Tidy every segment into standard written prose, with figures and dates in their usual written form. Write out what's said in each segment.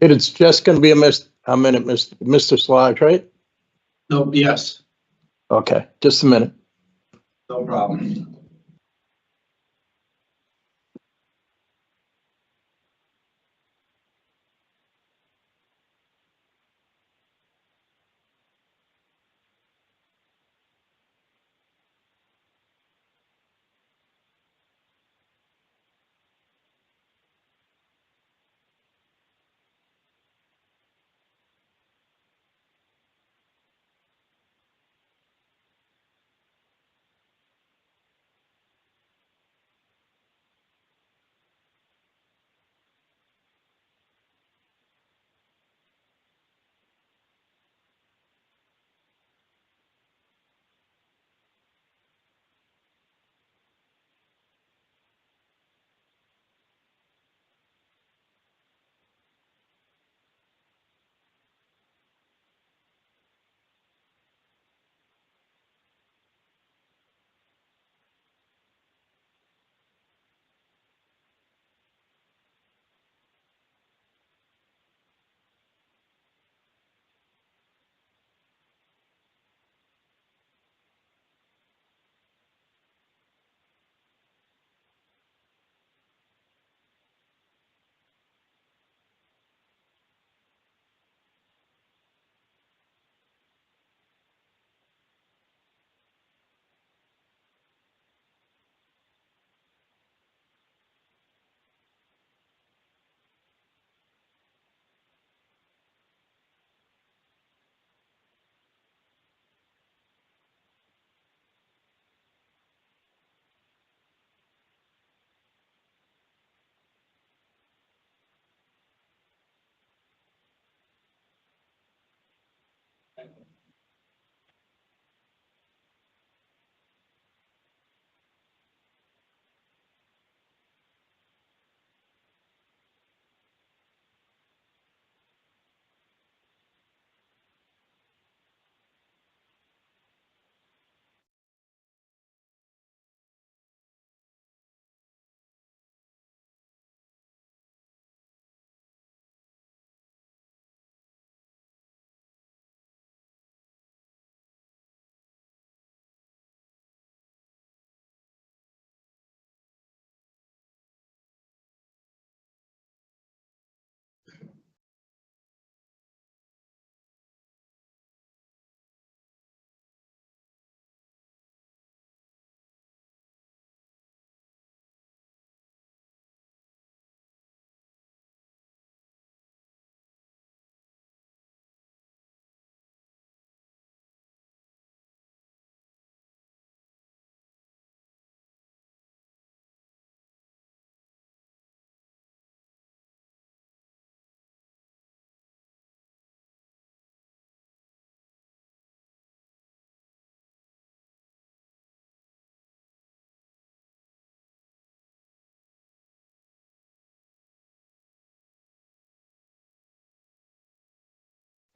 It's just gonna be a minute, Mr. Solage, right? No, yes, Okay, just a minute. no problem.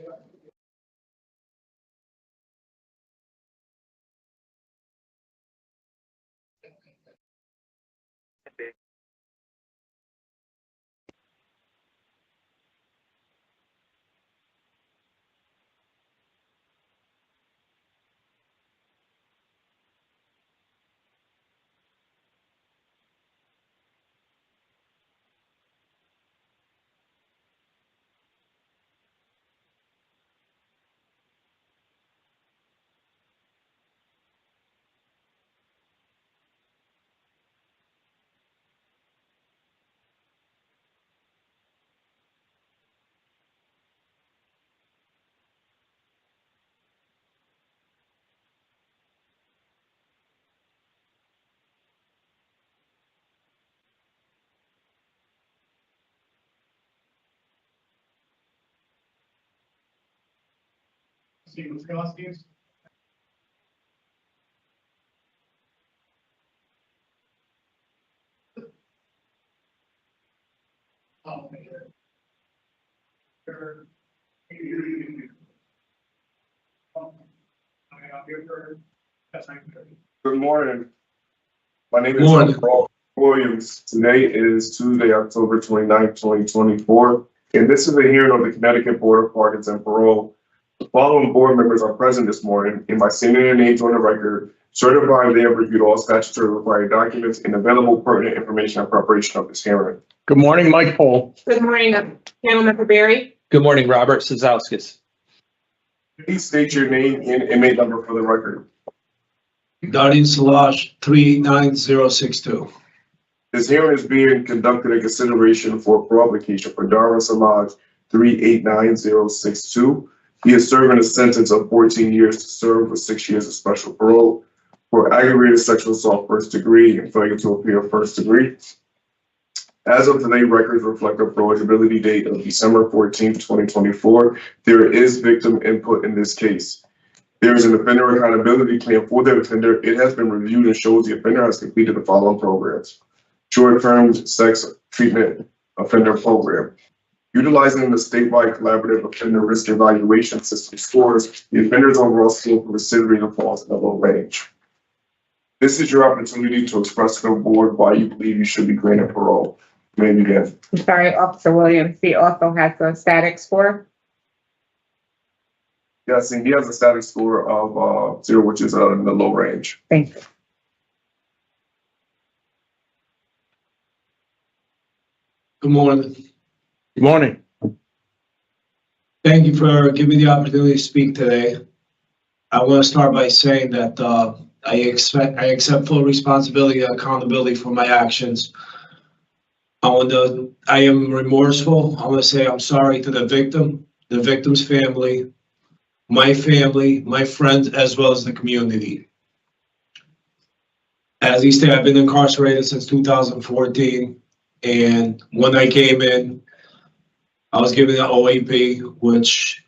Good morning. My name is Morning. Paul Williams. Today is Tuesday, October 29th, 2024, and this is a hearing of the Connecticut Board of Pardons and Parole. The following board members are present this morning, and by stating their names on the record, certifying they have reviewed all statutory required documents and available pertinent information in preparation of this hearing. Good morning, Mike Pohl. Good morning, Panel Member Berry. Good morning, Robert Sazowskis. Please state your name and inmate number for the record. Dardian Solage, 389062. This hearing is being conducted in consideration for parole application for Darwin Solage 389062. He is serving a sentence of 14 years to serve with 6 years of special parole for aggravated sexual assault first degree and failure to appear first degree. As of today, records reflect a eligibility date of December 14th, 2024. There is victim input in this case. There is an offender accountability plan for the offender. It has been reviewed and shows the offender has completed the following programs. Short-term sex treatment offender program. Utilizing the statewide collaborative offender risk evaluation system scores, the offender's overall score for recidivism falls in the low range. This is your opportunity to express to the board why you believe you should be granted parole. You may begin. I'm sorry, Officer Williams, he also has a static score. Yes, and he has a static score of 0, which is in the low range. Thank you. Good morning. Good morning. Thank you for giving me the opportunity to speak today. I want to start by saying that I accept full responsibility and accountability for my actions. I am remorseful. I want to say I'm sorry to the victim, the victim's family, my friends, as well as the community. As you say, I've been incarcerated since 2014, and when I came in, I was given an OAP, which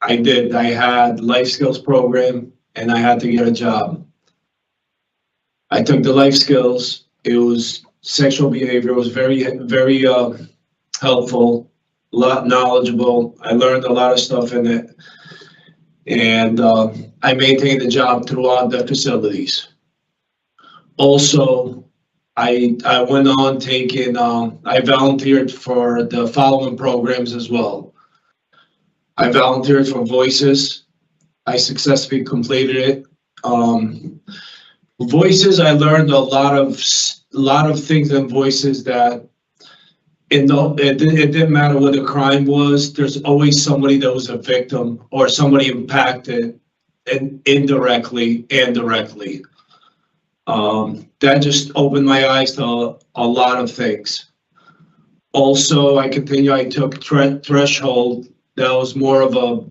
I did. I had life skills program, and I had to get a job. I took the life skills. It was sexual behavior. It was very helpful, a lot knowledgeable. I learned a lot of stuff in it, and I maintained the job throughout the facilities. Also, I went on taking, I volunteered for the following programs as well. I volunteered for Voices. I successfully completed it. Voices, I learned a lot of things in Voices that it didn't matter what the crime was. There's always somebody that was a victim or somebody impacted, and indirectly and directly. That just opened my eyes to a lot of things. Also, I took Threshold. That was more of a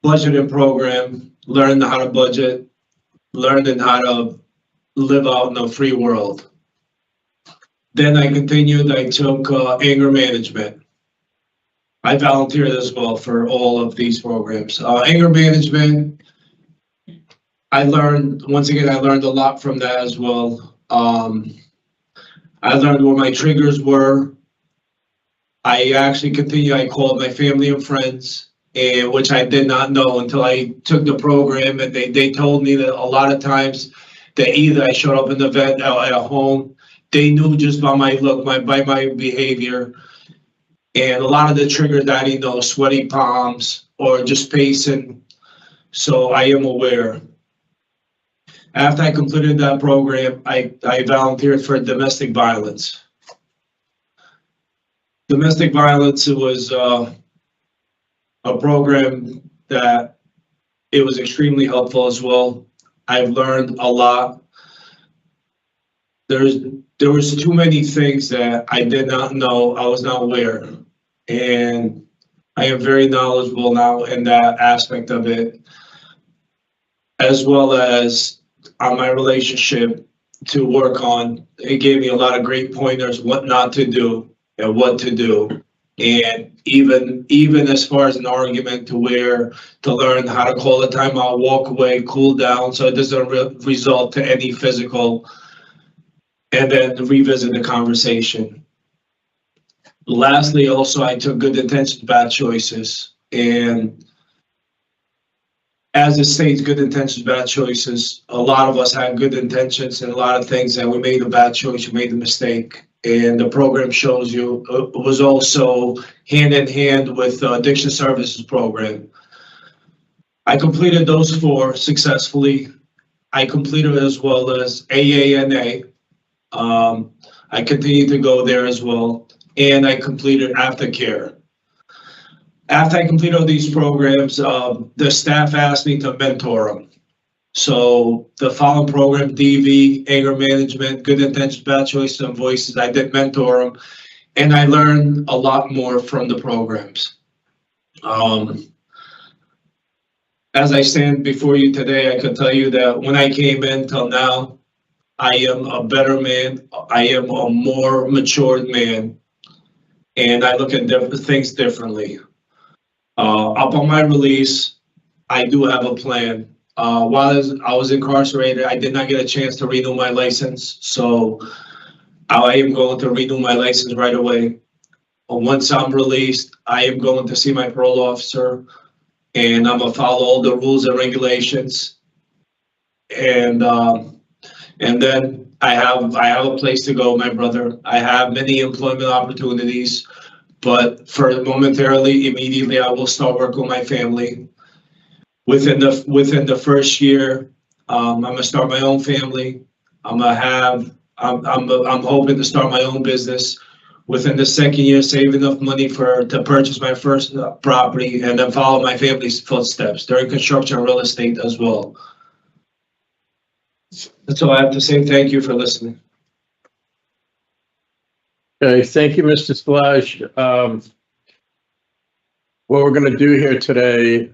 budgeting program, learning how to budget, learning how to live out in a free world. Then I continued, I took anger management. I volunteered as well for all of these programs. Anger management, I learned a lot from that as well. I learned where my triggers were. I actually continue. I called my family and friends, and which I did not know until I took the program, and they told me that a lot of times that either I showed up in the vet at home, they knew just by my look, by my behavior, and a lot of the triggers that I didn't know, sweaty palms or just pacing. So I am aware. After I completed that program, I volunteered for domestic violence. Domestic violence was a program that it was extremely helpful as well. I've learned a lot. There was too many things that I did not know, I was not aware. And I am very knowledgeable now in that aspect of it, as well as on my relationship to work on. It gave me a lot of great pointers, what not to do and what to do. And even as far as an argument to learn how to call a timeout, walk away, cool down, so it doesn't result to any physical, and then revisit the conversation. Lastly, also, I took good intentions, bad choices. And as it states, good intentions, bad choices, a lot of us had good intentions and a lot of things that we made a bad choice, we made a mistake. And the program shows you it was also hand in hand with the addiction services program. I completed those 4 successfully. I completed as well as AANA. I continued to go there as well. And I completed aftercare. After I completed all these programs, the staff asked me to mentor them. So the following program, DV, anger management, good intentions, bad choices, and voices, I did mentor them. And I learned a lot more from the programs. As I stand before you today, I can tell you that when I came in till now, I am a better man. I am a more matured man. And I look at things differently. Upon my release, I do have a plan. While I was incarcerated, I did not get a chance to renew my license. So I am going to renew my license right away. Once I'm released, I am going to see my parole officer, and I'm gonna follow all the rules and regulations. And then I have a place to go, my brother. I have many employment opportunities, but for momentarily, immediately, I will start working with my family. Within the first year, I'm gonna start my own family. I'm hoping to start my own business. Within the second year, save enough money to purchase my first property, and then follow my family's footsteps during construction and real estate as well. That's all I have to say. Thank you for listening. Okay, thank you, Mr. Solage. What we're going to do here today,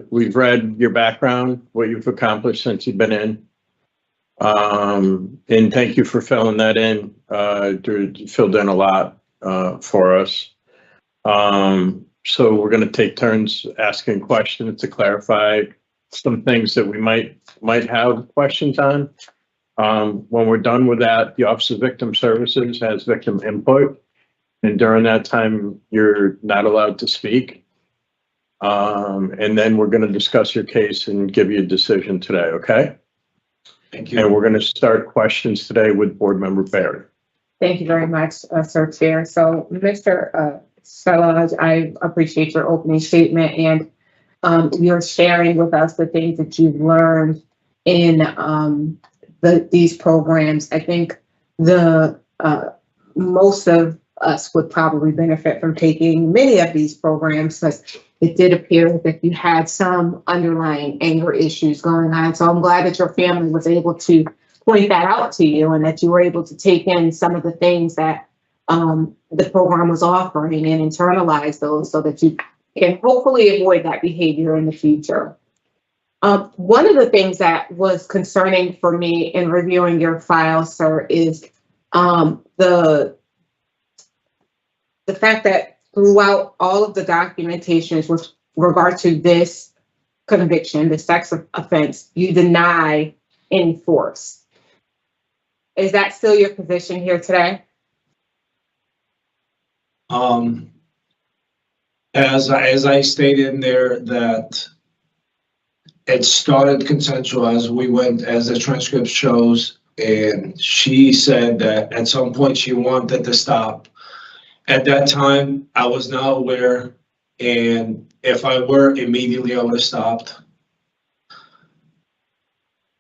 we've read your background, what you've accomplished since you've been in. And thank you for filling that in. You filled in a lot for us. So we're going to take turns asking questions to clarify some things that we might have questions on. When we're done with that, the Office of Victim Services has victim input, and during that time, you're not allowed to speak. And then we're going to discuss your case and give you a decision today, okay? Thank you. And we're going to start questions today with Board Member Berry. Thank you very much, Sir Chair. So, Mr. Solage, I appreciate your opening statement and you're sharing with us the things that you've learned in these programs. I think the most of us would probably benefit from taking many of these programs, but it did appear that you had some underlying anger issues going on. So I'm glad that your family was able to point that out to you and that you were able to take in some of the things that the program was offering and internalize those so that you can hopefully avoid that behavior in the future. One of the things that was concerning for me in reviewing your file, sir, is the fact that throughout all of the documentations with regard to this conviction, the sex offense, you deny any force. Is that still your position here today? As I stated in there, that it started consensual as we went, as the transcript shows, and she said that at some point she wanted to stop. At that time, I was not aware, and if I were, immediately I would have stopped.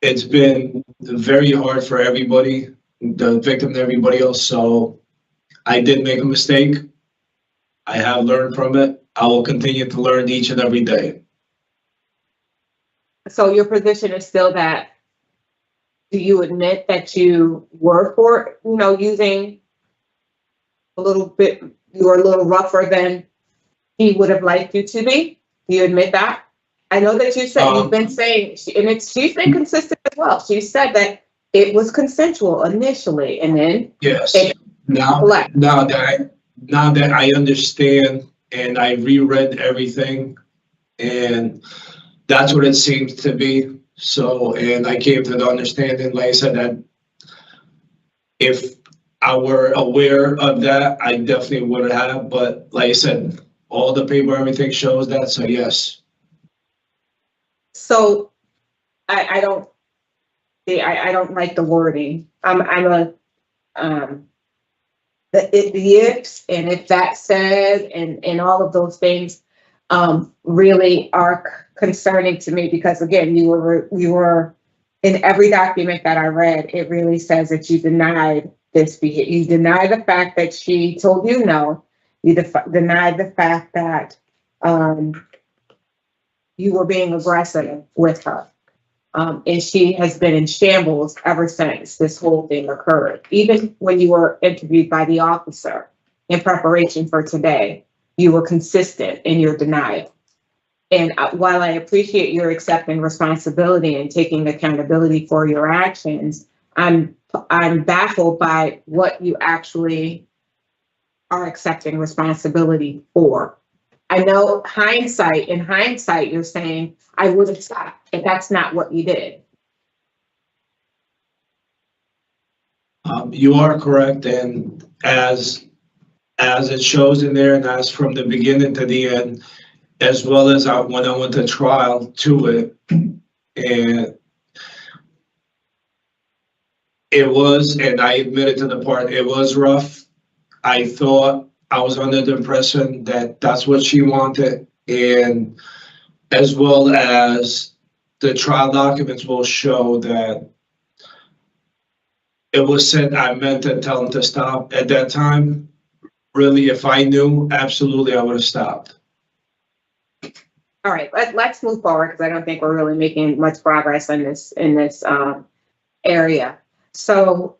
It's been very hard for everybody, the victim and everybody else, so I did make a mistake. I have learned from it. I will continue to learn each and every day. So your position is still that, do you admit that you were using a little bit, you were a little rougher than he would have liked you to be? Do you admit that? I know that you said, you've been saying, and she's been consistent as well. She said that it was consensual initially, and then. Yes. Now that I understand and I reread everything, and that's what it seems to be. So, and I came to the understanding, like I said, that if I were aware of that, I definitely would have. But like I said, all the paper, everything shows that. So yes. So I don't like the wording. The ifs and if that said and all of those things really are concerning to me, because again, you were in every document that I read, it really says that you denied this behavior. You denied the fact that she told you no. You denied the fact that you were being aggressive with her. And she has been in shambles ever since this whole thing occurred. Even when you were interviewed by the officer in preparation for today, you were consistent in your denial. And while I appreciate your accepting responsibility and taking accountability for your actions, I'm baffled by what you actually are accepting responsibility for. I know in hindsight, you're saying, I would have stopped, but that's not what you did. You are correct. And as it shows in there, and as from the beginning to the end, as well as when I went to trial to it, and it was, and I admitted to the part, it was rough. I thought I was under the impression that that's what she wanted, and as well as the trial documents will show that it was said I meant to tell him to stop at that time. Really, if I knew, absolutely, I would have stopped. All right, let's move forward, because I don't think we're really making much progress in this area. So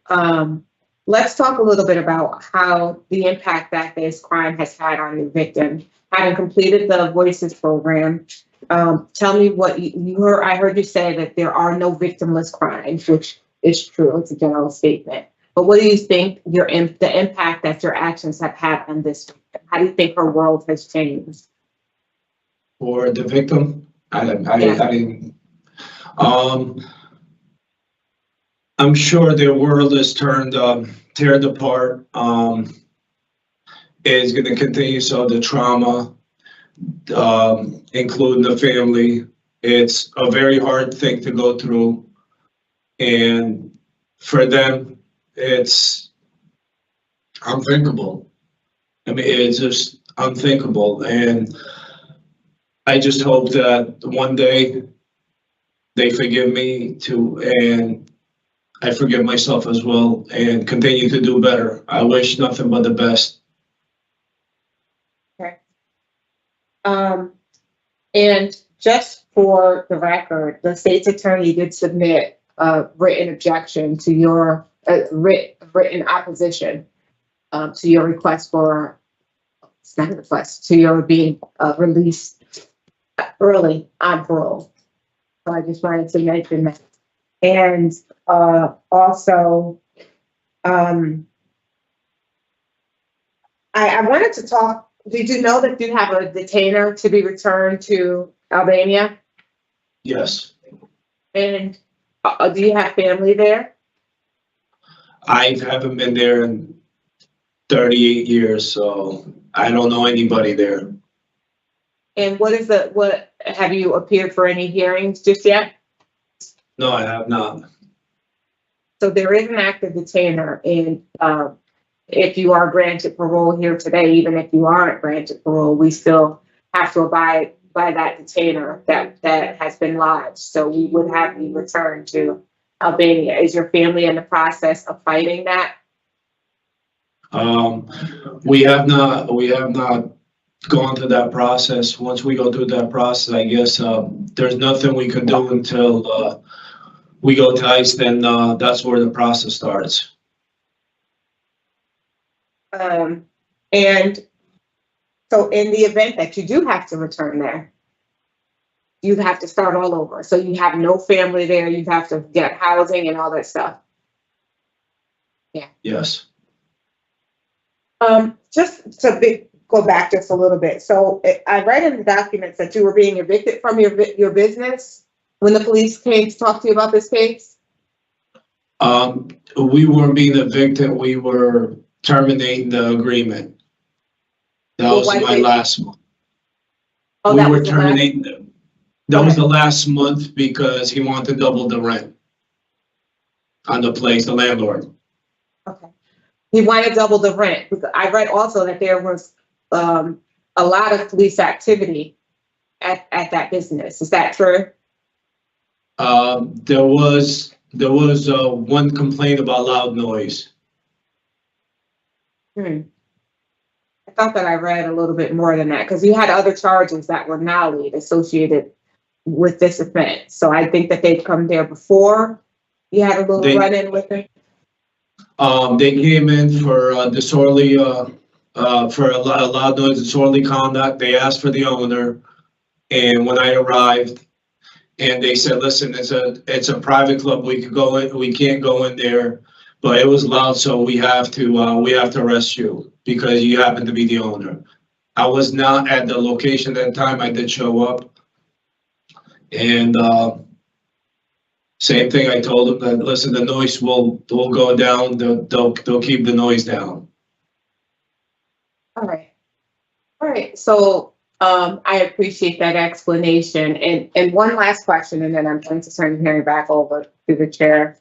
let's talk a little bit about how the impact that this crime has had on your victim. Having completed the Voices program, tell me what you heard. I heard you say that there are no victimless crimes, which is true. It's a general statement. But what do you think the impact that your actions have had on this victim? How do you think her world has changed? For the victim, I'm sure their world is teared apart. Is going to continue. So the trauma, including the family, it's a very hard thing to go through. And for them, it's unthinkable. I mean, it's just unthinkable. And I just hope that one day they forgive me too, and I forgive myself as well, and continue to do better. I wish nothing but the best. Okay. And just for the record, the state's attorney did submit a written objection to your written opposition to your request for, it's not a request, to your being released early on parole. So I just wanted to mention that. And also, I wanted to talk, did you know that you have a detainer to be returned to Albania? Yes. And do you have family there? I haven't been there in 38 years, so I don't know anybody there. And what have you appeared for any hearings just yet? No, I have not. So there is an active detainer, and if you are granted parole here today, even if you aren't granted parole, we still have to abide by that detainer that has been lodged. So we would have you return to Albania. Is your family in the process of fighting that? We have not gone through that process. Once we go through that process, I guess there's nothing we can do until we go to ICE. Then that's where the process starts. And so in the event that you do have to return there, you'd have to start all over. So you have no family there. You'd have to get housing and all that stuff. Yeah. Yes. Just to go back just a little bit. So I read in the documents that you were being evicted from your business when the police came to talk to you about this case. We weren't being evicted. We were terminating the agreement. That was my last month. Oh, we that were was terminating them. That was the last month because he wanted to double the rent on the place, the landlord. Okay. He wanted double the rent. Because I read also that there was a lot of police activity at that business. Is that true? There was one complaint about loud noise. I thought that I read a little bit more than that because you had other charges that were nollied associated with this offense. So I think that they'd come there before you had a little run-in with it. They came in for disorderly, for a loud noise, disorderly conduct. They asked for the owner, and when I arrived, and they said, "Listen, it's a private club. We could go in. We can't go in there, but it was loud, so we have to arrest you because you happen to be the owner." I was not at the location at the time. I did show up, and same thing. I told them that, listen, the noise will go down. They'll keep the noise down. All right. So I appreciate that explanation. And one last question, and then I'm going to turn the hearing back over to the chair.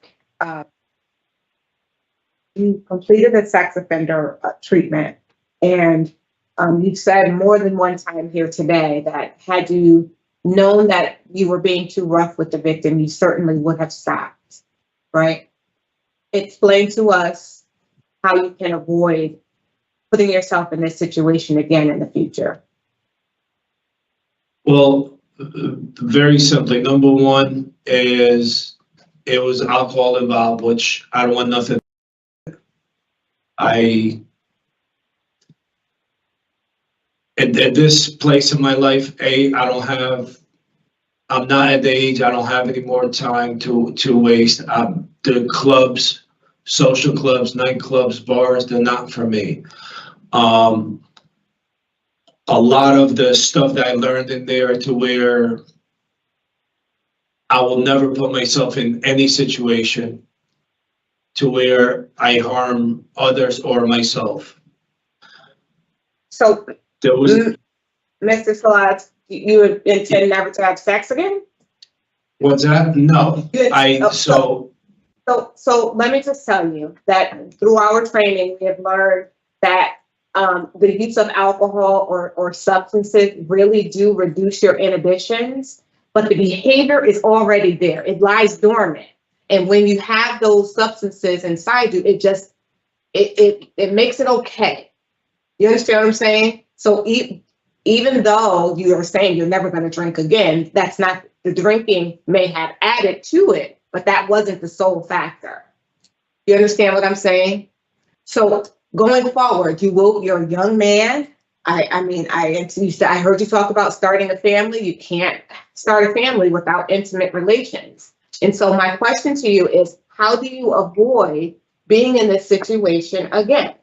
You completed a sex offender treatment, and you said more than one time here today that had you known that you were being too rough with the victim, you certainly would have stopped, right? Explain to us how you can avoid putting yourself in this situation again in the future. Well, very simply, number one is it was alcohol involved, which I don't want nothing. At this place in my life, I'm not at the age, I don't have any more time to waste. The clubs, social clubs, nightclubs, bars, they're not for me. A lot of the stuff that I learned in there to where I will never put myself in any situation to where I harm others or myself. So, There was, Mr. Solage, you intend never to have sex again? what's that? No, So let me just tell you that through our training, we have learned that the use of alcohol or substances really do reduce your inhibitions, but the behavior is already there. It lies dormant. And when you have those substances inside you, it makes it okay. You understand what I'm saying? So even though you are saying you're never going to drink again, that's not, the drinking may have added to it, but that wasn't the sole factor. You understand what I'm saying? So going forward, you're a young man. I heard you talk about starting a family. You can't start a family without intimate relations. And so my question to you is, how do you avoid being in this situation again?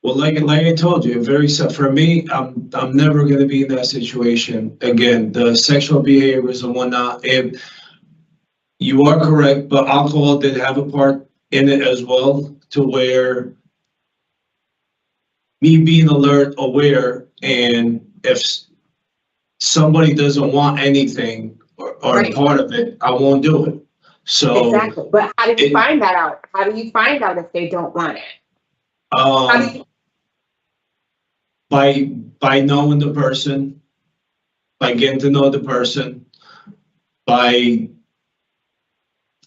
well, like I told you, for me, I'm never going to be in that situation again. The sexual behaviors and whatnot, and you are correct, but alcohol did have a part in it as well to where me being alert, aware, and if somebody doesn't want anything or Right. part of it, I won't do it. So, Exactly. But how do you it- find that out? How do you find out if they don't want it? How do you, by knowing the person, by getting to know the person, by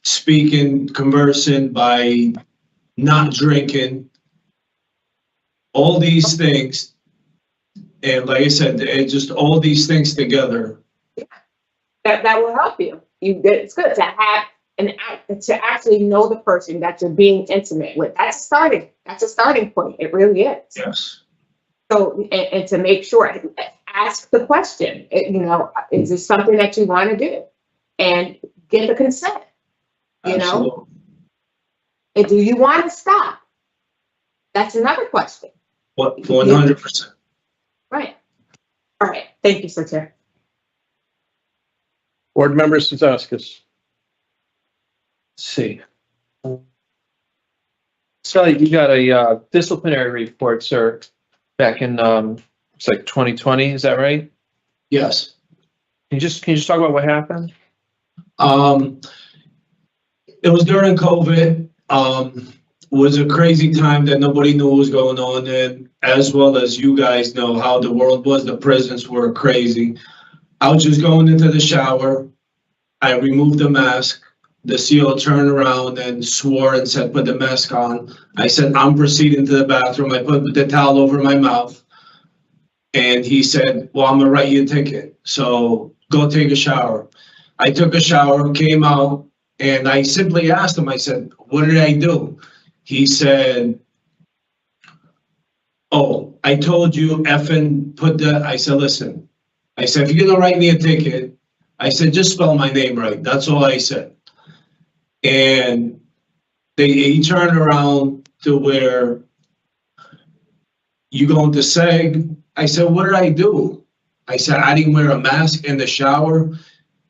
speaking, conversing, by not drinking, all these things. And like I said, it just all these things together. that will help you. It's good to have to actually know the person that you're being intimate with. That's a starting point. It really is. Yes. So, and to make sure, ask the question, is this something that you want to do? And get the consent, Absolutely. And do you want to stop? That's another question. What, 100%. Right. All right. Thank you, Sir Chair. Board Member Vazquez. Let's see. So you got a disciplinary report, sir, back in it's like 2020. Is that right? Yes. Can you just talk about what happened? It was during COVID. Was a crazy time that nobody knew what was going on, and as well as you guys know how the world was, the prisons were crazy. I was just going into the shower. I removed the mask. The CO turned around and swore and said, "Put the mask on." I said, "I'm proceeding to the bathroom." I put the towel over my mouth. And he said, "Well, I'm gonna write you a ticket. So go take a shower." I took a shower, came out, and I simply asked him, I said, "What did I do?" He said, "Oh, I told you effing put the," I said, "Listen," I said, "if you're gonna write me a ticket," I said, "just spell my name right." That's all I said. And he turned around to where, "You going to SEG?" I said, "What did I do?" I said, "I didn't wear a mask in the shower."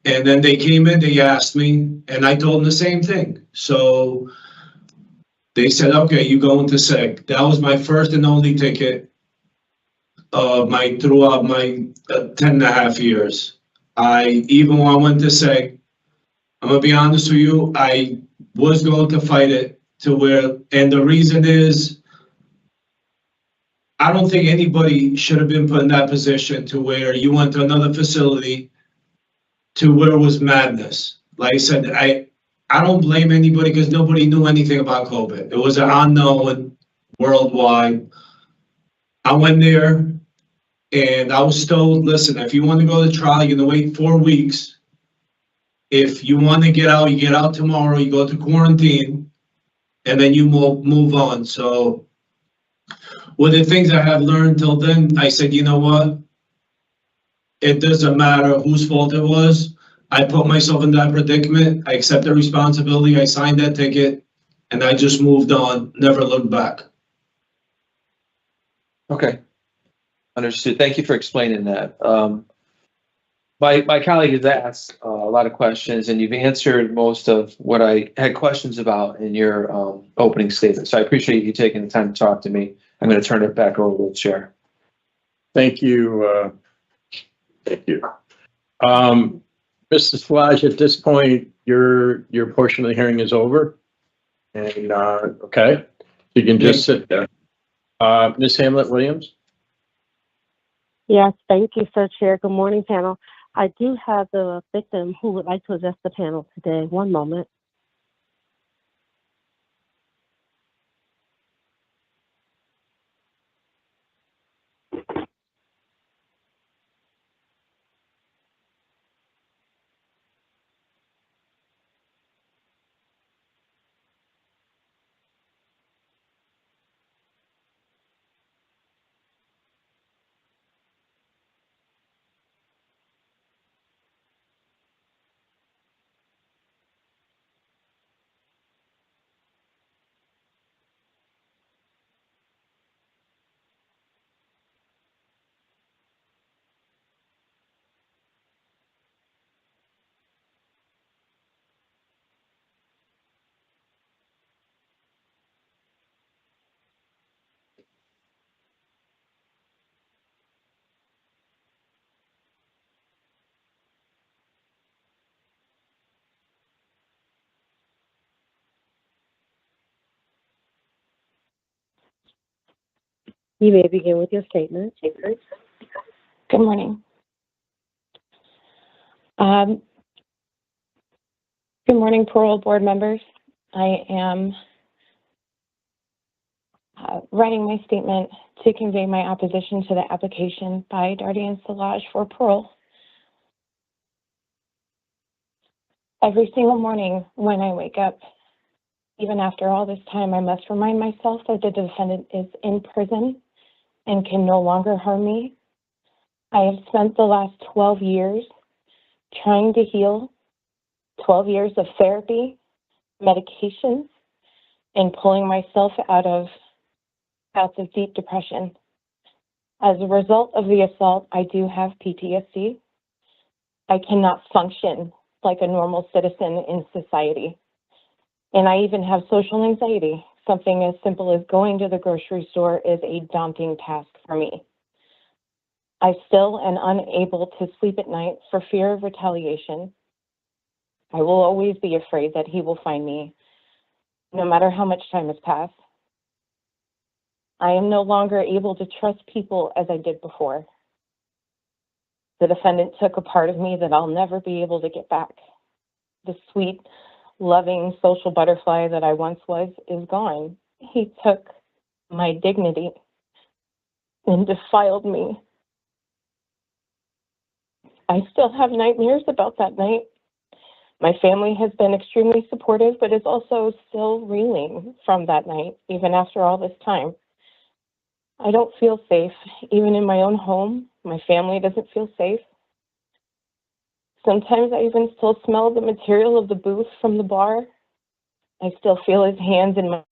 And then they came in, they asked me, and I told them the same thing. So they said, "Okay, you going to SEG." That was my first and only ticket throughout my 10.5 years. Even when I went to SEG, I'm gonna be honest with you, I was going to fight it to where, and the reason is, I don't think anybody should have been put in that position to where you went to another facility to where it was madness. Like I said, I don't blame anybody because nobody knew anything about COVID. It was an unknown worldwide. I went there and I was told, "Listen, if you want to go to trial, you're gonna wait 4 weeks. If you want to get out, you get out tomorrow, you go to quarantine, and then you move on." So one of the things I have learned till then, I said, you know what? It doesn't matter whose fault it was. I put myself in that predicament. I accept the responsibility. I signed that ticket and I just moved on, never looked back. Okay. Understood. Thank you for explaining that. My colleague has asked a lot of questions, and you've answered most of what I had questions about in your opening statement. So I appreciate you taking the time to talk to me. I'm going to turn it back over to the chair. Thank you. Thank you. Mr. Solage, at this point, your portion of the hearing is over. And, okay, you can just sit there. Ms. Hamlet-Williams? Yes, thank you, Sir Chair. Good morning, panel. I do have the victim who would like to address the panel today. One moment. You may begin with your statement. Good morning. Good morning, parole board members. I am writing my statement to convey my opposition to the application by Dardian Solage for parole. Every single morning when I wake up, even after all this time, I must remind myself that the defendant is in prison and can no longer harm me. I have spent the last 12 years trying to heal, 12 years of therapy, medications, and pulling myself out of bouts of deep depression. As a result of the assault, I do have PTSD. I cannot function like a normal citizen in society. And I even have social anxiety. Something as simple as going to the grocery store is a daunting task for me. I still am unable to sleep at night for fear of retaliation. I will always be afraid that he will find me, no matter how much time has passed. I am no longer able to trust people as I did before. The defendant took a part of me that I'll never be able to get back. The sweet, loving social butterfly that I once was is gone. He took my dignity and defiled me. I still have nightmares about that night. My family has been extremely supportive, but is also still reeling from that night, even after all this time. I don't feel safe, even in my own home. My family doesn't feel safe. Sometimes I even still smell the material of the booth from the bar. I still feel his hands in my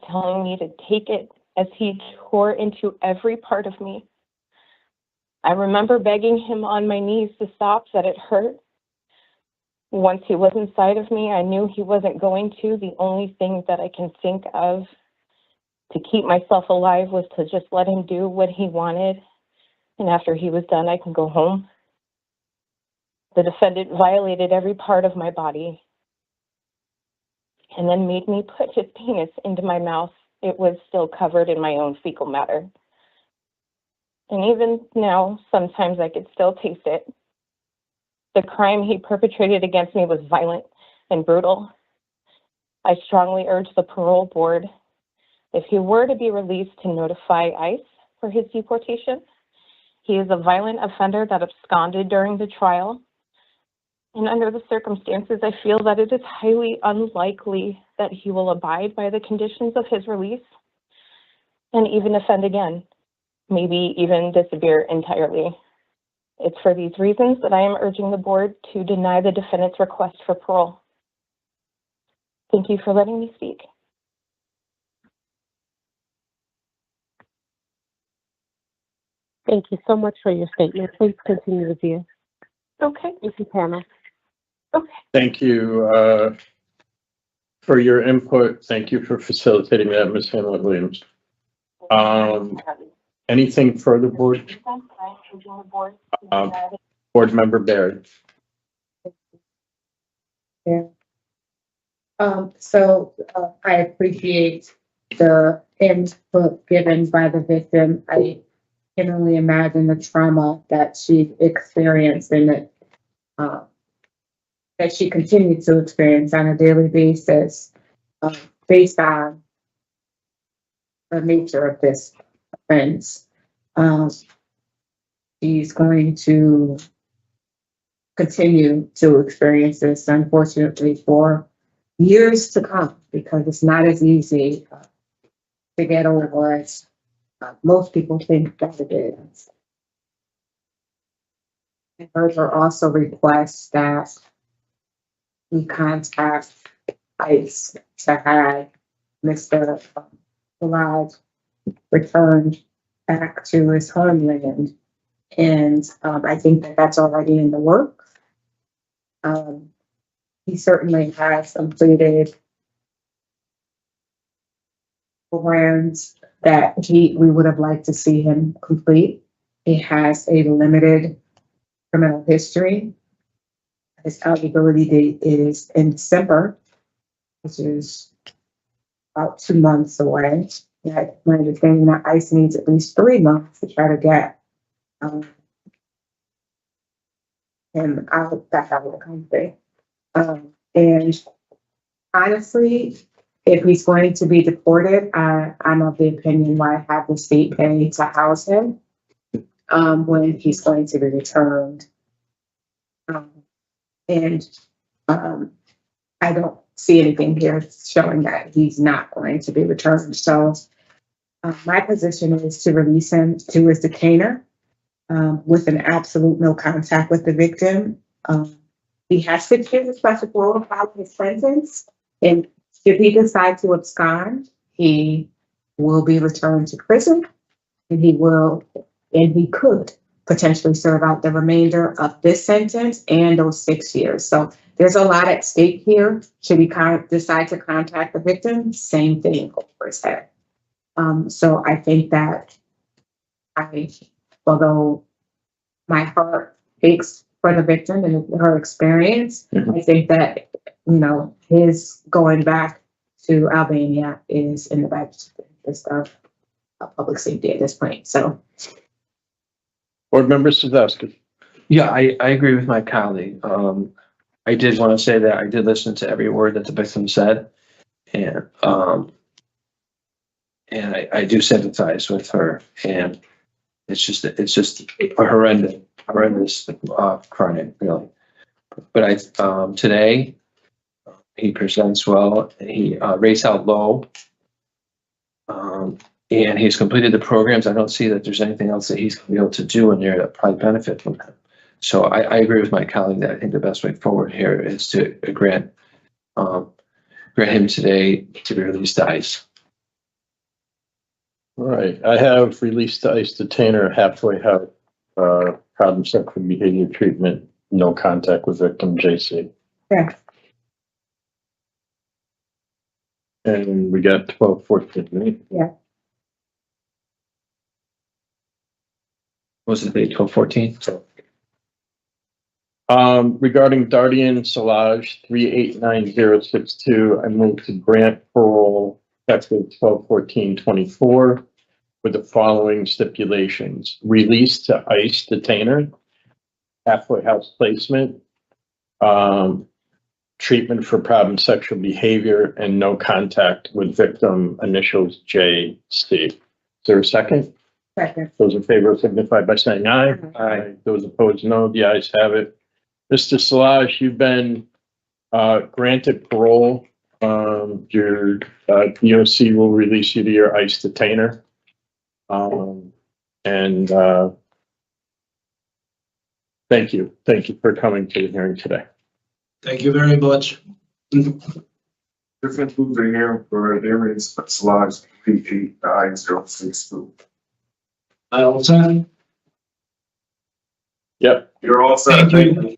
telling me to take it as he tore into every part of me. I remember begging him on my knees to stop, that it hurt. Once he was inside of me, I knew he wasn't going to. The only thing that I can think of to keep myself alive was to just let him do what he wanted. And after he was done, I can go home. The defendant violated every part of my body and then made me put his penis into my mouth. It was still covered in my own fecal matter. And even now, sometimes I could still taste it. The crime he perpetrated against me was violent and brutal. I strongly urge the parole board, if he were to be released, to notify ICE for his deportation. He is a violent offender that absconded during the trial. And under the circumstances, I feel that it is highly unlikely that he will abide by the conditions of his release and even offend again, maybe even disappear entirely. It's for these reasons that I am urging the board to deny the defendant's request for parole. Thank you for letting me speak. Thank you so much for your statement. Please continue with you. Okay. Thank you, panel. Okay. Thank you for your input. Thank you for facilitating that, Ms. Hamlin-Williams. Anything further, board? Board Member Berry. Yeah. I appreciate the input given by the victim. I can only imagine the trauma that she experienced and that she continued to experience on a daily basis, based on the nature of this offense. She's going to continue to experience this, unfortunately, for years to come, because it's not as easy to get over as most people think that it is. I heard her also request that we contact ICE to have Mr. Solage returned back to his homeland. And I think that that's already in the works. He certainly has completed programs that we would have liked to see him complete. He has a limited criminal history. His eligibility date is in December. which is about 2 months away. Yeah, my understanding that ICE needs at least 3 months to try to get him back out of the country. And honestly, if he's going to be deported, I'm of the opinion why have the state pay to house him when he's going to be returned. I don't see anything here showing that he's not going to be returned. So my position is to release him to his detainer with an absolute no contact with the victim. He has 6 years of special parole following his sentence. And if he decides to abscond, he will be returned to prison and he could potentially serve out the remainder of this sentence and those 6 years. So there's a lot at stake here. Should we decide to contact the victim? Same thing over his head. So I think that although my heart aches for the victim and her experience, I think that, his going back to Albania is in the best interest of public safety at this point. So. Board Member Vazquez. Yeah, I agree with my colleague. I did want to say that I did listen to every word that the victim said, and I do sympathize with her, and it's just a horrendous crime, really. But today he presents well, and he rates out low, and he's completed the programs. I don't see that there's anything else that he's going to be able to do in there that probably benefit from him. So I agree with my colleague that I think the best way forward here is to grant him today to be released to ICE. All right, I have released to ICE detainer, halfway house, problem sexual behavior treatment, no contact with victim, JC. Yeah. And we got 12/14, right? Yeah. What was the date? 12/14. So. Regarding Dardian Solage 389062, I move to grant parole effective 12/14/24 with the following stipulations: release to ICE detainer, halfway house placement, treatment for problem sexual behavior, and no contact with victim, initials JC. Is there a second? Second. Those in favor signify by saying aye. Aye. Those opposed, no. The ayes have it. Mr. Solage, you've been granted parole. Your DOC will release you to your ICE detainer. Thank you. Thank you for coming to the hearing today. Thank you very much. Different moves in here for their Celaj 389062. I also. Yep. You're all set. Thank you.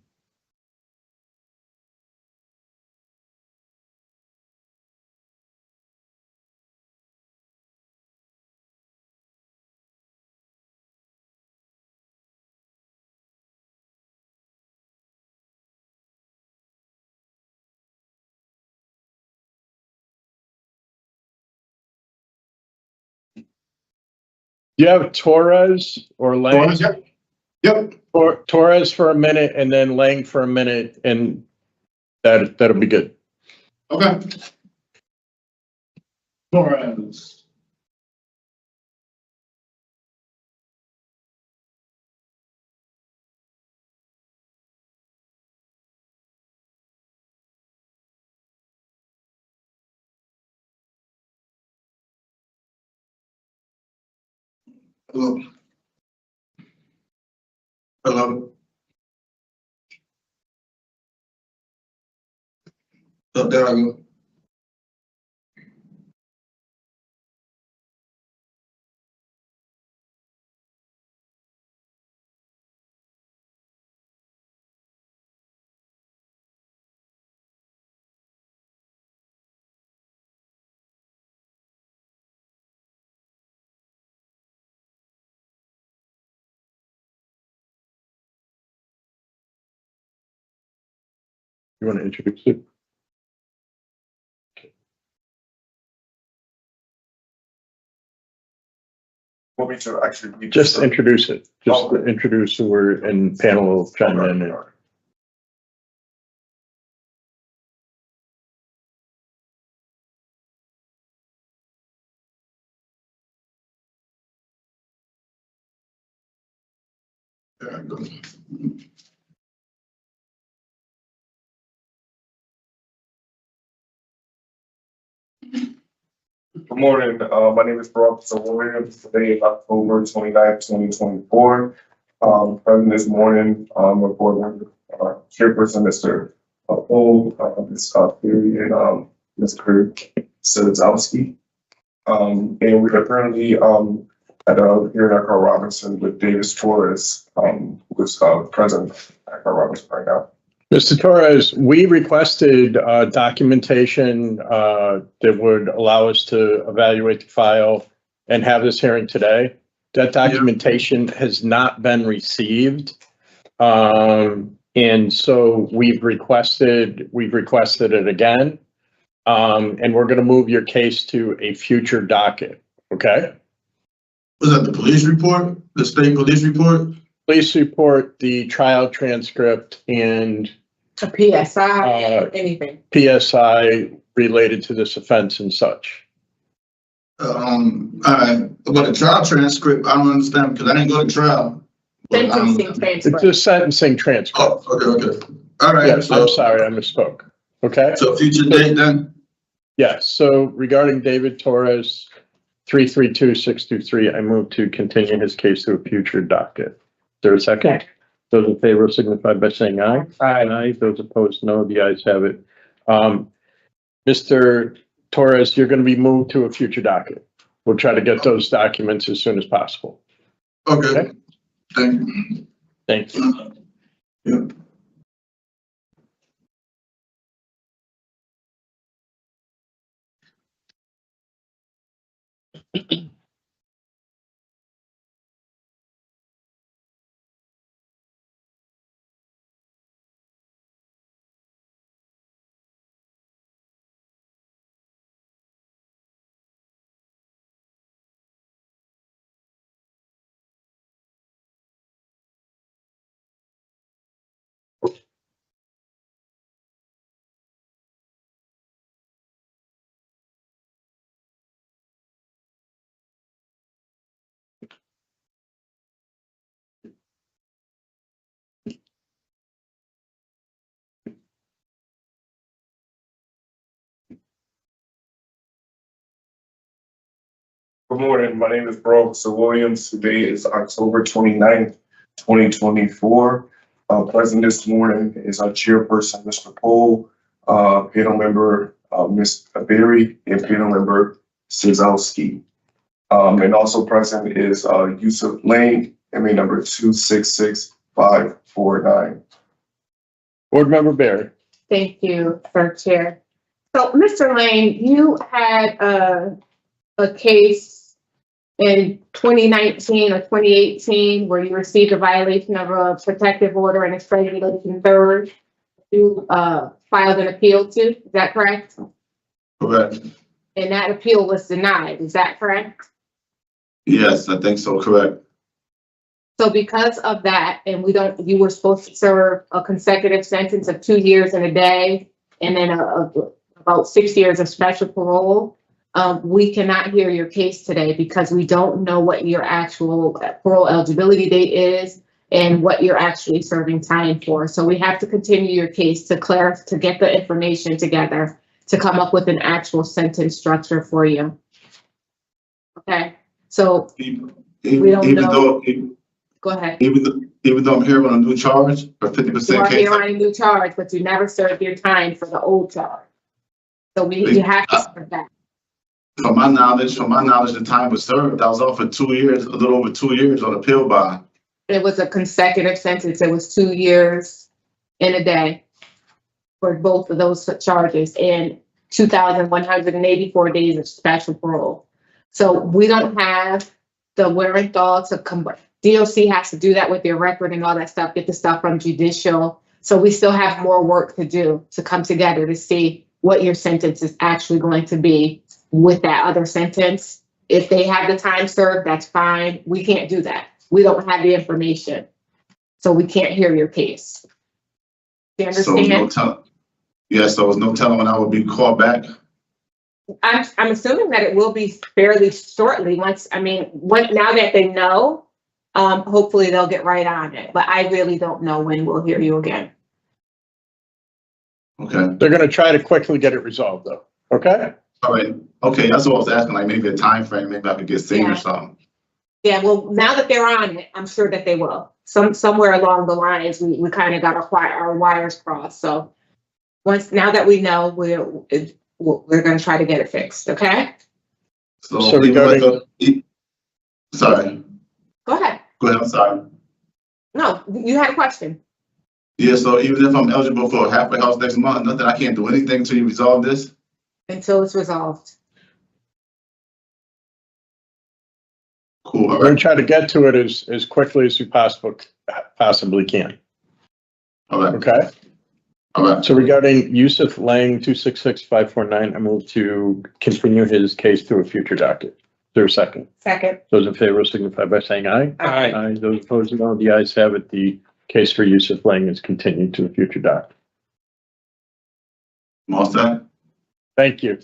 Do you have Torres or Lang? Torres, yep. Yep. Or Torres for a minute and then Lang for a minute, and that'll be good. Okay. Torres. Hello. Hello. Oh, there I go. You want to introduce it? want me to actually read Just this? introduce it. Just Okay. introduce who we're in panel will chime in. and- Good morning. My name is Brock Williams. Today is October 29th, 2024. Present this morning, report chairperson, Mr. Ms. Berry, and Mr. Celaj. And we are currently at here in Edgardo Robinson with Davis Torres, who's present at Edgardo Robinson right now. Mr. Torres, we requested documentation that would allow us to evaluate the file and have this hearing today. That documentation has not been received. And so we've requested it again. And we're going to move your case to a future docket. Okay? Was that the police report? The state police report? Police report, the trial transcript, and A PSI, anything. PSI related to this offense and such. About the trial transcript, I don't understand because I didn't go to trial. Sentencing It's transcript. a sentencing transcript. Oh, okay. All right. Yes, I'm sorry, I misspoke. Okay? So future date then? Yes, so regarding David Torres, 332-623, I move to continue his case to a future docket. Is there a second? Okay. Those in favor signify by saying aye. Aye. Those opposed, no. The ayes have it. Mr. Torres, you're going to be moved to a future docket. We'll try to get those documents as soon as possible. Okay. Thank you. Thank you. Yeah. Good morning. My name is Brock Williams. Today is October 29th, 2024. Present this morning is our chairperson, Mr. Cole, panel member, Ms. Berry, and panel member, Celaj. And also present is Yusef Lane, MA number 266549. Board Member Berry. Thank you, Sir Chair. So, Mr. Lane, you had a case in 2019 or 2018 where you received a violation of a protective order and its regulation third. You filed an appeal to, is that correct? Correct. And that appeal was denied, is that correct? Yes, I think so. Correct. So because of that, and you were supposed to serve a consecutive sentence of 2 years and a day, and then about 6 years of special parole. We cannot hear your case today because we don't know what your actual parole eligibility date is and what you're actually serving time for. So we have to continue your case to get the information together to come up with an actual sentence structure for you. Okay, so we don't know. Go ahead. Even though I'm here on a new charge, a 50% You are case. here on a new charge, but you never served your time for the old charge. So you have to serve that. From my knowledge, the time was served. I was off for 2 years, a little over 2 years on appeal bond. It was a consecutive sentence. It was 2 years and a day for both of those charges and 2,184 days of special parole. So we don't have the wherewithal to come. DOC has to do that with your record and all that stuff, get the stuff from judicial. So we still have more work to do to come together to see what your sentence is actually going to be with that other sentence if they have the time served, that's fine. We can't do that. We don't have the information. So we can't hear your case. Do you So no understand? telling. Yes, there was no telling when I would be called back. I'm assuming that it will be fairly shortly once, now that they know, hopefully they'll get right on it. But I really don't know when we'll hear you again. Okay. They're gonna try to quickly get it resolved though, okay? All right. Okay, that's what I was asking, like maybe a time frame, maybe I could get seen or something. Yeah, well, now that they're on it, I'm sure that they will. Somewhere along the lines, we kind of got our wires crossed. So now that we know, we're going to try to get it fixed. Okay. So regarding, sorry. Go ahead. Go ahead. I'm sorry. No, you had a question. Yeah. So even if I'm eligible for a halfway house next month, nothing, I can't do anything until you resolve this. Until it's resolved. Cool. we're gonna try to get to it as quickly as we possibly can. All right. Okay. All right. So regarding Yusef Lang 266549, I move to continue his case to a future docket. Is there a second? Second. Those in favor signify by saying aye. Aye. Aye. Those opposed, no. The ayes have it. The case for Yusef Lang is continued to a future docket. I'm all set. Thank you.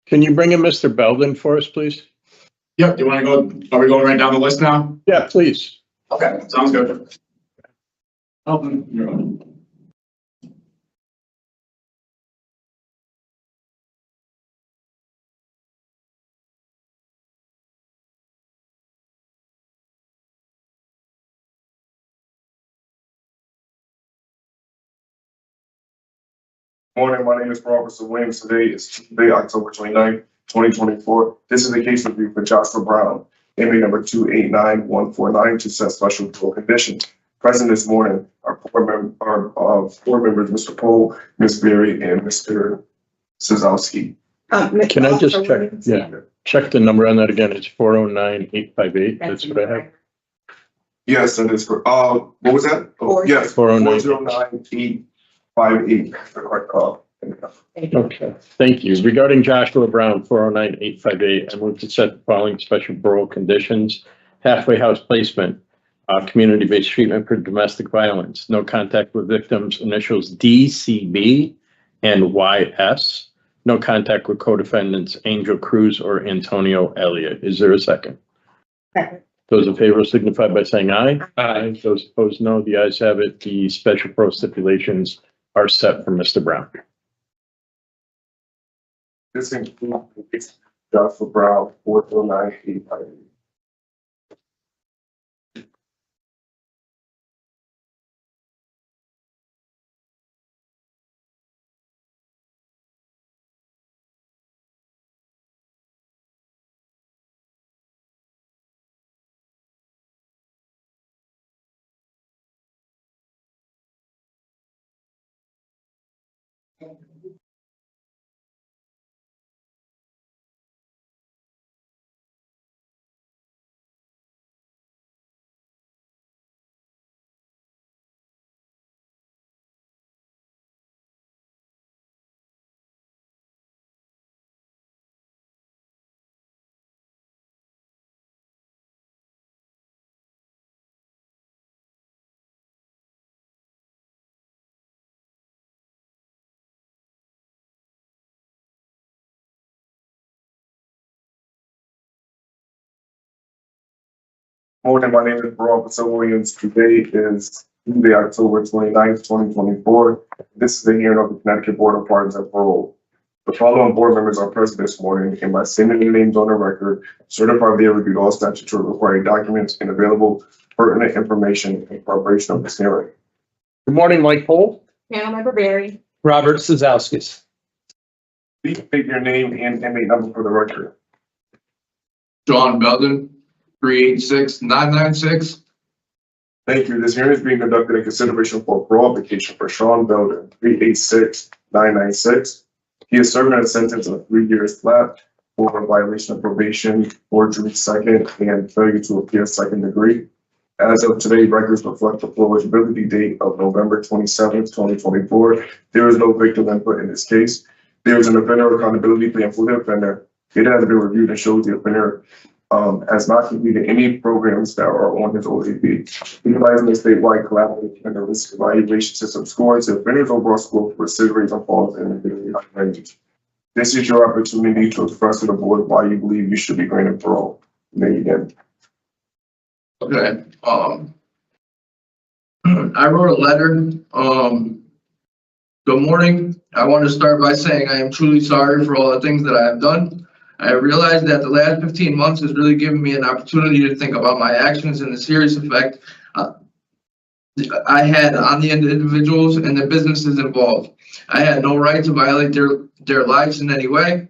Can you bring in Mr. Belden for us, please? Yep, do you want to go, are we going right down the list now? Yeah, please. Okay, sounds good. You're on. Morning, my name is Robert Williams. Today is Tuesday, October 29th, 2024. This is the case review for Joshua Brown, inmate number 289149, to set special parole conditions. Present this morning are four members, Mr. Pohl, Ms. Berry, and Mr. Szalski. Can I just check? Yeah, check the number on that again. It's 409858. That's what I have. Yes, that is correct. What was that? Oh, yes, 409858. The correct call. Okay, thank you. Regarding Joshua Brown, 409858, I move to set the following special parole conditions: halfway house placement, community-based treatment for domestic violence, no contact with victims, initials DCB and YS, no contact with co-defendants Angel Cruz or Antonio Elliott. Is there a second? Second. Those in favor signify by saying aye. Aye. Those opposed, no. The ayes have it. The special parole stipulations are set for Mr. Brown. This includes Joshua Brown, 409858. Morning, my name is Rufaro Williams. Today is Tuesday, October 29th, 2024. This is the hearing of the Connecticut Board of Pardons and Parole. The following board members are present this morning, and by stating their names on the record, certify they have reviewed all statutory required documents and available pertinent information in preparation of this hearing. Good morning, Mike Pohl. Panel Member Berry. Robert Sazowskis. Please state your name and inmate number for the record. Shawn Belden, 386996. Thank you. This hearing is being conducted in consideration for a parole application for Shawn Belden, 386996. He is serving a sentence of 3 years flat for violation of probation, forgery second, and failure to appear second degree. As of today, records reflect the eligibility date of November 27th, 2024. There is no victim input in this case. There is an offender accountability plan for the offender. It has been reviewed and shows the offender has not completed any programs that are on his OAB. Utilizing the statewide collaborative and the risk evaluation system scores, the offender's overall score for recidivism falls in the very high range. This is your opportunity to express to the board why you believe you should be granted parole. You may begin. Okay, I wrote a letter. Good morning. I want to start by saying I am truly sorry for all the things that I have done. I realized that the last 15 months has really given me an opportunity to think about my actions and the serious effect I had on the individuals and the businesses involved. I had no right to violate their lives in any way.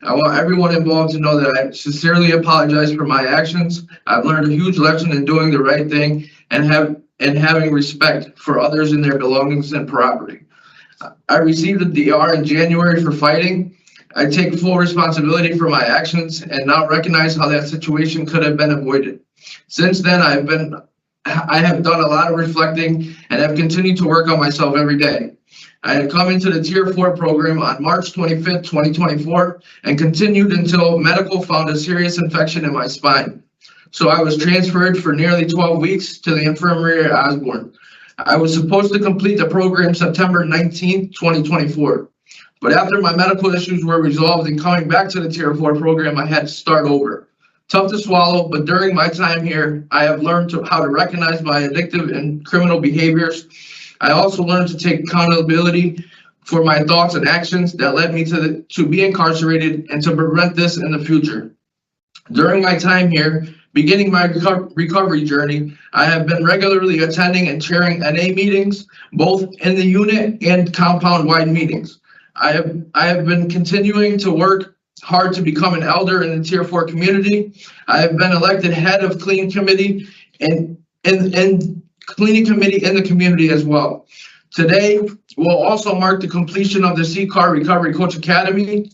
I want everyone involved to know that I sincerely apologize for my actions. I've learned a huge lesson in doing the right thing and having respect for others and their belongings and property. I received a DR in January for fighting. I take full responsibility for my actions and now recognize how that situation could have been avoided. Since then, I have done a lot of reflecting and have continued to work on myself every day. I had come into the Tier 4 program on March 25th, 2024, and continued until medical found a serious infection in my spine. So I was transferred for nearly 12 weeks to the infirmary at Osborne. I was supposed to complete the program September 19th, 2024. But after my medical issues were resolved and coming back to the Tier 4 program, I had to start over. Tough to swallow, but during my time here, I have learned how to recognize my addictive and criminal behaviors. I also learned to take accountability for my thoughts and actions that led me to be incarcerated and to prevent this in the future. During my time here, beginning my recovery journey, I have been regularly attending and chairing NA meetings, both in the unit and compound-wide meetings. I have been continuing to work hard to become an elder in the Tier 4 community. I have been elected head of cleaning committee and cleaning committee in the community as well. Today will also mark the completion of the CCAR Recovery Coach Academy.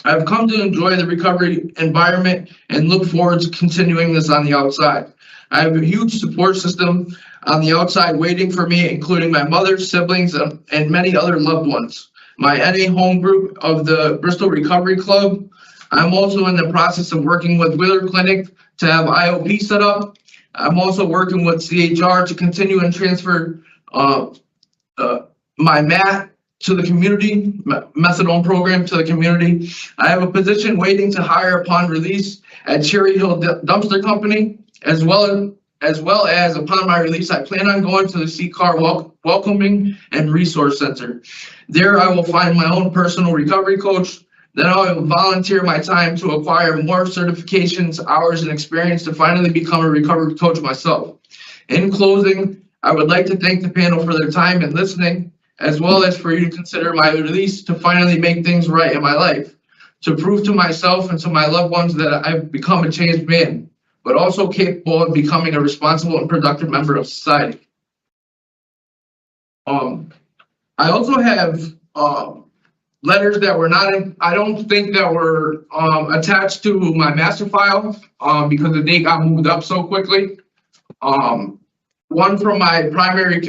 I've come to enjoy the recovery environment and look forward to continuing this on the outside. I have a huge support system on the outside waiting for me, including my mother, siblings, and many other loved ones. My NA home group of the Bristol Recovery Club. I'm also in the process of working with Wheeler Clinic to have IOP set up. I'm also working with CHR to continue and transfer my MAT to the community, methadone program to the community. I have a position waiting to hire upon release at Cherry Hill Dumpster Company, as well as upon my release, I plan on going to the CCAR Welcoming and Resource Center. There I will find my own personal recovery coach. Then I will volunteer my time to acquire more certifications, hours, and experience to finally become a recovery coach myself. In closing, I would like to thank the panel for their time and listening, as well as for you to consider my release to finally make things right in my life, to prove to myself and to my loved ones that I've become a changed man, but also capable of becoming a responsible and productive member of society. I also have letters that were not in, I don't think that were attached to my master file because the date got moved up so quickly. One from my primary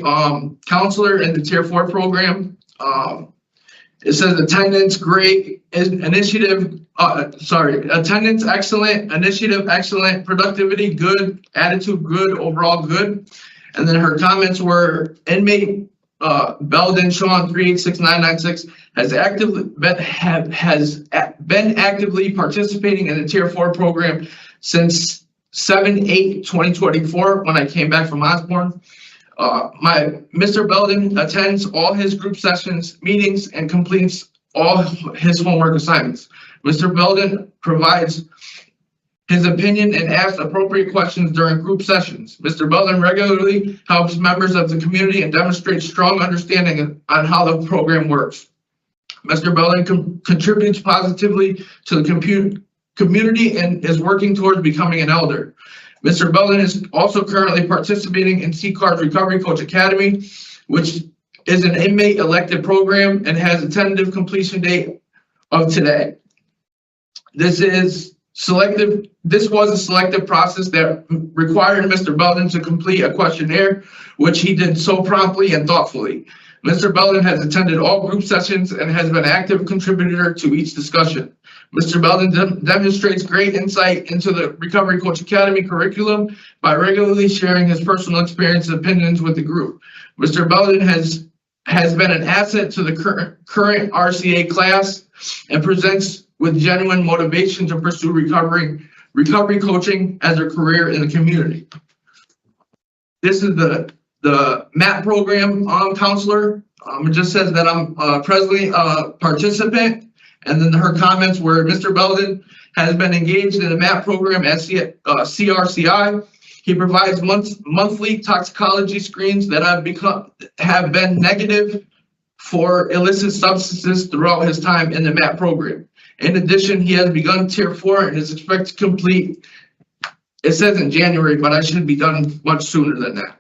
counselor in the Tier 4 program. It says attendance great, initiative, attendance excellent, initiative excellent, productivity good, attitude good, overall good. And then her comments were inmate Belden Shawn 386996 has been actively participating in the Tier 4 program since 7/8/2024 when I came back from Osborne. Mr. Belden attends all his group sessions, meetings, and completes all his homework assignments. Mr. Belden provides his opinion and asks appropriate questions during group sessions. Mr. Belden regularly helps members of the community and demonstrates strong understanding on how the program works. Mr. Belden contributes positively to the community and is working towards becoming an elder. Mr. Belden is also currently participating in CRCI's Recovery Coach Academy, which is an inmate elective program and has a tentative completion date of today. This was a selective process that required Mr. Belden to complete a questionnaire, which he did so promptly and thoughtfully. Mr. Belden has attended all group sessions and has been an active contributor to each discussion. Mr. Belden demonstrates great insight into the Recovery Coach Academy curriculum by regularly sharing his personal experience and opinions with the group. Mr. Belden has been an asset to the current RCA class and presents with genuine motivation to pursue recovery coaching as a career in the community. This is the MAT program counselor. It just says that I'm presently a participant, and then her comments were Mr. Belden has been engaged in the MAT program at CRCI. He provides monthly toxicology screens that have been negative for illicit substances throughout his time in the MAT program. In addition, he has begun Tier 4 and is expected to complete, it says in January, but I should be done much sooner than that.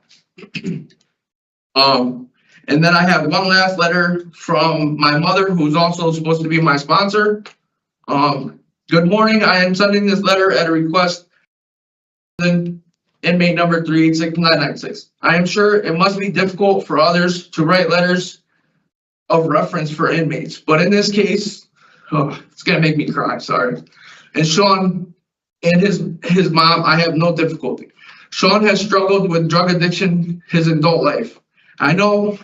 And then I have one last letter from my mother, who's also supposed to be my sponsor. Good morning. I am sending this letter at a request inmate number 386996. I am sure it must be difficult for others to write letters of reference for inmates, but in this case, it's gonna make me cry, sorry. And Shawn and his mom, I have no difficulty. Shawn has struggled with drug addiction his adult life. I know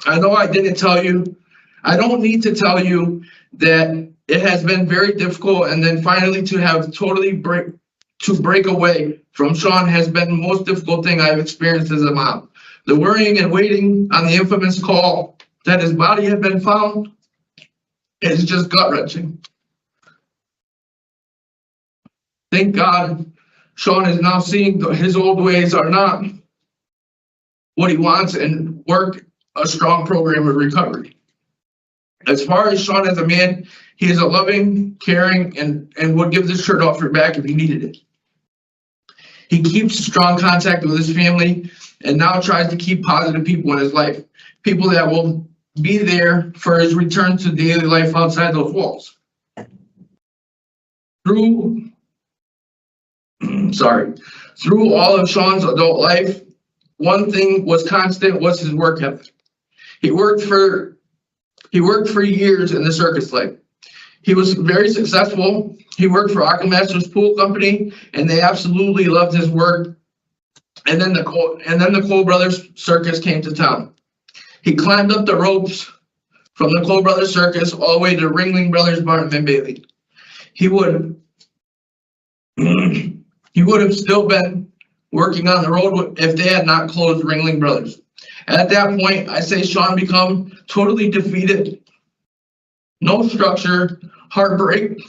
I didn't tell you. I don't need to tell you that it has been very difficult, and then finally to have totally break away from Shawn has been the most difficult thing I've experienced as a mom. The worrying and waiting on the infamous call that his body had been found is just gut-wrenching. Thank God Shawn is now seeing his old ways are not what he wants and work a strong program of recovery. As far as Shawn as a man, he is a loving, caring, and would give the shirt off your back if he needed it. He keeps strong contact with his family and now tries to keep positive people in his life, people that will be there for his return to daily life outside those walls. Through all of Shawn's adult life, one thing was constant was his work ethic. He worked for years in the circus life. He was very successful. He worked for Aquamaster's Pool Company, and they absolutely loved his work. And then the Cole Brothers Circus came to town. He climbed up the ropes from the Cole Brothers Circus all the way to Ringling Brothers Barnum and Bailey. He would have still been working on the road if they had not closed Ringling Brothers. At that point, I say Shawn become totally defeated, no structure, heartbreak.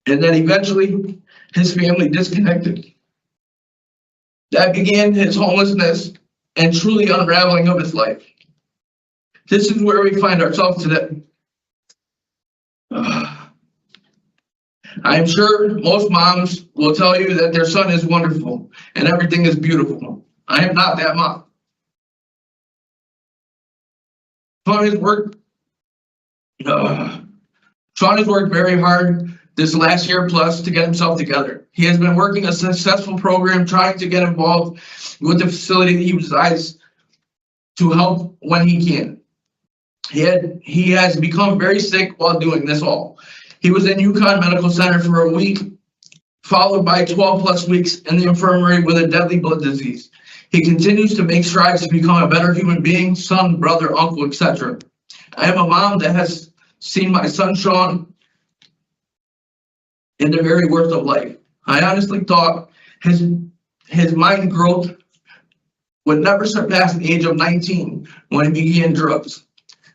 And then eventually his family disconnected. That began his homelessness and truly unraveling of his life. This is where we find ourselves today. I am sure most moms will tell you that their son is wonderful and everything is beautiful. I am not that mom. Shawn has worked very hard this last year plus to get himself together. He has been working a successful program trying to get involved with the facility that he resides to help when he can. He has become very sick while doing this all. He was in UConn Medical Center for a week, followed by 12 plus weeks in the infirmary with a deadly blood disease. He continues to make strides to become a better human being, son, brother, uncle, etc. I am a mom that has seen my son, Shawn, in the very worst of life. I honestly thought his mind growth would never surpass the age of 19 when he began drugs.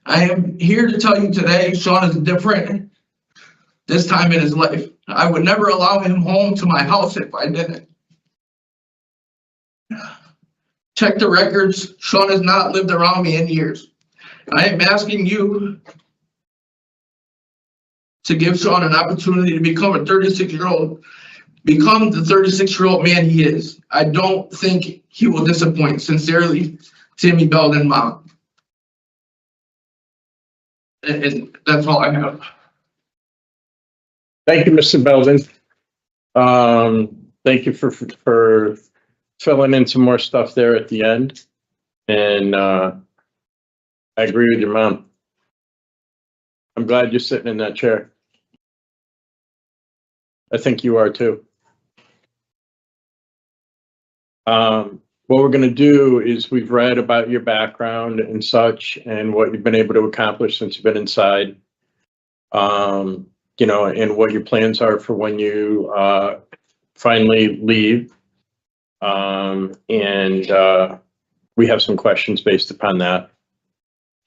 I am here to tell you today, Shawn is different this time in his life. I would never allow him home to my house if I didn't. Check the records. Shawn has not lived around me in years. I am asking you to give Shawn an opportunity to become the 36-year-old man he is. I don't think he will disappoint. Sincerely, Timmy Belden, Mom. And that's all I have. Thank you, Mr. Belden. Thank you for filling in some more stuff there at the end. And I agree with your mom. I'm glad you're sitting in that chair. I think you are too. What we're going to do is we've read about your background and such and what you've been able to accomplish since you've been inside, you know, and what your plans are for when you finally leave. We have some questions based upon that.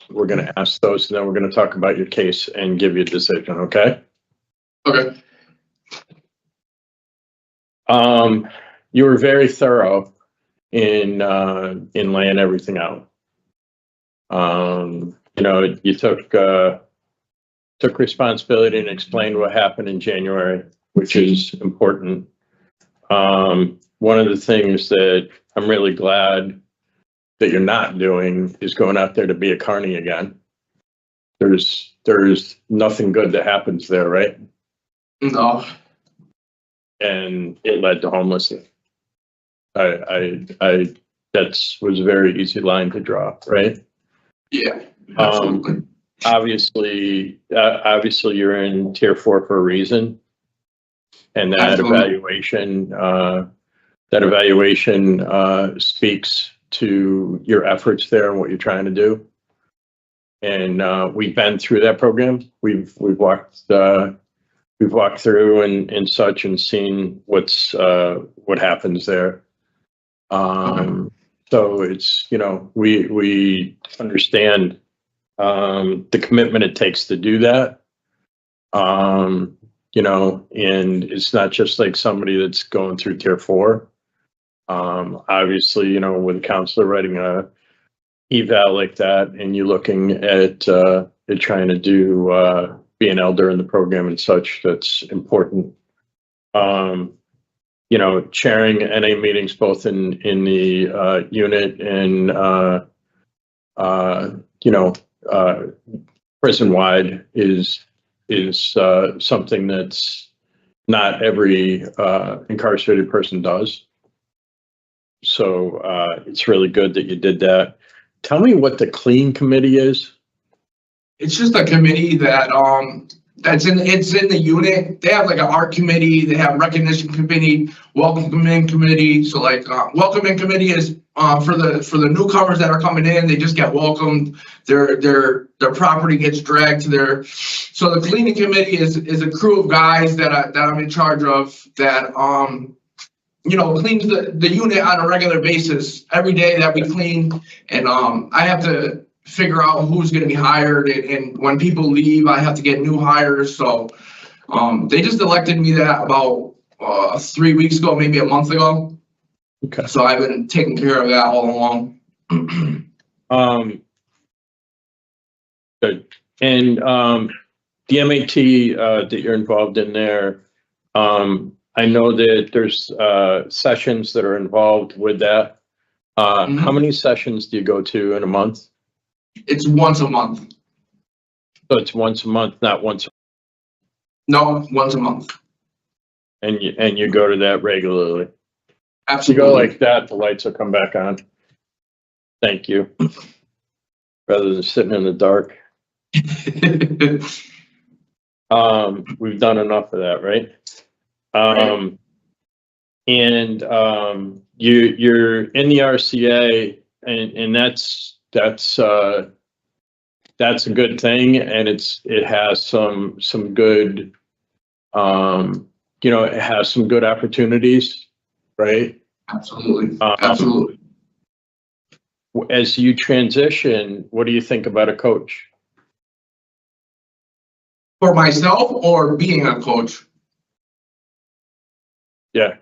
We're going to ask those, and then we're going to talk about your case and give you a decision, okay? Okay. You were very thorough in laying everything out. You know, you took responsibility and explained what happened in January, which is important. One of the things that I'm really glad that you're not doing is going out there to be a carny again. There's nothing good that happens there, right? No. And it led to homelessness. That was a very easy line to draw, right? Yeah, absolutely. Obviously you're in tier 4 for a reason. And that Absolutely. evaluation speaks to your efforts there and what you're trying to do. And we've been through that program. We've walked through and such and seen what happens there. So it's, you know, we understand the commitment it takes to do that. You know, and it's not just like somebody that's going through tier 4. Obviously, you know, with a counselor writing a eval like that, and you're looking at trying to do be an elder in the program and such, that's important. You know, chairing NA meetings both in the unit and you know, prison wide is something that's not every incarcerated person does. So it's really good that you did that. Tell me what the clean committee is. It's just a committee that it's in the unit. They have like an art committee, they have recognition committee, welcome in committee. So like welcome in committee is for the newcomers that are coming in, they just get welcomed. Their property gets dragged to their. So the cleaning committee is a crew of guys that I'm in charge of that you know, cleans the unit on a regular basis every day that we clean. And I have to figure out who's going to be hired, and when people leave, I have to get new hires. So they just elected me that about 3 weeks ago, maybe a month ago. Okay. So I've been taking care of that all along. Good. And the MAT that you're involved in there, I know that there's sessions that are involved with that. How many sessions do you go to in a month? It's once a month. So it's once a month, not once. No, once a month. And you go to that regularly. Absolutely. You go like that, the lights will come back on. Thank you. Rather than sitting in the dark. We've done enough of that, right? And you're in the RCA, and that's a good thing, and it has some good you know, it has some good opportunities, right? Absolutely. Absolutely. as you transition, what do you think about a coach? For myself or being a coach? Yeah.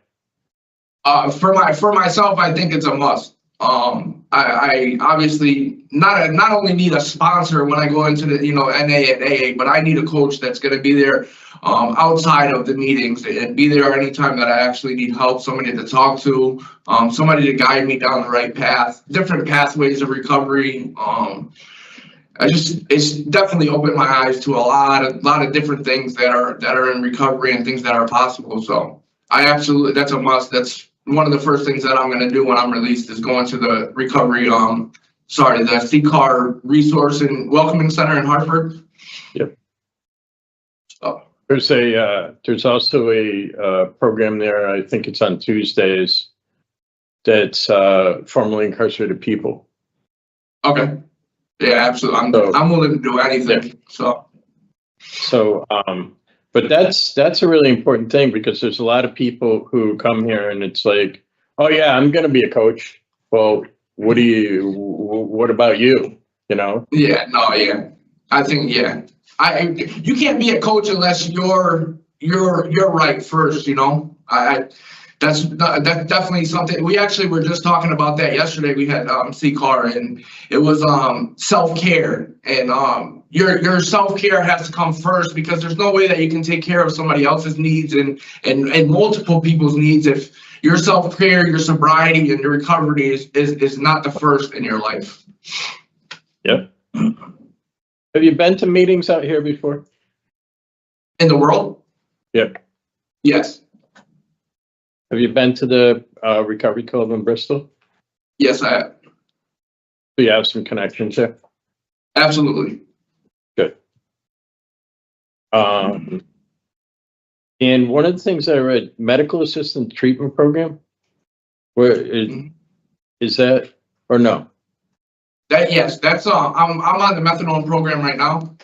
For myself, I think it's a must. I obviously not only need a sponsor when I go into the, NA and AA, but I need a coach that's going to be there outside of the meetings and be there anytime that I actually need help, somebody to talk to, somebody to guide me down the right path, different pathways of recovery. It's definitely opened my eyes to a lot of different things that are in recovery and things that are possible. So that's a must. That's one of the first things that I'm going to do when I'm released is going to the recovery, the CCAR Resource and Welcoming Center in Hartford. Yep. So. There's also a program there. I think it's on Tuesdays. That's formerly incarcerated people. Okay. Yeah, absolutely. I'm willing to do anything. Yeah. So, but that's a really important thing because there's a lot of people who come here and it's like, oh yeah, I'm going to be a coach. Well, what about you? Yeah, no, yeah. I think, yeah. You can't be a coach unless you're right first, That's definitely something. We actually were just talking about that yesterday. We had CCAR and it was self-care, and your self-care has to come first because there's no way that you can take care of somebody else's needs and multiple people's needs if your self-care, your sobriety, and your recovery is not the first in your life. Yep. Have you been to meetings out here before? In the world? Yep. Yes. Have you been to the Recovery Club in Bristol? Yes, I have. Do you have some connections there? Absolutely. Good. And one of the things I read, medical assistant treatment program, where is that or no? Yes, that's I'm on the methadone program right now.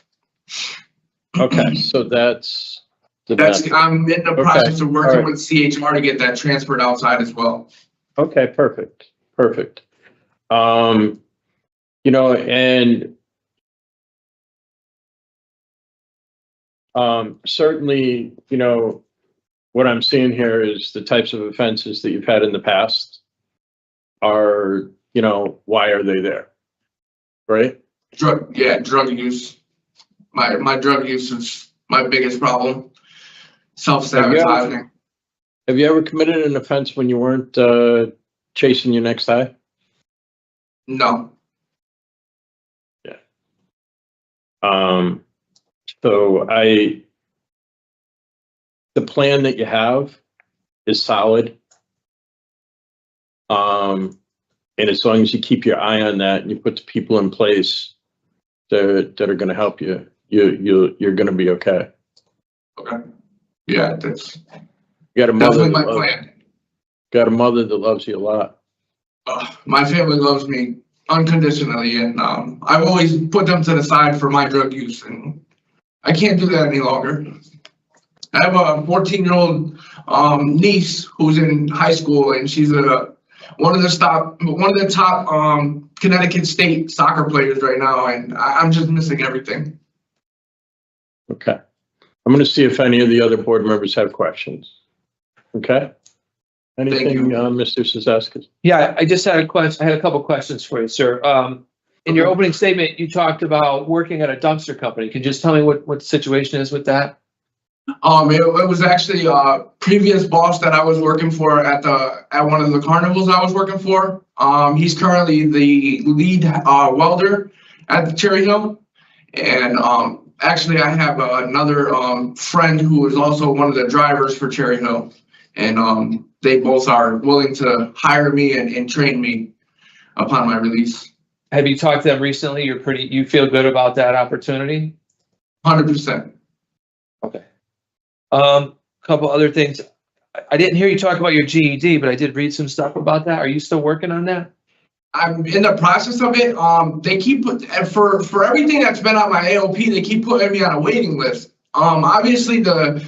Okay, so that's I'm in the process of working with CHR to get that transferred outside as well. Okay, perfect. And certainly, what I'm seeing here is the types of offenses that you've had in the past are, why are they there? Right? Drug use. My drug use is my biggest problem. Self-sabotaging. Have you ever committed an offense when you weren't chasing your next high? No. Yeah. So the plan that you have is solid. And as long as you keep your eye on that and you put the people in place that are going to help you, you're going to be okay. Okay. Yeah, that's definitely my plan. Got a mother that loves you a lot. My family loves me unconditionally, and I've always put them to the side for my drug use, and I can't do that any longer. I have a 14-year-old niece who's in high school, and she's one of the top Connecticut State soccer players right now, and I'm just missing everything. Okay. I'm going to see if any of the other board members have questions. Okay. Anything, Mr. Vazquez? Yeah, I just had a question. I had a couple questions for you, sir. In your opening statement, you talked about working at a dumpster company. Can you just tell me what the situation is with that? It was actually a previous boss that I was working for at one of the carnivals I was working for. He's currently the lead welder at the Cherry Hill, and actually I have another friend who is also one of the drivers for Cherry Hill, and they both are willing to hire me and train me upon my release. Have you talked to them recently? You feel good about that opportunity? 100%. Okay. Couple other things. I didn't hear you talk about your GED, but I did read some stuff about that. Are you still working on that? I'm in the process of it. They keep for everything that's been on my AOP, they keep putting me on a waiting list. Obviously the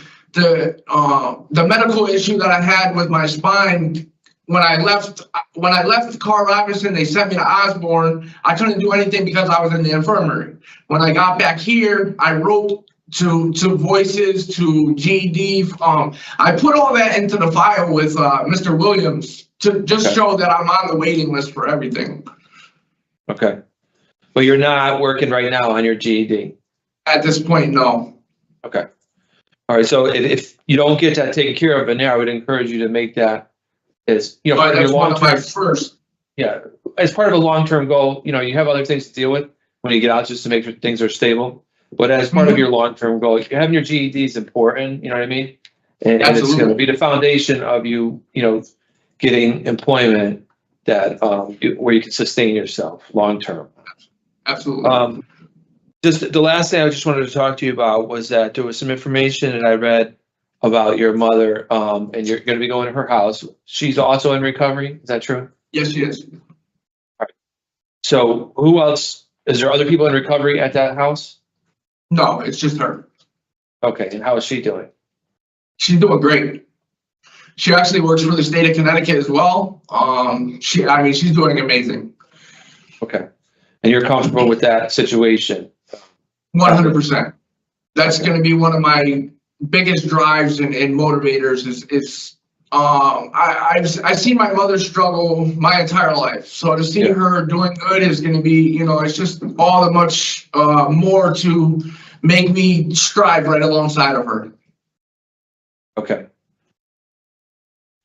medical issue that I had with my spine when I left Carl Robinson, they sent me to Osborne. I couldn't do anything because I was in the infirmary. When I got back here, I wrote to Voices, to GED. I put all that into the file with Mr. Williams to just show that I'm on the waiting list for everything. Okay. But you're not working right now on your GED? At this point, no. Okay. All right. So if you don't get that taken care of, and I would encourage you to make that as, you know, But your that's one of my long-term, first. yeah, as part of a long-term goal. You know, you have other things to deal with when you get out, just to make sure things are stable. But as part of your long-term goal, having your GED is important. You know what I mean? And it's going to be the foundation of you, you know, getting employment that where you can sustain yourself long-term. Absolutely. Just the last thing I just wanted to talk to you about was that there was some information that I read about your mother, and you're going to be going to her house. She's also in recovery. Is that true? Yes, she is. All right. So who else? Is there other people in recovery at that house? No, it's just her. Okay. And how is she doing? She's doing great. She actually works for the state of Connecticut as well. She's doing amazing. Okay. And you're comfortable with that situation? 100%. That's going to be one of my biggest drives and motivators I've seen my mother struggle my entire life. So to see her doing good is going to be, you know, it's just all the much more to make me strive right alongside of her. Okay.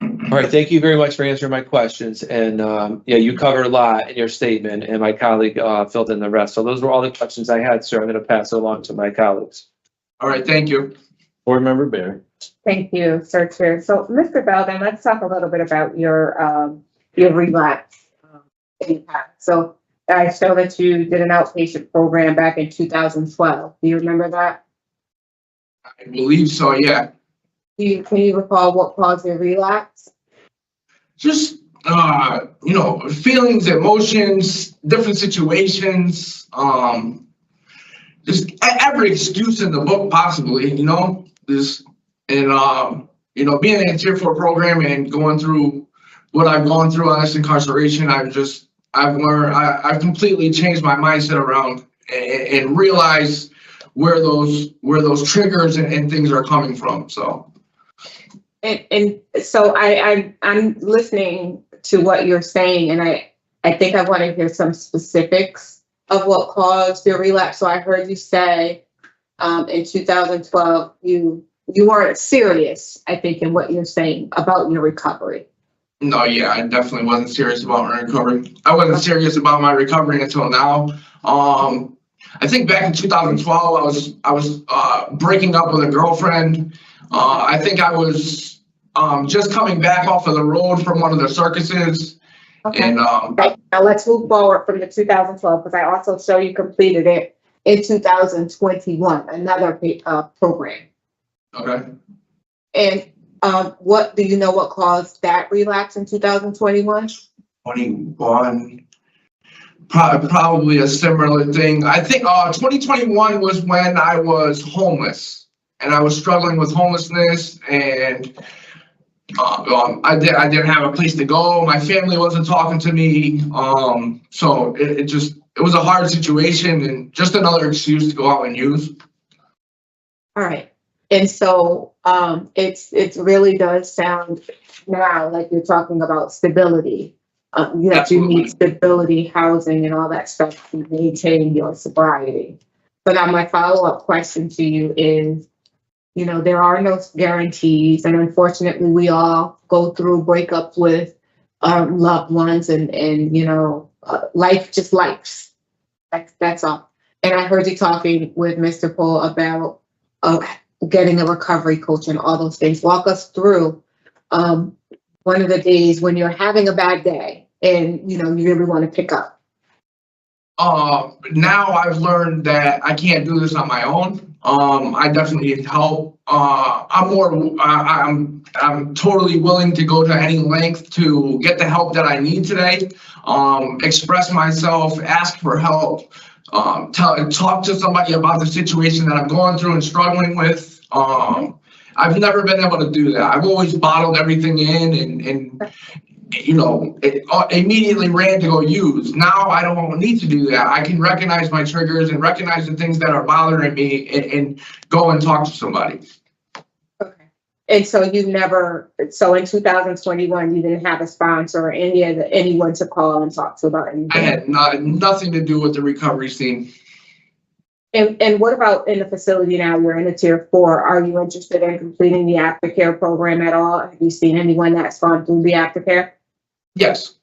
All right. Thank you very much for answering my questions. And yeah, you covered a lot in your statement, and my colleague filled in the rest. So those were all the questions I had, sir. I'm going to pass it along to my colleagues. All right. Thank you. Board Member Berry. Thank you, Sir Chair. So, Mr. Belden, let's talk a little bit about your relapse impact. So, I saw that you did an outpatient program back in 2012. Do you remember that? I believe so, yeah. Can you recall what caused your relapse? Just, you know, feelings, emotions, different situations, just every excuse in the book possibly, you know, you know, being in a Tier 4 program and going through what I've gone through on this incarceration, I've learned, I've completely changed my mindset around and realized where those triggers and things are coming from. So. And so I'm listening to what you're saying, and I think I want to hear some specifics of what caused your relapse. So I heard you say in 2012 you weren't serious, I think, in what you're saying about your recovery. No, yeah, I definitely wasn't serious about my recovery. I wasn't serious about my recovery until now. I think back in 2012, I was breaking up with a girlfriend. I think I was just coming back off of the road from one of the circuses. Okay. And right. Now let's move forward from the 2012, because I also show you completed it in 2021, another program. Okay. And what do you know what caused that relapse in 2021? 21. Probably a similar thing. I think 2021 was when I was homeless, and I was struggling with homelessness, and I didn't have a place to go. My family wasn't talking to me. So it was a hard situation, and just another excuse to go out and use. All right. And so it really does sound now like you're talking about stability. That you need stability, housing, and all that stuff to maintain your sobriety. So now my follow-up question to you is, you know, there are no guarantees, and unfortunately we all go through breakups with loved ones, and you know, life just lives. That's all. And I heard you talking with Mr. Pohl about getting a recovery coach and all those things. Walk us through one of the days when you're having a bad day and, you know, you really want to pick up. Now I've learned that I can't do this on my own. I definitely need help. I'm totally willing to go to any length to get the help that I need today. Express myself, ask for help, talk to somebody about the situation that I'm going through and struggling with. I've never been able to do that. I've always bottled everything in and immediately ran to go use. Now I don't need to do that. I can recognize my triggers and recognize the things that are bothering me and go and talk to somebody. Okay. And so so in 2021, you didn't have a sponsor or anyone to call and talk to about anything? I had nothing to do with the recovery scene. And what about in the facility now? You're in a tier 4. Are you interested in completing the aftercare program at all? Have you seen anyone that's gone through the aftercare? Yes.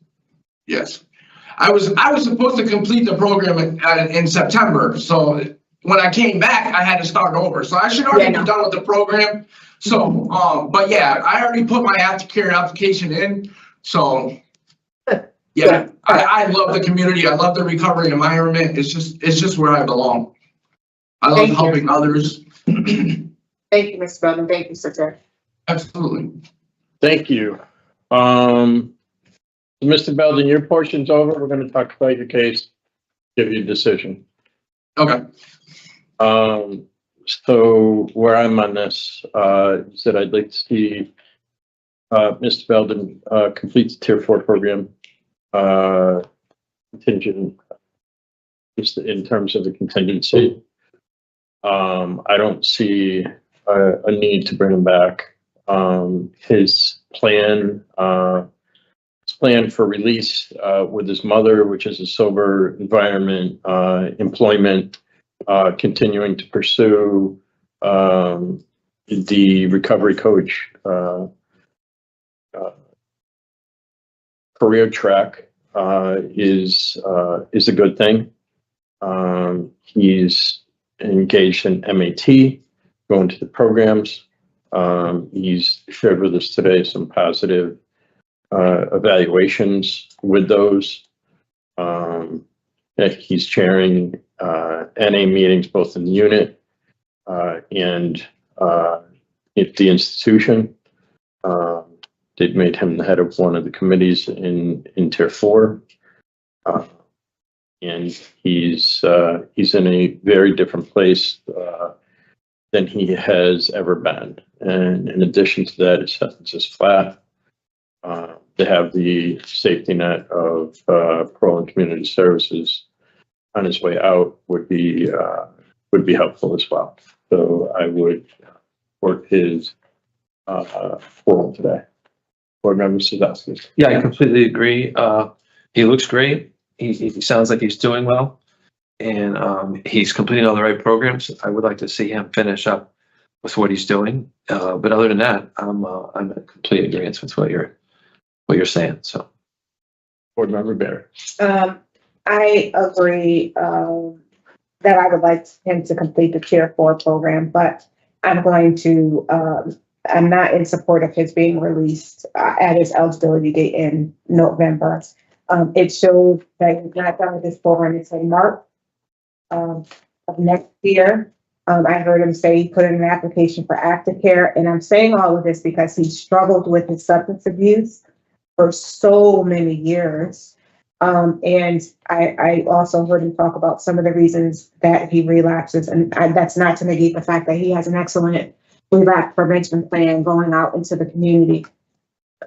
I was supposed to complete the program in September. So when I came back, I had to start over. So I should already be done with the program. So, but yeah, I already put my aftercare application in. So yeah, I love the community. I love the recovery environment. It's just where I belong. I love helping others. Thank you, Mr. Belden. Thank you, Sir. Absolutely. Thank you. Mr. Belden, your portion's over. We're going to talk about your case, give you a decision. Okay. So where I'm on this, is that I'd like to see Mr. Belden complete the tier 4 program, contingent, just in terms of the contingency. I don't see a need to bring him back. His plan for release with his mother, which is a sober environment, employment, continuing to pursue the recovery coach career track is a good thing. He's engaged in MAT, going to the programs. He's shared with us today some positive evaluations with those. He's chairing NA meetings both in the unit and at the institution. They've made him the head of one of the committees in tier 4. And he's in a very different place than he has ever been. And in addition to that, his sentence is flat. To have the safety net of Parole and Community Services on his way out would be helpful as well. So I would support his parole today. Board Member Vazquez. Yeah, I completely agree. He looks great. He sounds like he's doing well, and he's completing all the right programs. I would like to see him finish up with what he's doing. But other than that, I'm in complete agreement with what you're saying. So, Board Member Berry. I agree that I would like him to complete the tier 4 program, but I'm not in support of his being released at his eligibility date in November. It shows that he's not done with this program until March of next year. I heard him say he put in an application for aftercare, and I'm saying all of this because he struggled with his substance abuse for so many years. And I also heard him talk about some of the reasons that he relapses, and that's not to negate the fact that he has an excellent relapse prevention plan going out into the community.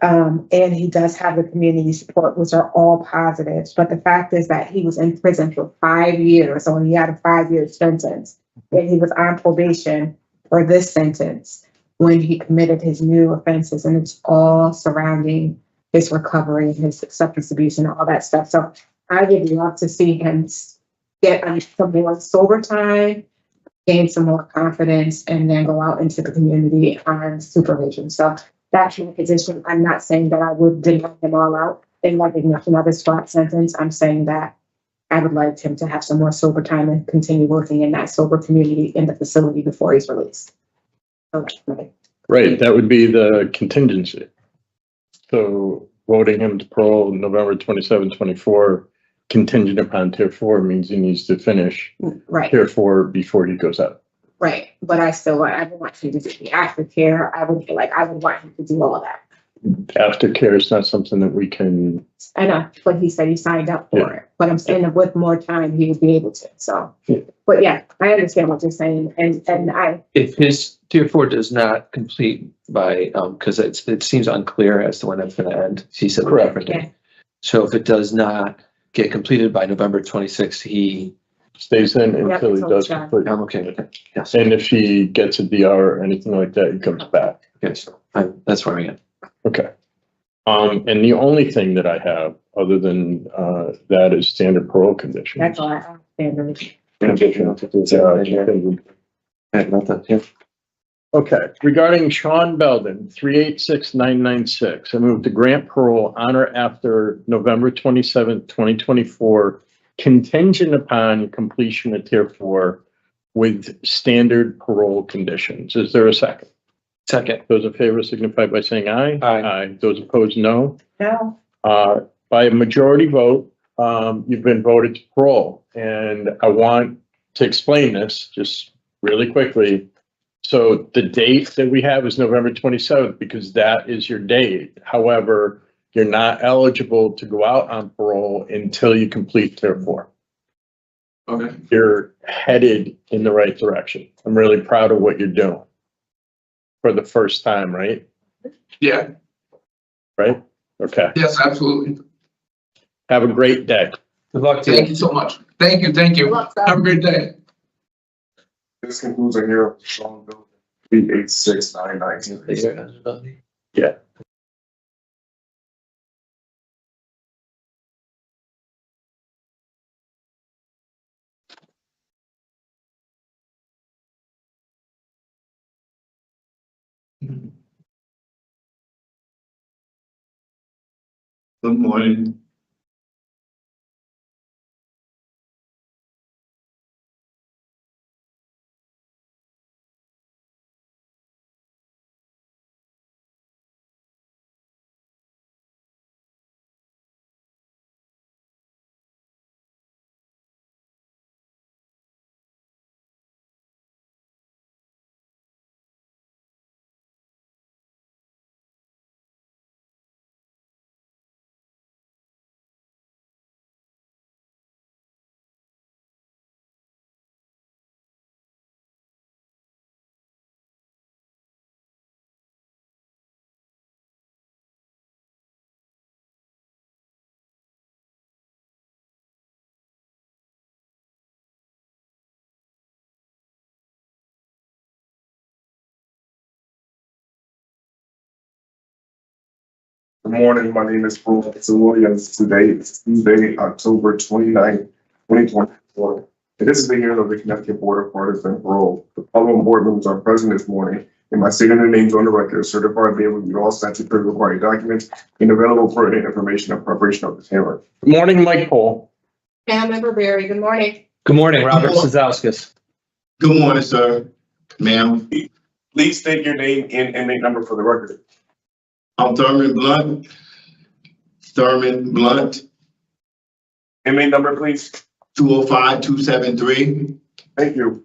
And he does have the community support, which are all positives. But the fact is that he was in prison for 5 years, so he had a 5-year sentence, and he was on probation for this sentence when he committed his new offenses, and it's all surrounding his recovery and his substance abuse and all that stuff. So I would love to see him get some more sober time, gain some more confidence, and then go out into the community on supervision. So that's my position. I'm not saying that I would deny him all out in recognition of his flat sentence. I'm saying that I would like him to have some more sober time and continue working in that sober community in the facility before he's released. Okay. Right, that would be the contingency. So voting him to parole November 27, 24, contingent upon tier 4 means he needs to finish tier 4 before he goes out. Right, but I would want him to do the aftercare. I would want him to do all of that. aftercare is not something that we can, I know, but he said he signed up for it, but I'm saying that with more time, he would be able to, so. Yeah. But yeah, I understand what you're saying, and I, If his tier 4 does not complete by, because it seems unclear as to when that's gonna end. He said. Correct. Yeah. So if it does not get completed by November 26th, he, stays in Yep, until he until does it's done. complete. I'm okay with it. Yes. And if he gets a DR or anything like that, he comes back. Yes, that's where I am. Okay. And the only thing that I have, other than, that is standard parole conditions. that's all I have. Okay, regarding Shawn Belden, 386996, I move to grant parole on or after November 27th, 2024, contingent upon completion of tier 4 with standard parole conditions. Is there a second? Second. Those in favor signify by saying aye. Aye. Those opposed, no. No, By a majority vote, you've been voted to parole. And I want to explain this just really quickly. So the date that we have is November 27th because that is your date. However, you're not eligible to go out on parole until you complete tier 4. Okay. You're headed in the right direction. I'm really proud of what you're doing for the first time, right? Yeah, Right? Okay. yes, absolutely. Have a great day. Good luck to Thank you. you so much. Thank you. Good luck, sir. Have a great day. This concludes our hearing of Shawn Belden, 386996. Yeah. Good morning. Good morning, my name is Professor Williams. Today is Tuesday, October 29th, 2024. And this is the hearing of the Connecticut Board of Partisan and Parole. The following board members are present this morning, and by stating their names on the record, certified they will read all statutory required documents and available pertinent information in preparation of this hearing. Good morning, Mike Pohl. Member Berry, good morning. Good morning, Robert Sazowskis. Good morning, sir. Ma'am. Please state your name and inmate number for the record. I'm Therman Blount. Therman Blount, Inmate number, please. 205-273. Thank you.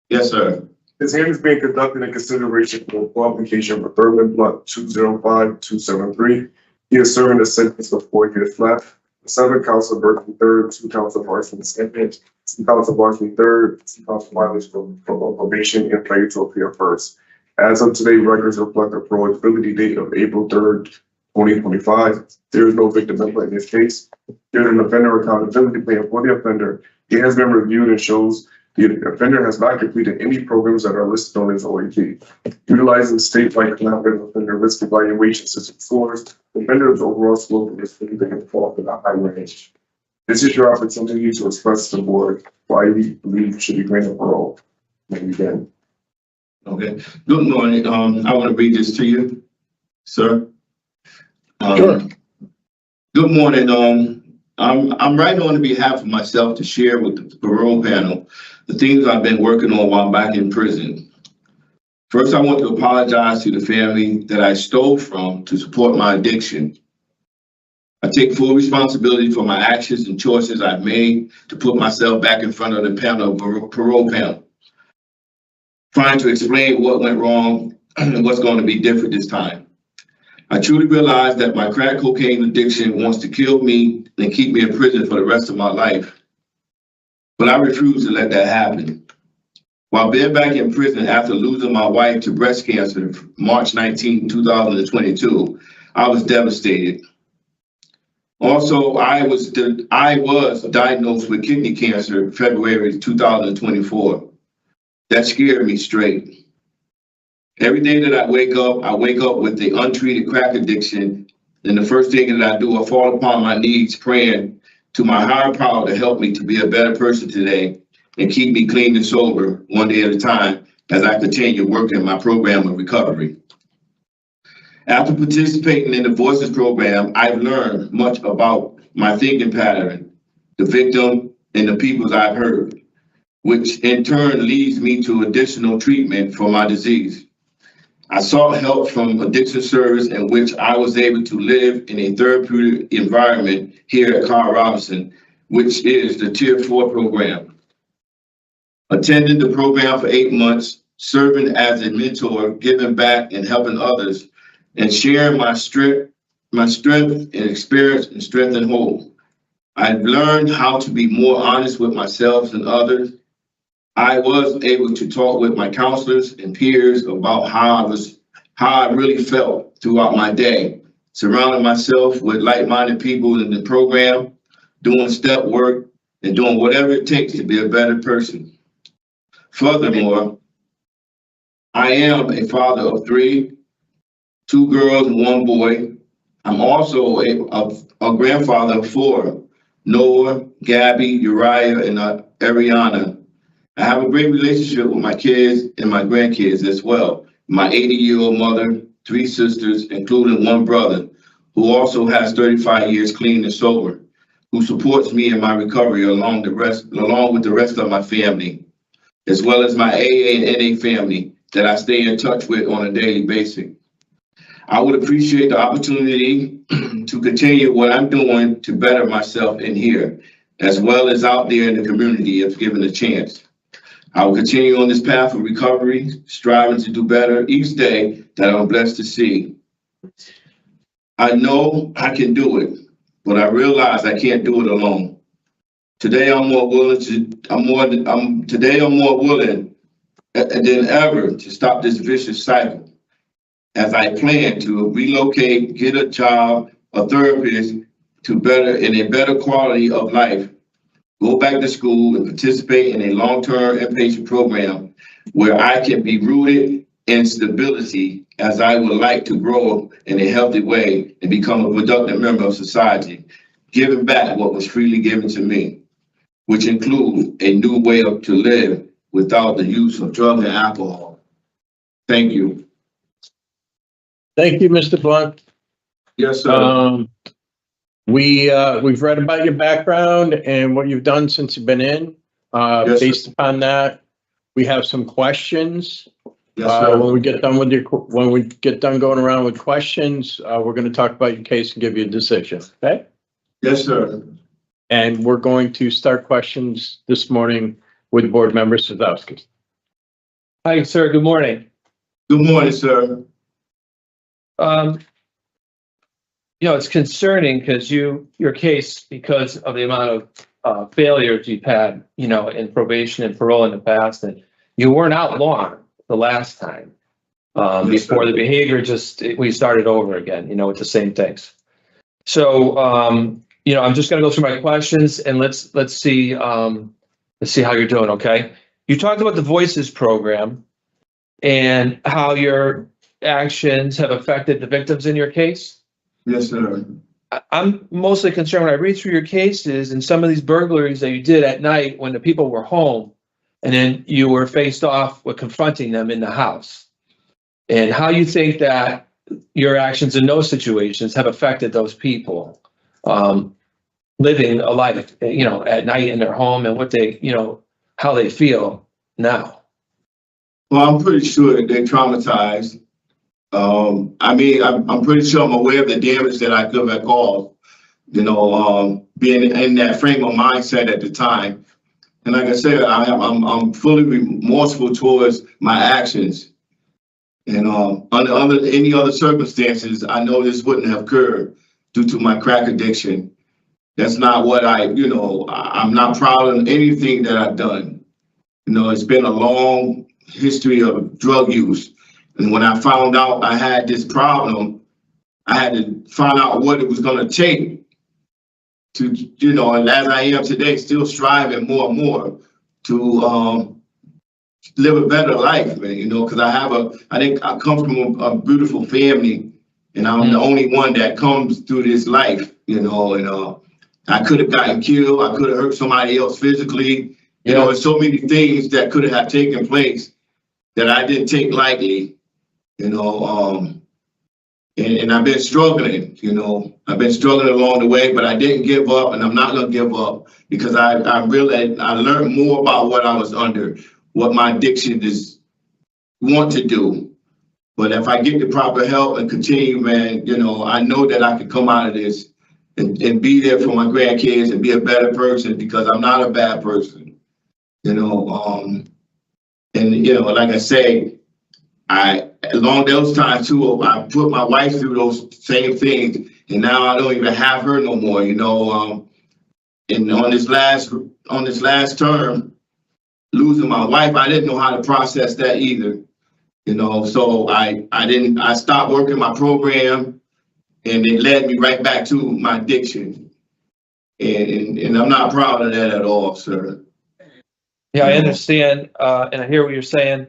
Yes, sir. This hearing is being conducted in consideration for a qualification for Thurman Blunt 205-273. He is serving a sentence of 4 years left. 7 counts of Berkeley third, 2 counts of arson and second, 2 counts of larceny third, 2 counts of violation of probation, and failure to appear first. As of today, records reflect the parole date of April 3rd, 2025. There is no victim member in this case. There is an offender accountability plan for the offender. It has been reviewed and shows the offender has not completed any programs that are listed on his OAT. Utilizing statewide collaborative offender risk evaluation system scores, the offender's overall score for this thing fall in a high range. This is your opportunity to express to the board why you believe you should be granted parole. And again. Okay. Good morning. I want to read this to you, sir. Sure. Good morning. I'm writing on behalf of myself to share with the parole panel the things I've been working on while back in prison. First, I want to apologize to the family that I stole from to support my addiction. I take full responsibility for my actions and choices I've made to put myself back in front of the panel, parole panel, trying to explain what went wrong and what's going to be different this time. I truly realized that my crack cocaine addiction wants to kill me and keep me in prison for the rest of my life. But I refused to let that happen. While being back in prison after losing my wife to breast cancer March 19, 2022, I was devastated. Also, I was diagnosed with kidney cancer February 2024. That scared me straight. Every day that I wake up with the untreated crack addiction, and the first thing that I do, I fall upon my knees praying to my higher power to help me to be a better person today and keep me clean and sober one day at a time as I continue working my program of recovery. After participating in the Voices program, I've learned much about my thinking pattern, the victim, and the peoples I've hurt, which in turn leads me to additional treatment for my disease. I sought help from addiction service in which I was able to live in a therapeutic environment here at Carl Robinson, which is the Tier 4 program. Attending the program for 8 months, serving as a mentor, giving back and helping others, and sharing my strength and experience and strength and hope. I've learned how to be more honest with myself and others. I was able to talk with my counselors and peers about how I really felt throughout my day, surrounding myself with like-minded people in the program, doing step work, and doing whatever it takes to be a better person. Furthermore, I am a father of 3, 2 girls and 1 boy. I'm also a grandfather of 4, Noah, Gabby, Uriah, and Ariana. I have a great relationship with my kids and my grandkids as well. My 80-year-old mother, 3 sisters, including 1 brother, who also has 35 years clean and sober, who supports me in my recovery along with the rest of my family, as well as my AA and NA family that I stay in touch with on a daily basis. I would appreciate the opportunity to continue what I'm doing to better myself in here, as well as out there in the community if given a chance. I will continue on this path of recovery, striving to do better each day that I'm blessed to see. I know I can do it, but I realize I can't do it alone. Today I'm more willing than ever to stop this vicious cycle, as I plan to relocate, get a job, a therapist in a better quality of life, go back to school and participate in a long-term inpatient program where I can be rooted in stability, as I would like to grow in a healthy way and become a productive member of society, giving back what was freely given to me, which includes a new way to live without the use of drugs and alcohol. Thank you. Thank you, Mr. Blount. Yes, sir. We've read about your background and what you've done since you've been in. Yes, Based upon that, we have some questions. Yes, sir. When we get done going around with questions, we're going to talk about your case and give you a decision. Okay? Yes, sir. And we're going to start questions this morning with Board Member Vazquez. Hi, sir. Good morning. Good morning, sir. It's concerning because your case, because of the amount of failures you've had, in probation and parole in the past, and you weren't out long the last time before the behavior we started over again, with the same things. So, I'm just going to go through my questions and let's see how you're doing. Okay. You talked about the Voices program and how your actions have affected the victims in your case. Yes, sir. I'm mostly concerned when I read through your cases and some of these burglaries that you did at night when the people were home, and then you were faced off with confronting them in the house, and how you think that your actions in those situations have affected those people living a life, at night in their home, and what they, how they feel now. Well, I'm pretty sure they're traumatized. I'm pretty sure I'm aware of the damage that I could have caused, being in that frame of mindset at the time. And like I said, I'm fully remorseful towards my actions. And under any other circumstances, I know this wouldn't have occurred due to my crack addiction. That's not what I'm not proud of anything that I've done. It's been a long history of drug use. And when I found out I had this problem, I had to find out what it was going to take to, and as I am today, still striving more and more to live a better life, man, because I think I come from a beautiful family, and I'm the only one that comes through this life, and I could have gotten killed, I could have hurt somebody else physically, there's so many things that could have taken place that I didn't take lightly, and I've been struggling, I've been struggling along the way, but I didn't give up, and I'm not gonna give up, because I learned more about what I was under, what my addiction is want to do. But if I get the proper help and continue, man, I know that I can come out of this and be there for my grandkids and be a better person, because I'm not a bad person, like I say, along those times too, I put my wife through those same things, and now I don't even have her no more, and on this last term, losing my wife, I didn't know how to process that either, so I stopped working my program, and it led me right back to my addiction, and I'm not proud of that at all, sir. Yeah, I understand, and I hear what you're saying.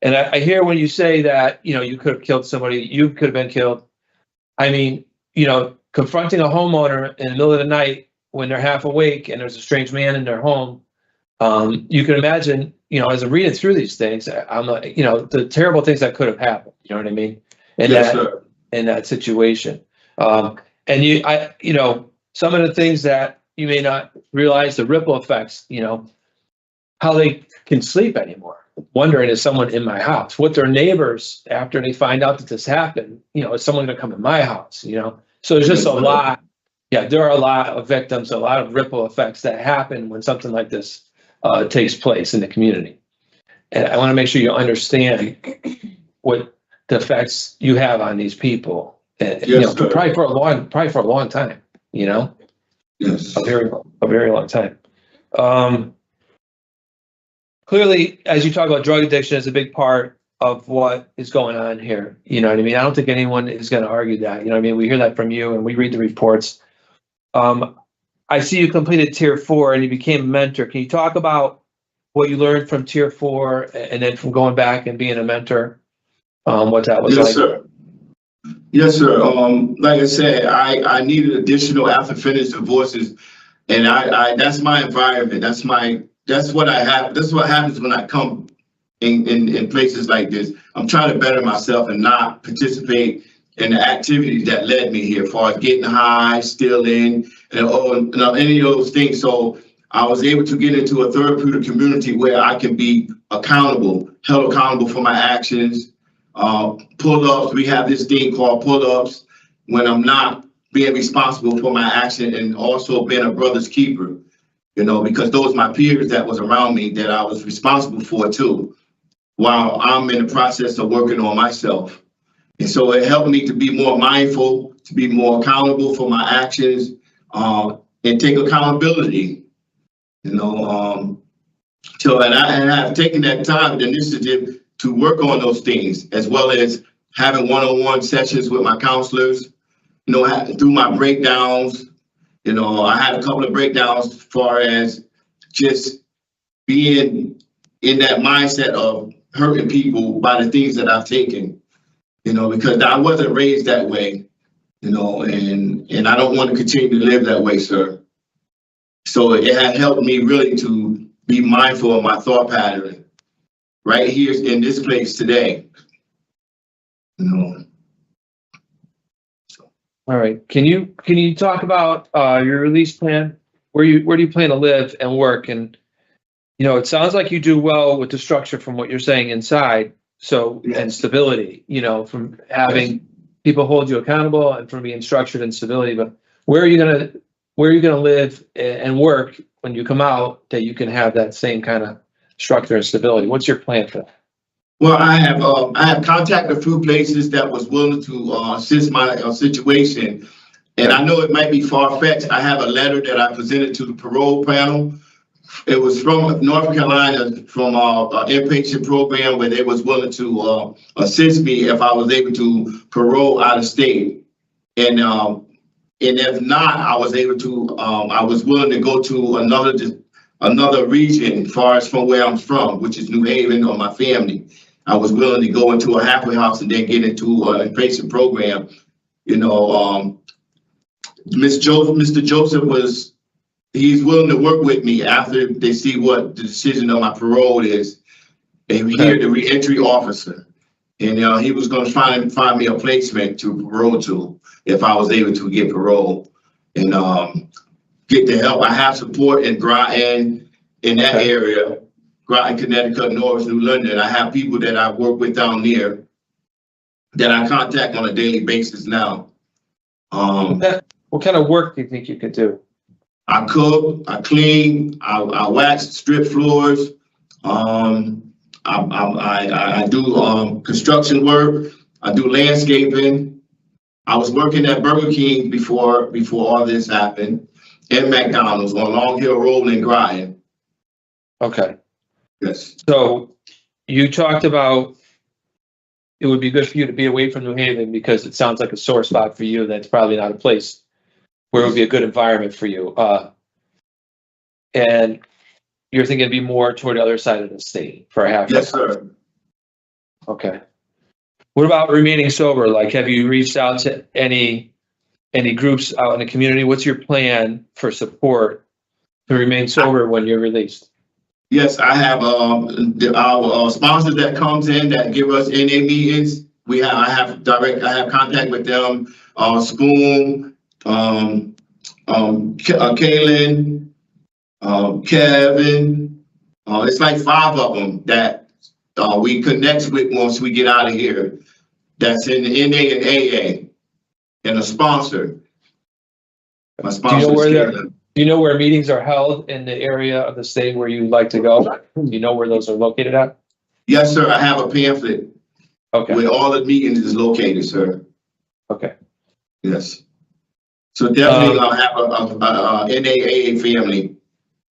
And I hear when you say that, you could have killed somebody, you could have been killed. I mean, confronting a homeowner in the middle of the night when they're half awake and there's a strange man in their home, you can imagine, as I'm reading through these things, I'm like, the terrible things that could have happened, you know what I mean? In that situation. And some of the things that you may not realize, the ripple effects, how they can sleep anymore. Wondering, is someone in my house? What their neighbors, after they find out that this happened, is someone going to come in my house? So there's just a lot. Yeah, there are a lot of victims, a lot of ripple effects that happen when something like this takes place in the community. And I want to make sure you understand what the effects you have on these people. Probably for a long time. Yes. A very long time. Clearly, as you talk about drug addiction is a big part of what is going on here. You know what I mean? I don't think anyone is going to argue that. You know what I mean? We hear that from you and we read the reports. I see you completed Tier 4 and you became a mentor. Can you talk about what you learned from Tier 4 and then from going back and being a mentor? What that was like? Sir. Yes, sir. Like I said, I needed additional after finished divorces, and I that's my environment. That's what I have. That's what happens when I come in places like this. I'm trying to better myself and not participate in the activities that led me here, as far as getting high, stealing, and any of those things. So I was able to get into a therapeutic community where I can be accountable, held accountable for my actions. Pull-ups. We have this thing called pull-ups when I'm not being responsible for my action, and also being a brother's keeper. Because those my peers that was around me that I was responsible for too, while I'm in the process of working on myself. And so it helped me to be more mindful, to be more accountable for my actions, and take accountability, So, and I've taken that time, the initiative to work on those things, as well as having one-on-one sessions with my counselors, through my breakdowns. I had a couple of breakdowns as far as just being in that mindset of hurting people by the things that I've taken, because I wasn't raised that way, and I don't want to continue to live that way, sir. So it had helped me really to be mindful of my thought pattern right here in this place today. All right. Can you talk about your release plan? Where do you plan to live and work? And it sounds like you do well with the structure from what you're saying inside. So and stability. From having people hold you accountable and from being structured and stability. But where are you gonna live and work when you come out that you can have that same kind of structure and stability? What's your plan for that? Well, I have contacted a few places that was willing to assist my situation. And I know it might be far-fetched. I have a letter that I presented to the parole panel. It was from North Carolina, from an inpatient program where they was willing to assist me if I was able to parole out of state. And if not, I was able to, I was willing to go to another region far as from where I'm from, which is New Haven, or my family. I was willing to go into a halfway house and then get into an inpatient program. You know, Mr. Joseph he's willing to work with me after they see what the decision of my parole is. And here, the reentry officer. And he was going to find me a placement to parole to if I was able to get parole and get the help. I have support in Groton, in that area, Groton, Connecticut, North, New London. I have people that I work with down there that I contact on a daily basis now. What kind of work do you think you could do? I cook, I clean, I wax, strip floors. I do construction work. I do landscaping. I was working at Burger King before all this happened, and McDonald's on Long Hill Road in Groton. Okay. Yes. So you talked about it would be good for you to be away from New Haven because it sounds like a sore spot for you. That's probably not a place where it would be a good environment for you. And you're thinking it'd be more toward the other side of the state for a half. Yes, sir. Okay. What about remaining sober? Like, have you reached out to any groups out in the community? What's your plan for support to remain sober when you're released? Yes, I have our sponsors that comes in that give us NA meetings. I have contact with them. Spoon, Kaylin, Kevin. It's like 5 of them that we connect with once we get out of here. That's in the NA and AA, and a sponsor. My sponsor. Do you know where meetings are held in the area of the state where you like to go? Do you know where those are located at? Yes, sir. I have a pamphlet. Okay. Where all the meetings is located, sir. Okay. Yes. So definitely I'll have a NAAA family.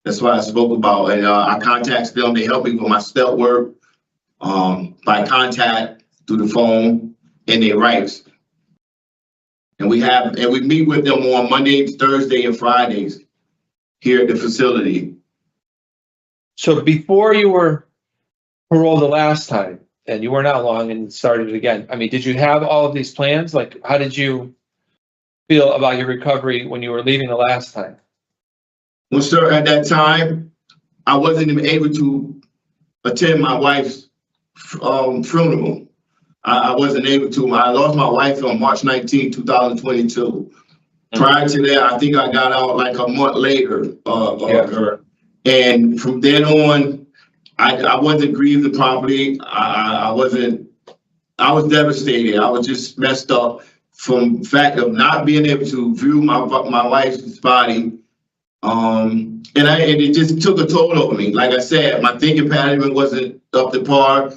That's what I spoke about. And I contact them. They help me with my step work by contact through the phone and their rights. And we meet with them on Mondays, Thursdays, and Fridays here at the facility. So before you were paroled the last time and you weren't out long and started again, I mean, did you have all of these plans? Like, how did you feel about your recovery when you were leaving the last time? Well, sir, at that time, I wasn't even able to attend my wife's funeral. I wasn't able to. I lost my wife on March 19, 2022. Prior to that, I think I got out like a month later of her. And from then on, I wasn't grieving properly. I was devastated. I was just messed up from the fact of not being able to view my wife's body. And it just took a toll over me. Like I said, my thinking pattern wasn't up to par.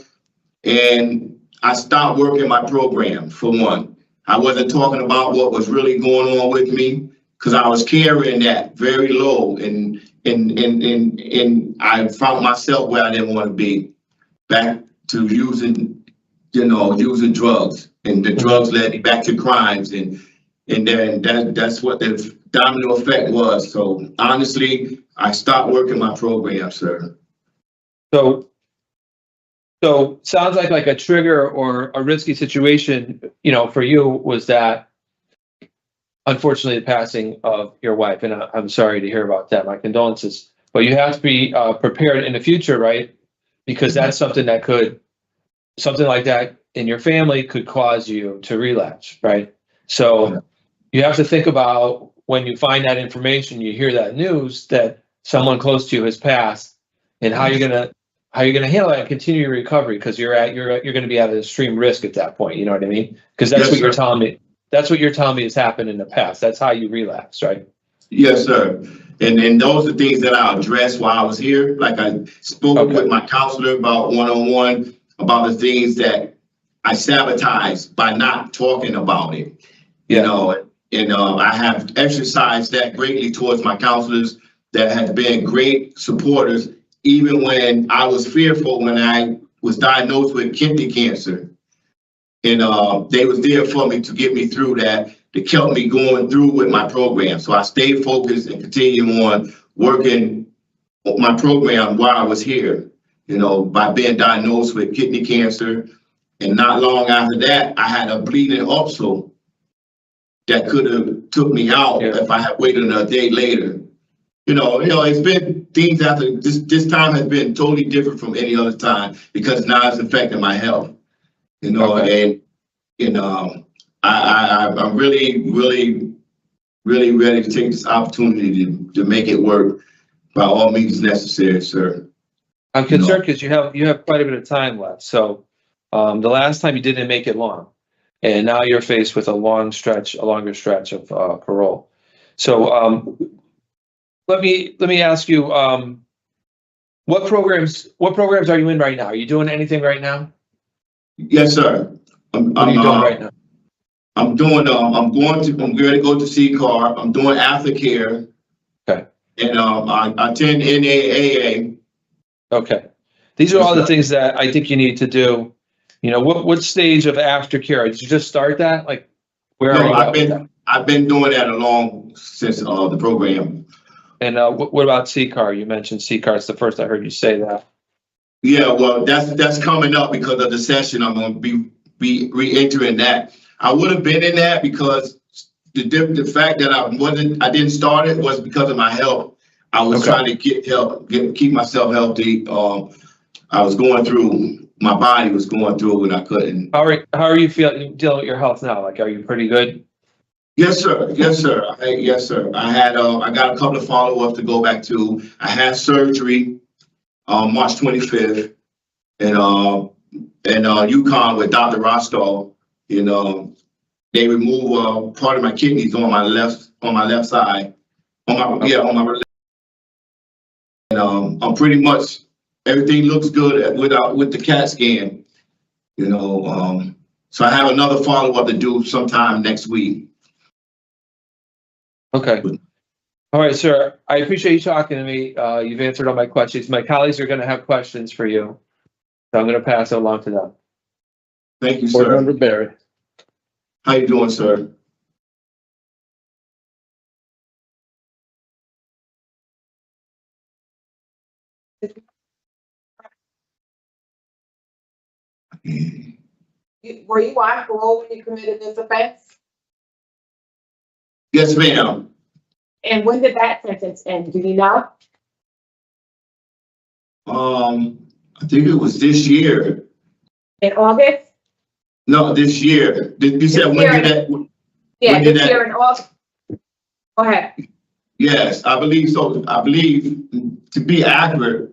And I stopped working my program, for one. I wasn't talking about what was really going on with me because I was carrying that very low. And I found myself where I didn't want to be, back to using drugs. And the drugs led me back to crimes. And then that's what the domino effect was. So honestly, I stopped working my program, sir. So sounds like a trigger or a risky situation, for you was that, unfortunately, the passing of your wife. And I'm sorry to hear about that. My condolences. But you have to be prepared in the future, right? Because that's something like that in your family could cause you to relapse, right? So you have to think about when you find that information, you hear that news that someone close to you has passed, and how you're gonna handle that and continue your recovery, because you're going to be at an extreme risk at that point. You know what I mean? Because that's what you're telling me. That's what you're telling me has happened in the past. That's how you relapse, right? Yes, sir. And those are things that I addressed while I was here. Like I spoke with my counselor about one-on-one about the things that I sabotaged by not talking about it. You know, and I have exercised that greatly towards my counselors that have been great supporters, even when I was fearful when I was diagnosed with kidney cancer. And they was there for me to get me through that, to keep me going through with my program. So I stayed focused and continued on working my program while I was here, you know, by being diagnosed with kidney cancer. And not long after that, I had a bleeding ulcer that could have took me out if I had waited a day later. You know, it's been things after this time has been totally different from any other time because now it's affecting my health. You know, and I'm really, really, really ready to take this opportunity to make it work by all means necessary, sir. I'm concerned because you have quite a bit of time left. So the last time you didn't make it long, and now you're faced with a longer stretch of parole. So let me ask you, what programs are you in right now? Are you doing anything right now? Yes, sir. What are you doing right now? I'm going to go to CCAR. I'm doing aftercare. Okay. And I attend NAAA. Okay. These are all the things that I think you need to do. You know, what stage of aftercare? Did you just start that? Like, where are you? I've been doing that since the program. And what about CCAR? You mentioned CCAR. It's the first I heard you say that. Yeah, well, that's coming up because of the session. I'm going to be re-entering that. I would have been in that because the fact that I didn't start it was because of my health. I was trying to get help, keep myself healthy. I was going through. My body was going through and I couldn't. How are you dealing with your health now? Like, are you pretty good? Yes, sir. Yes, sir. Yes, sir. I got a couple of follow-ups to go back to. I had surgery March 25th in Yukon with Dr. Rostov. You know, they removed part of my kidneys on my left side. On my left. And I'm pretty much everything looks good with the CAT scan. You know, so I have another follow-up to do sometime next week. Okay. All right, sir. I appreciate you talking to me. You've answered all my questions. My colleagues are going to have questions for you, so I'm going to pass it along to them. Thank you, sir. Board Member Berry. How you doing, sir? Were you on parole when you committed this offense? Yes, ma'am. And when did that sentence end? Do you know? I think it was this year. In August? No, this year. You said when did that? Yeah, this year in August. Go ahead. Yes, I believe so. I believe, to be accurate,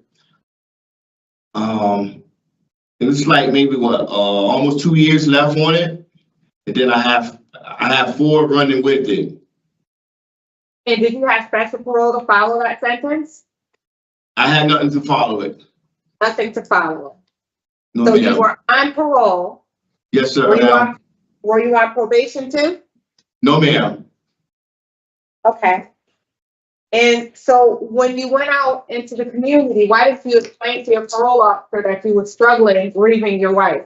it was like maybe almost 2 years left on it, and then I have 4 running with it. And did you have special parole to follow that sentence? I had nothing to follow it. Nothing to follow. No, So ma'am. you were on parole. Yes, sir. Were you on probation too? No, ma'am. Okay. And so when you went out into the community, why did you explain to your parole officer that you were struggling grieving your wife?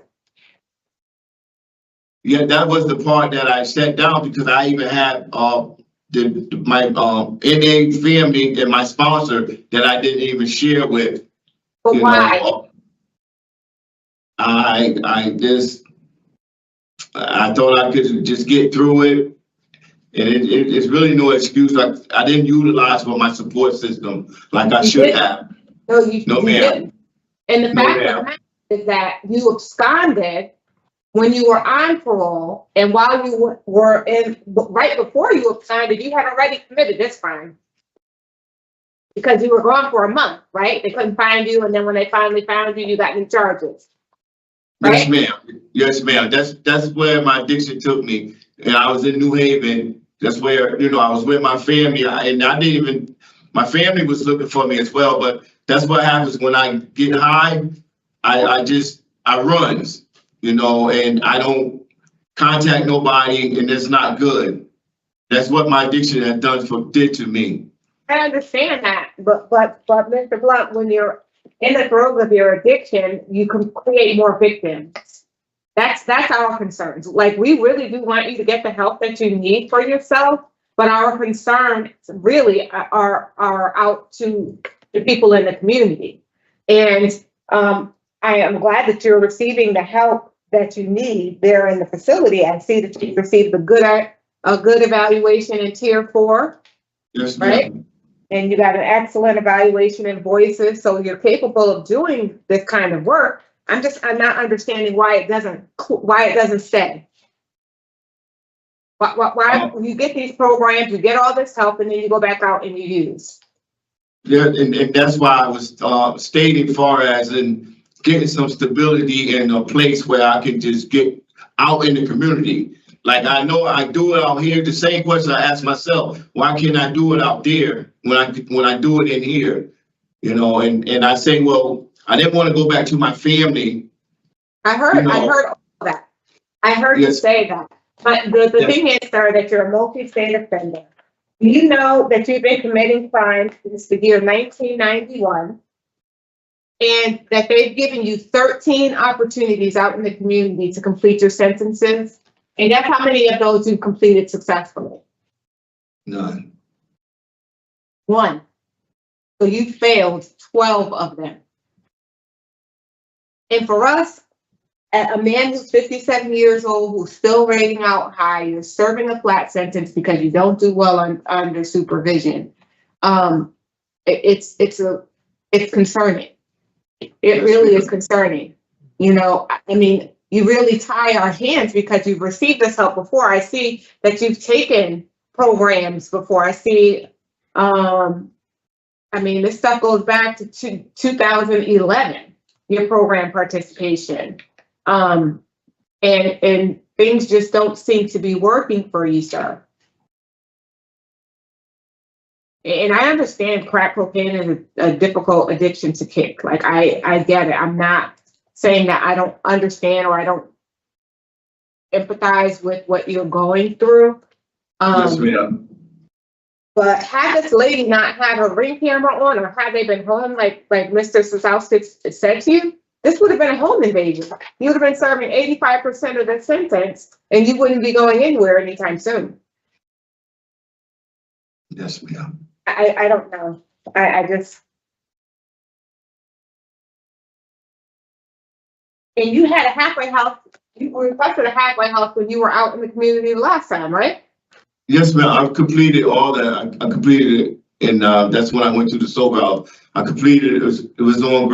Yeah, that was the part that I set down because I even had my NA family and my sponsor that I didn't even share with. But why? I thought I could just get through it. And it's really no excuse. Like, I didn't utilize for my support system like I should have. No, ma'am. And the fact of the matter is that you absconded when you were on parole, and while you were right before you absconded, you had already committed this crime. Because you were gone for a month, right? They couldn't find you, and then when they finally found you, you got new charges. Right? Yes, ma'am. Yes, ma'am. That's where my addiction took me. And I was in New Haven. That's where, I was with my family. My family was looking for me as well, but that's what happens when I get high. I just I runs, you know, and I don't contact nobody, and it's not good. That's what my addiction has did to me. I understand that, but Mr. Blount, when you're in the throes of your addiction, you can create more victims. That's our concerns. Like, we really do want you to get the help that you need for yourself, but our concerns really are out to the people in the community. And I am glad that you're receiving the help that you need there in the facility. I see that you received a good evaluation in Tier 4. Yes, right? ma'am. And you got an excellent evaluation in voices, so you're capable of doing this kind of work. I'm not understanding why it doesn't stay. Why you get these programs, you get all this help, and then you go back out and you use. Yeah, and that's why I was stating far as in getting some stability in a place where I can just get out in the community. Like, I know I do it out here. The same question I ask myself: why can't I do it out there when I do it in here? You know, and I say, well, I didn't want to go back to my family. I heard all that. I heard you say that. But the thing is, sir, that you're a multi-state offender. You know that you've been committing crimes since the year 1991, and that they've given you 13 opportunities out in the community to complete your sentences. And that's how many of those you've completed successfully? None. 1. So you failed 12 of them. And for us, a man who's 57 years old, who's still rating out high, you're serving a flat sentence because you don't do well under supervision. It's concerning. It really is concerning. You know, I mean, you really tie our hands because you've received this help before. I see that you've taken programs before. I see, I mean, this stuff goes back to 2011, your program participation. And things just don't seem to be working for you, sir. And I understand crack cocaine is a difficult addiction to kick. Like, I get it. I'm not saying that I don't understand or I don't empathize with what you're going through. Yes, ma'am. But had this lady not had her ring camera on, or had they been home like Mr. Wazquez said to you, this would have been a home invasion. You would have been serving 85% of the sentence, and you wouldn't be going anywhere anytime soon. Yes, ma'am. I don't know. I just. And you had a halfway house. You requested a halfway house when you were out in the community the last time, right? Yes, ma'am. I've completed all that. I completed it, and that's when I went to the sober house. I completed it. It was on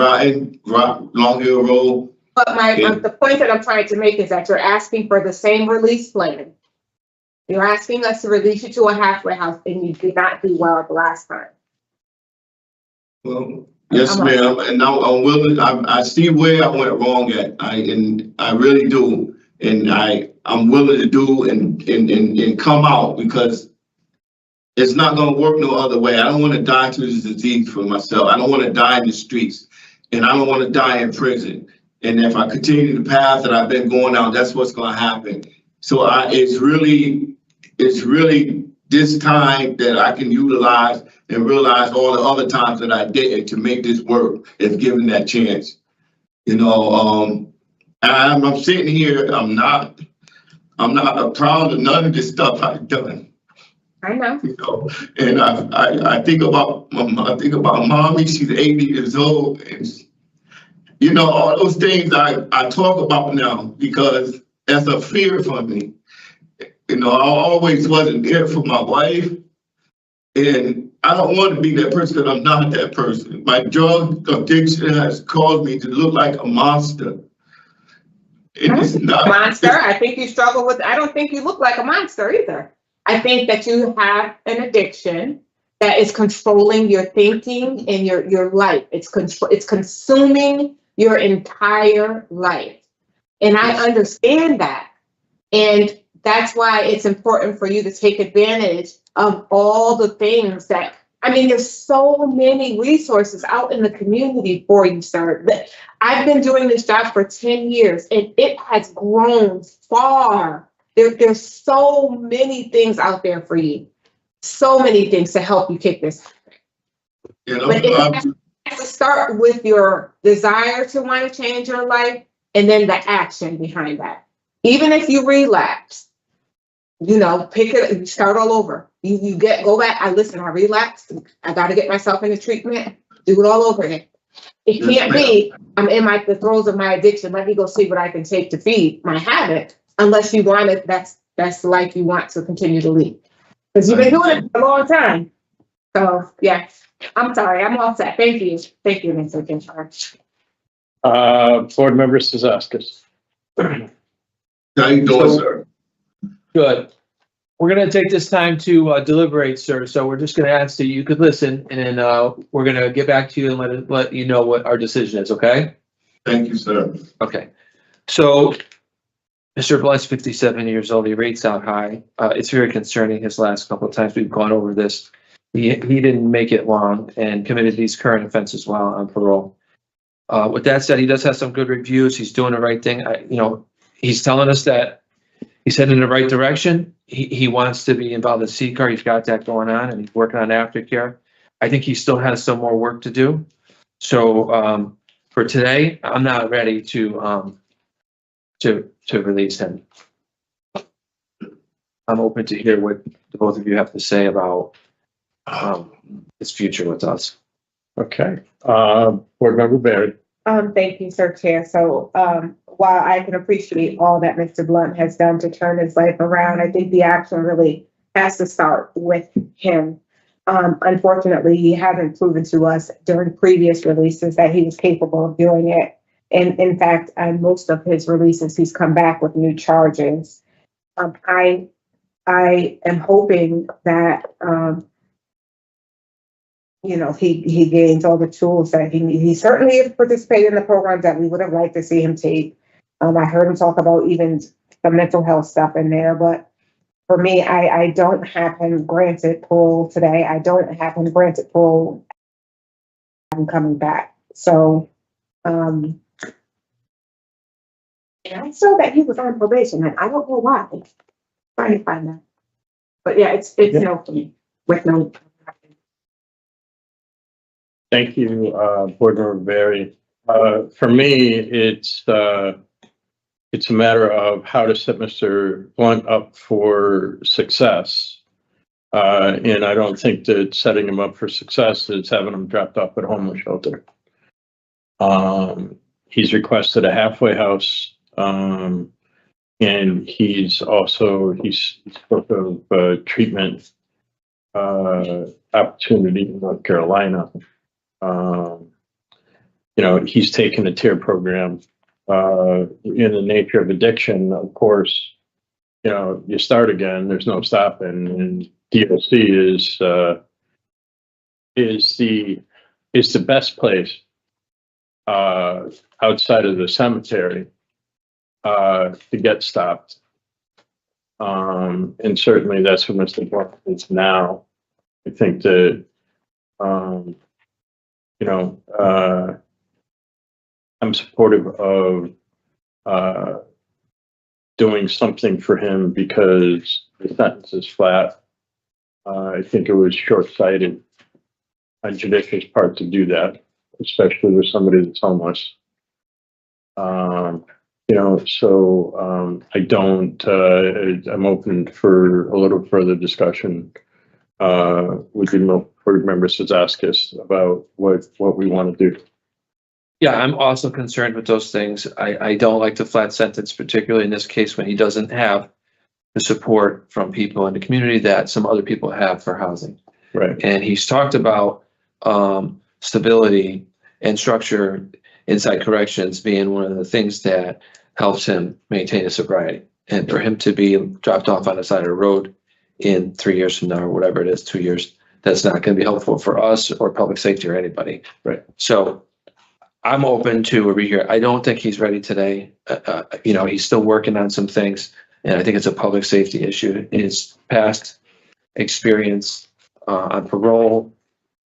Long Hill Road. But the point that I'm trying to make is that you're asking for the same release plan. You're asking us to release you to a halfway house, and you did not do well the last time. Well, yes, ma'am. And now I'm willing. I see where I went wrong at. I really do, and I'm willing to do and come out, because it's not going to work no other way. I don't want to die to this disease for myself. I don't want to die in the streets, and I don't want to die in prison. And if I continue the path that I've been going down, that's what's going to happen. So it's really this time that I can utilize and realize all the other times that I didn't to make this work, if given that chance. You know, I'm sitting here. I'm not proud of none of this stuff I've done. I know. You know, and I think about mommy. She's 80 years old, and you know, all those things I talk about now because that's a fear for me. You know, I always wasn't there for my wife, and I don't want to be that person because I'm not that person. My drug addiction has caused me to look like a monster. It's not a monster. I think you struggle with. I don't think you look like a monster either. I think that you have an addiction that is controlling your thinking and your life. It's consuming your entire life, and I understand that, and that's why it's important for you to take advantage of all the things that I mean, there's so many resources out in the community for you, sir. I've been doing this job for 10 years and it has grown far. There's so many things out there for you. So many things to help you kick this. You know, But it has to start with your desire to want to change your life and then the action behind that. Even if you relapse, you know, pick it, start all over. You go back. I relapsed. I got to get myself into treatment. Do it all over again. It can't be, I'm in the throes of my addiction. Let me go see what I can take to feed my habit. Unless you want it, that's the life you want to continue to lead. Because you've been doing it for a long time. So yeah, I'm sorry. I'm all set. Thank you. Thank you, Mr. Kinchard. Board Member Vazquez. how you doing, sir? Good. We're going to take this time to deliberate, sir. So we're just going to ask that you could listen, and then we're going to get back to you and let you know what our decision is, okay? Thank you, sir. Okay. So Mr. Blount's 57 years old. He rates out high. It's very concerning. His last couple of times we've gone over this. He didn't make it long and committed these current offenses while on parole. With that said, he does have some good reviews. He's doing the right thing. He's telling us that he's heading in the right direction. He wants to be involved in CCAR. He's got that going on, and he's working on aftercare. I think he still has some more work to do. So for today, I'm not ready to release him. I'm open to hear what the both of you have to say about his future with us. Okay. Board Member Berry. Thank you, Sir Chair. So while I can appreciate all that Mr. Blount has done to turn his life around, I think the action really has to start with him. Unfortunately, he hasn't proven to us during previous releases that he was capable of doing it. And in fact, on most of his releases, he's come back with new charges. I am hoping that he gains all the tools that he certainly has participated in the programs that we would have liked to see him take. I heard him talk about even the mental health stuff in there, but for me, I don't have him granted parole today. I don't have him granted parole. I'm coming back. So, and I saw that he was on probation, and I don't know why. I'm trying to find that. But yeah, it's no for me with no. Thank you, Board Member Berry. For me, it's a matter of how to set Mr. Blount up for success. And I don't think that setting him up for success is having him dropped off at a homeless shelter. He's requested a halfway house, and he's spoke of treatment opportunity in North Carolina. He's taken a TIER program. In the nature of addiction, of course, you start again. There's no stopping, and DOC is the best place outside of the cemetery to get stopped. And certainly that's what Mr. Blount is now. I think that I'm supportive of doing something for him because the sentence is flat. I think it was short-sighted on judicial's part to do that, especially with somebody that's homeless. I'm open for a little further discussion with the Milford member Vazquez about what we want to do. Yeah, I'm also concerned with those things. I don't like the flat sentence, particularly in this case when he doesn't have the support from people in the community that some other people have for housing. Right. And he's talked about stability and structure inside corrections being one of the things that helps him maintain his sobriety. And for him to be dropped off on the side of the road in 3 years from now, or whatever it is, 2 years, that's not going to be helpful for us or public safety or anybody. Right. So I'm open to a rehear. I don't think he's ready today. He's still working on some things, and I think it's a public safety issue. His past experience on parole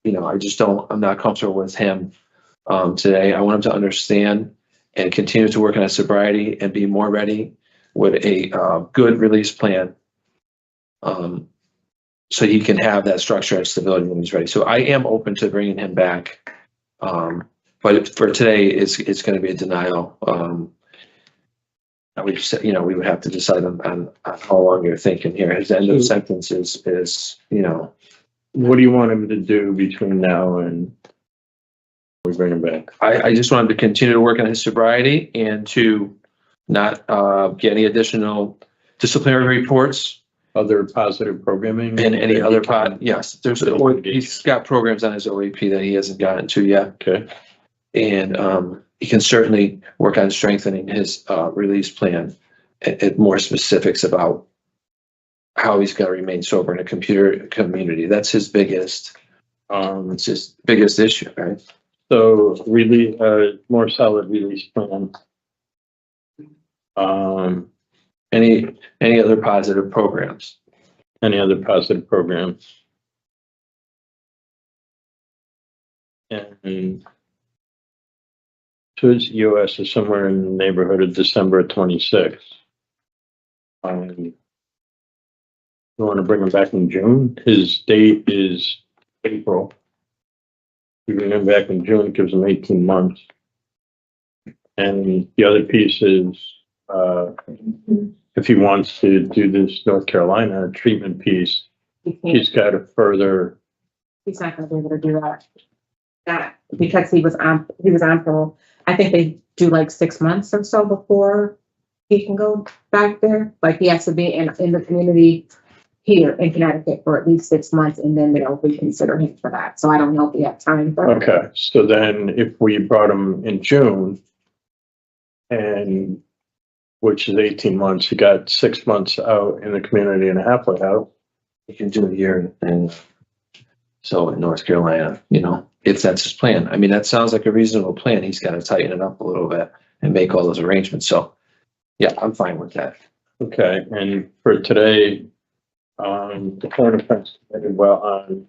I just don't, I'm not comfortable with him today. I want him to understand and continue to work on his sobriety and be more ready with a good release plan. So he can have that structure and stability when he's ready. So I am open to bringing him back. But for today, it's going to be a denial. We just, we would have to decide on how long you're thinking here. His end of sentence is. What do you want him to do between now and we bring him back? I just want him to continue to work on his sobriety and to not get any additional disciplinary reports. Other positive programming? And any other yes, he's got programs on his OAP that he hasn't gotten to yet. Okay. And he can certainly work on strengthening his release plan and more specifics about how he's going to remain sober in a computer community. That's his biggest, it's his biggest issue, right? So really, more solid release plan. Any other positive programs? Any other positive programs? And so his EOS is somewhere in the neighborhood of December 26th. You want to bring him back in June? His date is April. We bring him back in June, it gives him 18 months. And the other piece is, if he wants to do this North Carolina treatment piece, he's got to further. He's not gonna be able to do that. Because he was on parole. I think they do like 6 months or so before he can go back there. Like he has to be in the community here in Connecticut for at least 6 months, and then they'll reconsider him for that. So I don't know if we have time for. Okay, so then if we brought him in June, and which is 18 months, he got 6 months out in the community and a halfway out. He can do a year and so in North Carolina, if that's his plan. I mean, that sounds like a reasonable plan. He's got to tighten it up a little bit and make all those arrangements. So yeah, I'm fine with that. Okay, and for today, the current offense committed well on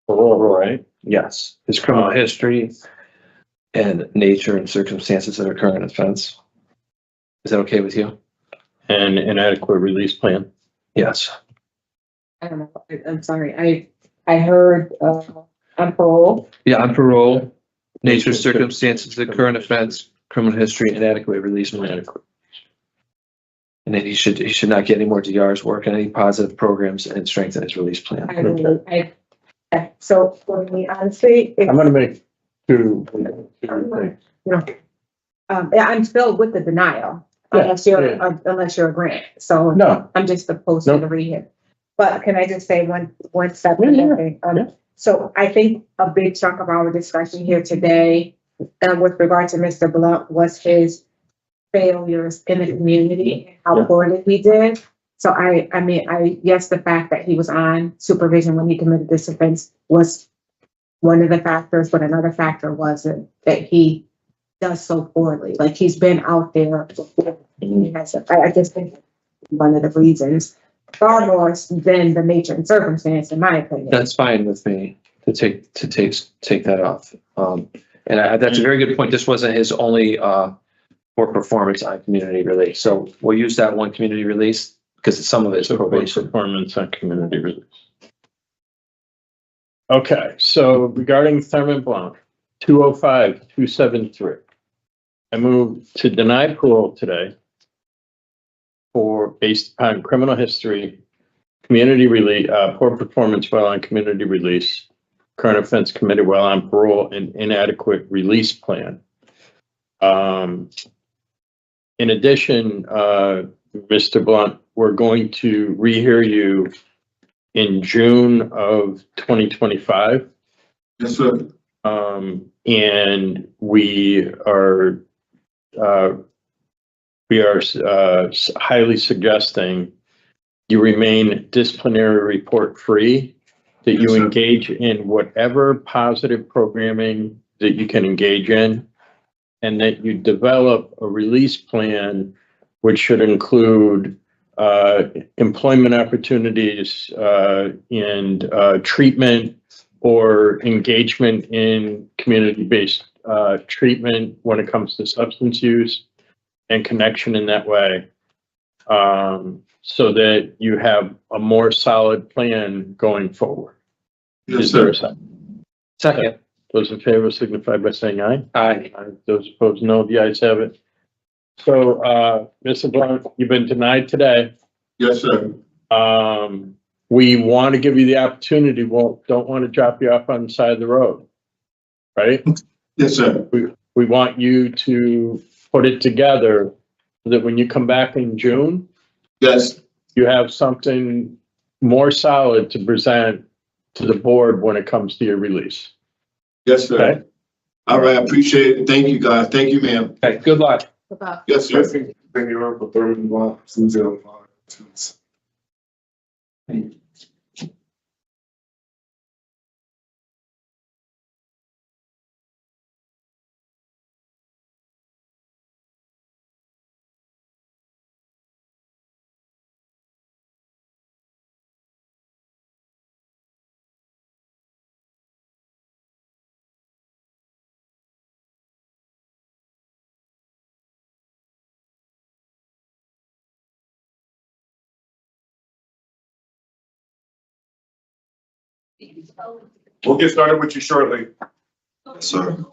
parole, right? Yes, his criminal history and nature and circumstances of the current offense. Is that okay with you? And inadequate release plan. Yes. I don't know. I'm sorry. I heard on parole. Yeah, on parole, nature, circumstances of the current offense, criminal history, inadequate release plan. And then he should not get any more DRs, work on any positive programs, and strengthen his release plan. So for me, honestly, I'm going to make two. I'm still with the denial unless you're a grant. So No. I'm just opposed to the rehab. But can I just say one second? Yeah. So I think a big chunk of our discussion here today, with regard to Mr. Blount, was his failures in the community, how poorly he did. So yes, the fact that he was on supervision when he committed this offense was one of the factors, but another factor was that he does so poorly. Like he's been out there before. I just think one of the reasons, far more than the nature and circumstance, in my opinion. That's fine with me to take that off. That's a very good point. This wasn't his only poor performance on community release. So we'll use that one community release because some of it's probation. Performance on community release. Okay, so regarding Therman Blount, 205-273. I move to deny parole today based upon criminal history, community release, poor performance while on community release, current offense committed while on parole, and inadequate release plan. In addition, Mr. Blount, we're going to rehear you in June of 2025. Yes, sir. And we are highly suggesting you remain disciplinary report free, that you engage in whatever positive programming that you can engage in, and that you develop a release plan which should include employment opportunities and treatment or engagement in community-based treatment when it comes to substance use and connection in that way, so that you have a more solid plan going forward. Yes, Is there sir. a second? Second. Those in favor signify by saying aye. Aye. Those opposed, no. The ayes have it. So, Mr. Blount, you've been denied today. Yes, sir. We want to give you the opportunity. Well, don't want to drop you off on the side of the road, right? Yes, sir. We want you to put it together so that when you come back in June, Yes. you have something more solid to present to the board when it comes to your release. Yes, sir. Okay. All right. I appreciate it. Thank you, guys. Thank you, ma'am. Okay, good luck. Yes, sir. Thank you for Thurman Blount, 205. We'll get started with you shortly. Sir.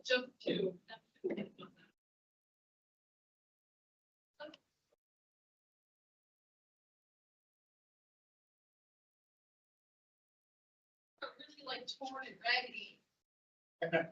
Jump to. Really like torn and raggedy. Yeah.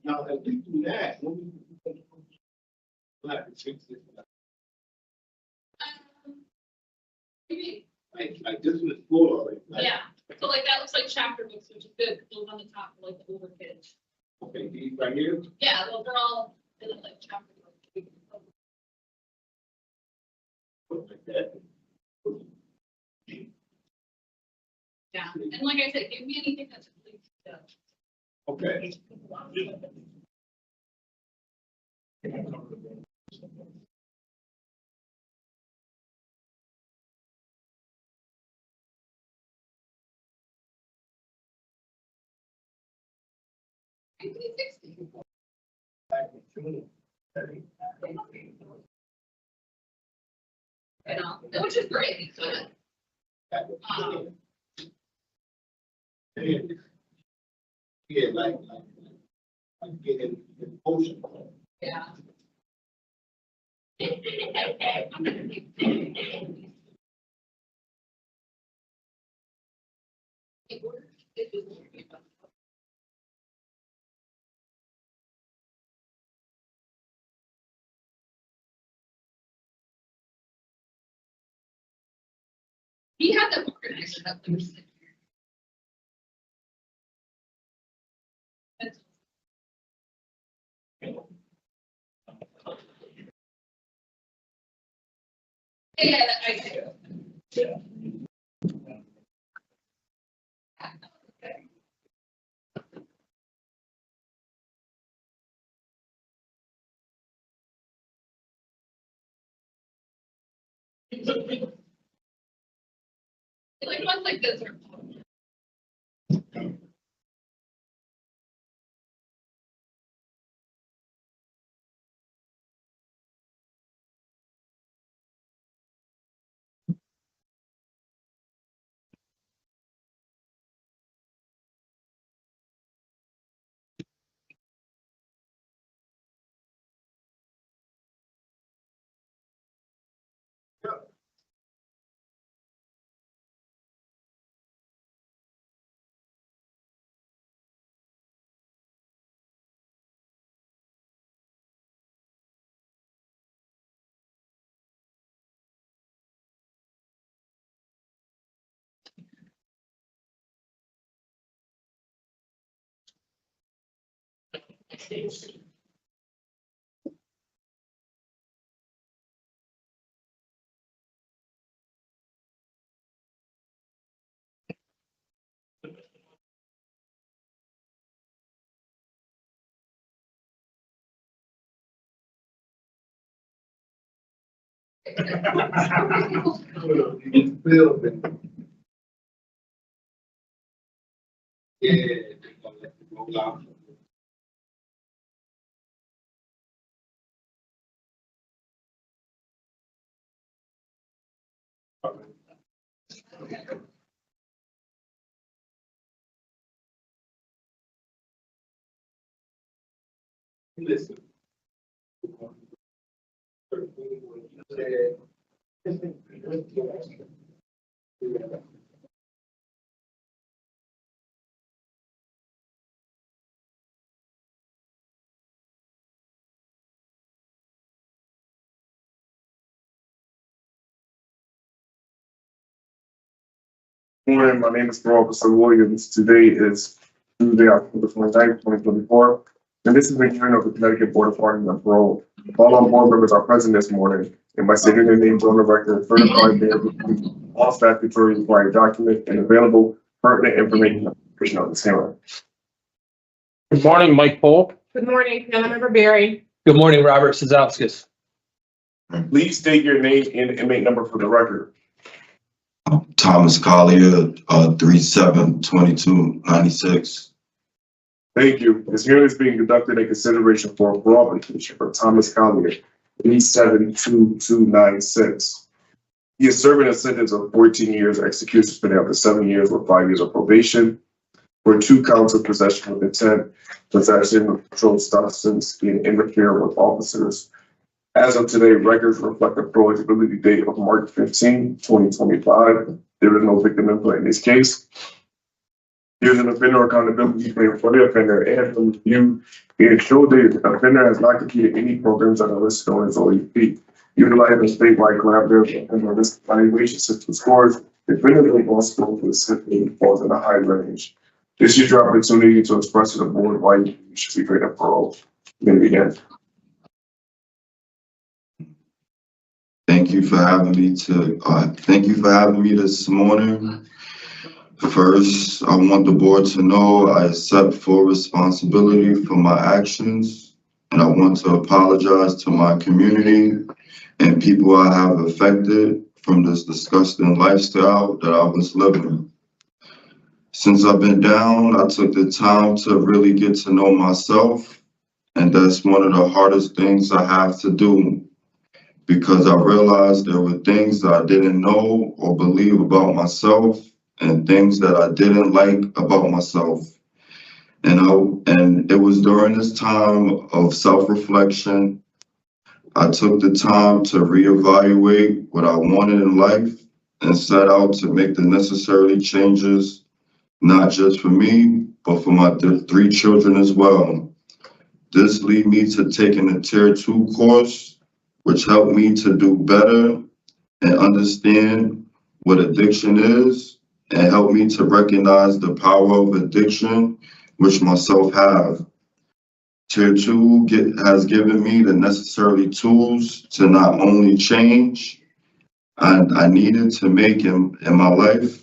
Now, if we do that, what we we'll have to fix it. Maybe. Like this was floor, like. Yeah, so like that looks like chapter books, which is good, because those on the top are like the older kids. Okay, these right here. Yeah, those are all, they look like chapter books. Like that. Yeah, and like I said, give me anything that's really good. Okay. 1960. You know, which is great, but, Yeah, like getting emotion. yeah. He had them organized up there. Yeah, I do. Like ones like this are. Listen. Morning, my name is Officer Williams. Today is Tuesday, October 29th, 2024, and this is the hearing of the Connecticut Board of Pardons and Parole. All on board members are present this morning, and by stating their names on the record, certified they have reviewed all statutory required documents and available pertinent information on this hearing. Good morning, Mike Polk. Good morning, Councilmember Berry. Good morning, Robert Wazquez. Please state your name and inmate number for the record. Thomas Collier, 372296. Thank you. This hearing is being conducted in consideration for a parole application for Thomas Collier, 372296. He is serving a sentence of 14 years execution spanning up to 7 years with 5 years of probation for 2 counts of possession with intent, possession of controlled substance, and interfere with officers. As of today, records reflect the parole eligibility date of March 15, 2025. There is no victim input in this case. Here's an offender accountability plan for the offender and the review. It showed that the offender has not completed any programs that are listed on his OEP. Utilizing the statewide collaborative and risk evaluation system scores, the offender is responsible for the system falls in a high range. This is your opportunity to express to the board why you should be granted parole. Then begin. Thank you for having me this morning. First, I want the board to know I accept full responsibility for my actions, and I want to apologize to my community and people I have affected from this disgusting lifestyle that I was living. Since I've been down, I took the time to really get to know myself, and that's one of the hardest things I have to do, because I realized there were things that I didn't know or believe about myself and things that I didn't like about myself. And it was during this time of self-reflection, I took the time to reevaluate what I wanted in life and set out to make the necessary changes, not just for me, but for my 3 children as well. This led me to taking a Tier 2 course, which helped me to do better and understand what addiction is, and helped me to recognize the power of addiction, which myself have. Tier 2 has given me the necessary tools to not only change I needed to make in my life,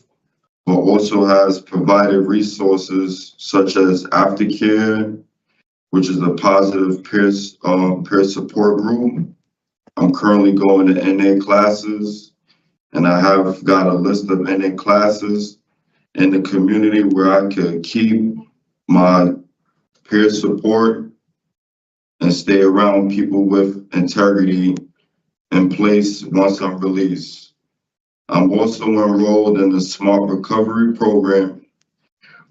but also has provided resources such as aftercare, which is a positive peer support group. I'm currently going to NA classes, and I have got a list of NA classes in the community where I could keep my peer support and stay around people with integrity in place once I'm released. I'm also enrolled in the Smart Recovery Program,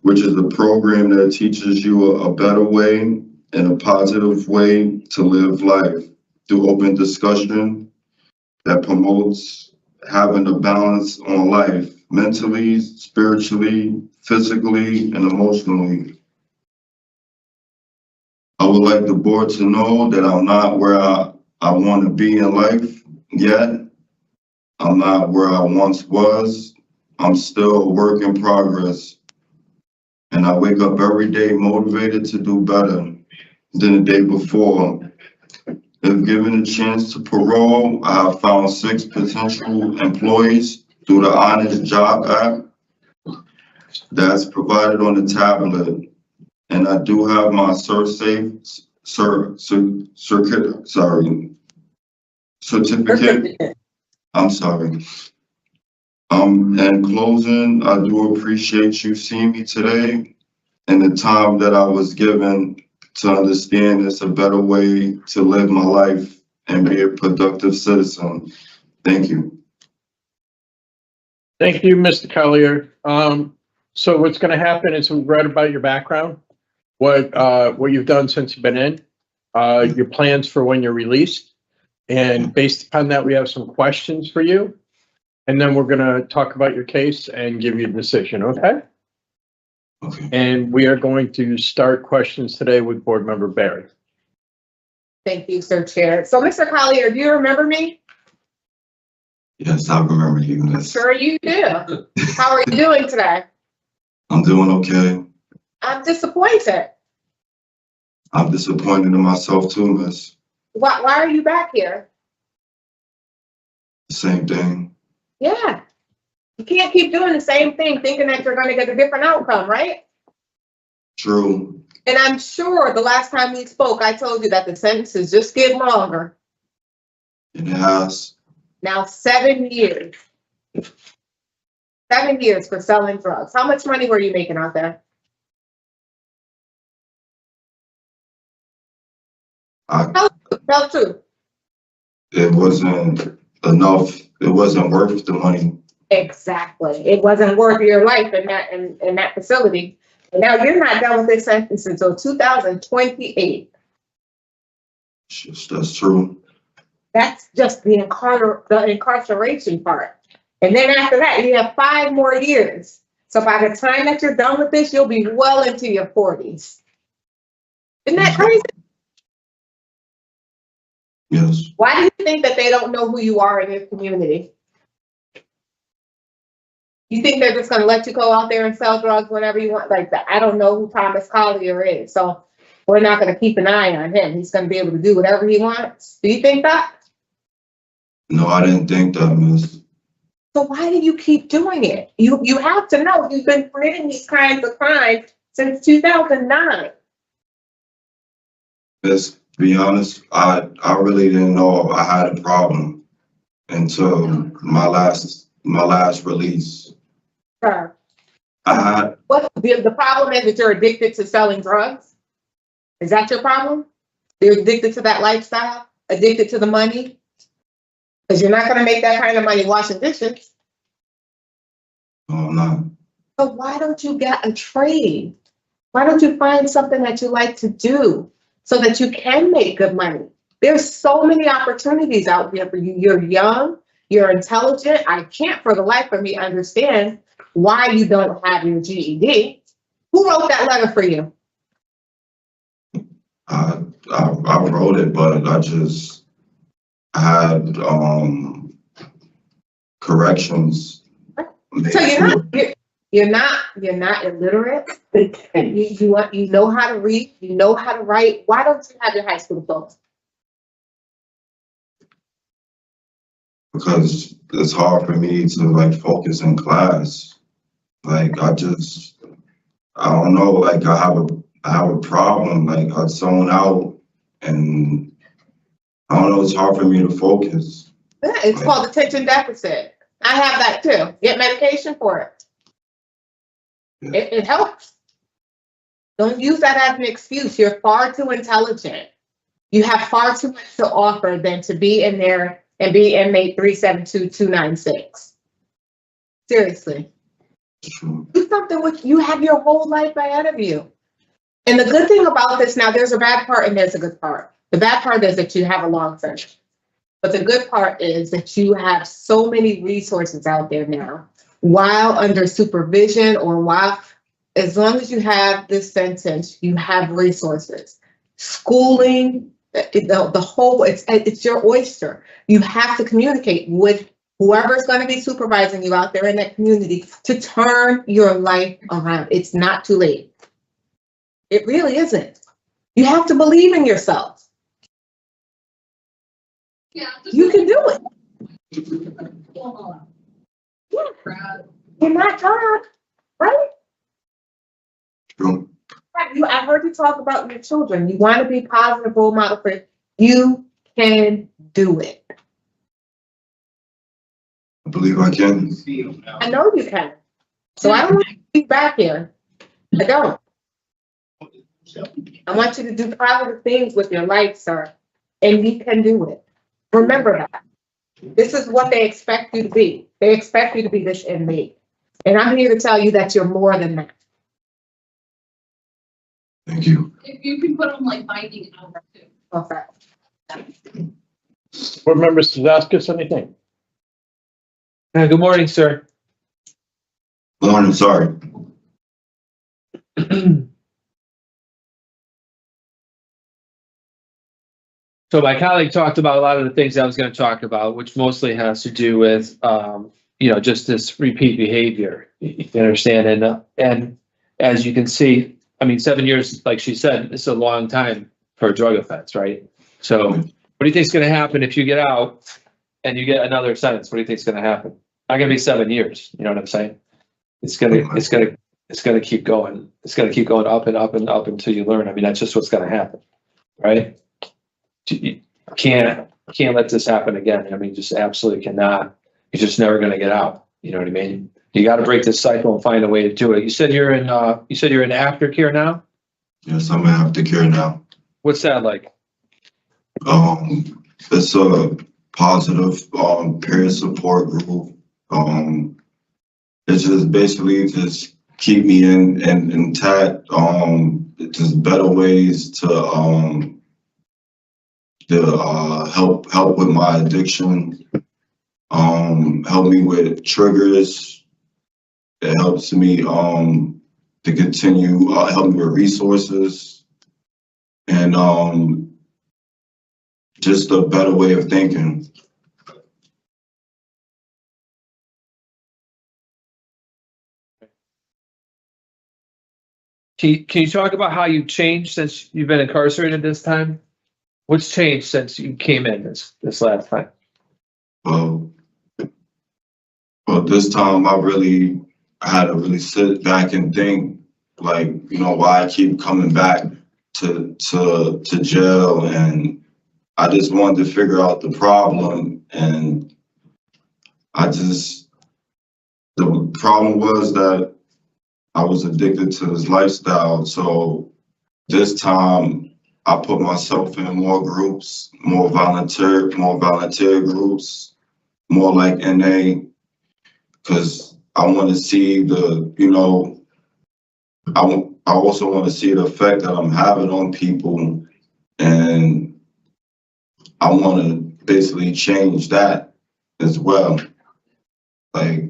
which is a program that teaches you a better way and a positive way to live life through open discussion that promotes having a balance on life, mentally, spiritually, physically, and emotionally. I would like the board to know that I'm not where I want to be in life yet. I'm not where I once was. I'm still a work in progress. And I wake up every day motivated to do better than the day before. If given a chance to parole, I have found 6 potential employees through the Honest Job app that's provided on the tablet. And I do have my certificate. I'm sorry. In closing, I do appreciate you seeing me today and the time that I was given to understand it's a better way to live my life and be a productive citizen. Thank you. Thank you, Mr. Collier. So what's going to happen is we've read about your background, what you've done since you've been in, your plans for when you're released. And based upon that, we have some questions for you. And then we're going to talk about your case and give you a decision, okay? Okay. And we are going to start questions today with Board Member Berry. Thank you, Sir Chair. So, Mr. Collier, do you remember me? Yes, I remember you. Miss. Sure you do. How are you doing today? I'm doing okay. I'm disappointed. I'm disappointed in myself too, Miss. Why are you back here? Same thing. Yeah. You can't keep doing the same thing thinking that you're going to get a different outcome, right? True. And I'm sure the last time we spoke, I told you that the sentences just get longer. And it has. Now 7 years. 7 years for selling drugs. How much money were you making out there? Tell truth. It wasn't enough. It wasn't worth the money. Exactly. It wasn't worth your life in that facility. And now you're not done with this sentence until 2028. That's true. That's just the incarceration part. And then after that, you have 5 more years. So by the time that you're done with this, you'll be well into your 40s. Isn't that crazy? Yes. Why do you think that they don't know who you are in your community? You think they're just going to let you go out there and sell drugs whenever you want? Like that? I don't know who Thomas Collier is, so we're not going to keep an eye on him. He's going to be able to do whatever he wants. Do you think that? No, I didn't think that, Miss. So why do you keep doing it? You have to know you've been committing these kinds of crimes since 2009. Miss, to be honest, I really didn't know I had a problem until my last release. Sir, I had. what the problem is that you're addicted to selling drugs? Is that your problem? You're addicted to that lifestyle, addicted to the money? Because you're not gonna make that kind of money washing dishes. No, I'm not. So why don't you get a trade? Why don't you find something that you like to do so that you can make good money? There's so many opportunities out there for you. You're young, you're intelligent. I can't for the life of me understand why you don't have your GED. Who wrote that letter for you? I wrote it, but I just had corrections. So you're not illiterate. You know how to read, you know how to write. Why don't you have your high school diploma? Because it's hard for me to like focus in class. Like I don't know, like I have a problem, like I zone out and I don't know, it's hard for me to focus. Yeah, it's called attention deficit. I have that too. Get medication for it. Yeah. It helps. Don't use that as an excuse. You're far too intelligent. You have far too much to offer than to be in there and be inmate 372296. Seriously. True. Do something with you. Have your whole life ahead of you. And the good thing about this now, there's a bad part and there's a good part. The bad part is that you have a long sentence. But the good part is that you have so many resources out there now, while under supervision or as long as you have this sentence, you have resources. Schooling, the whole, it's your oyster. You have to communicate with whoever's going to be supervising you out there in that community to turn your life around. It's not too late. It really isn't. You have to believe in yourself. Yeah. You can do it. Yeah. You're not God, right? True. I heard you talk about your children. You want to be positive role model for you can do it. I believe I can. I know you can. So I don't want you to be back here. I don't. I want you to do positive things with your life, sir. And you can do it. Remember that. This is what they expect you to be. They expect you to be this inmate. And I'm here to tell you that you're more than that. Thank you. If you can put them like binding hours too. Okay. Board members, Vazquez, anything? Good morning, sir. Morning, sorry. So my colleague talked about a lot of the things I was going to talk about, which mostly has to do with, just this repeat behavior. You understand? And as you can see, I mean, 7 years, like she said, is a long time for a drug offense, right? So what do you think is going to happen if you get out and you get another sentence? What do you think is going to happen? Not going to be 7 years. You know what I'm saying? It's going to keep going. It's going to keep going up and up and up until you learn. I mean, that's just what's going to happen, right? You can't let this happen again. I mean, just absolutely cannot. You're just never going to get out. You know what I mean? You got to break this cycle and find a way to do it. You said you're in aftercare now? Yes, I'm in aftercare now. What's that like? It's a positive peer support group. It's just basically just keep me intact. Just better ways to help with my addiction. Help me with triggers. It helps me to continue help me with resources and just a better way of thinking. Can you talk about how you changed since you've been incarcerated this time? What's changed since you came in this last time? Well, this time I had to really sit back and think, like, why I keep coming back to jail, and I just wanted to figure out the problem, and the problem was that I was addicted to this lifestyle. So this time I put myself in more groups, more volunteer groups, more like NA, because I want to see the, you know, I also want to see the effect that I'm having on people, and I want to basically change that as well. Like,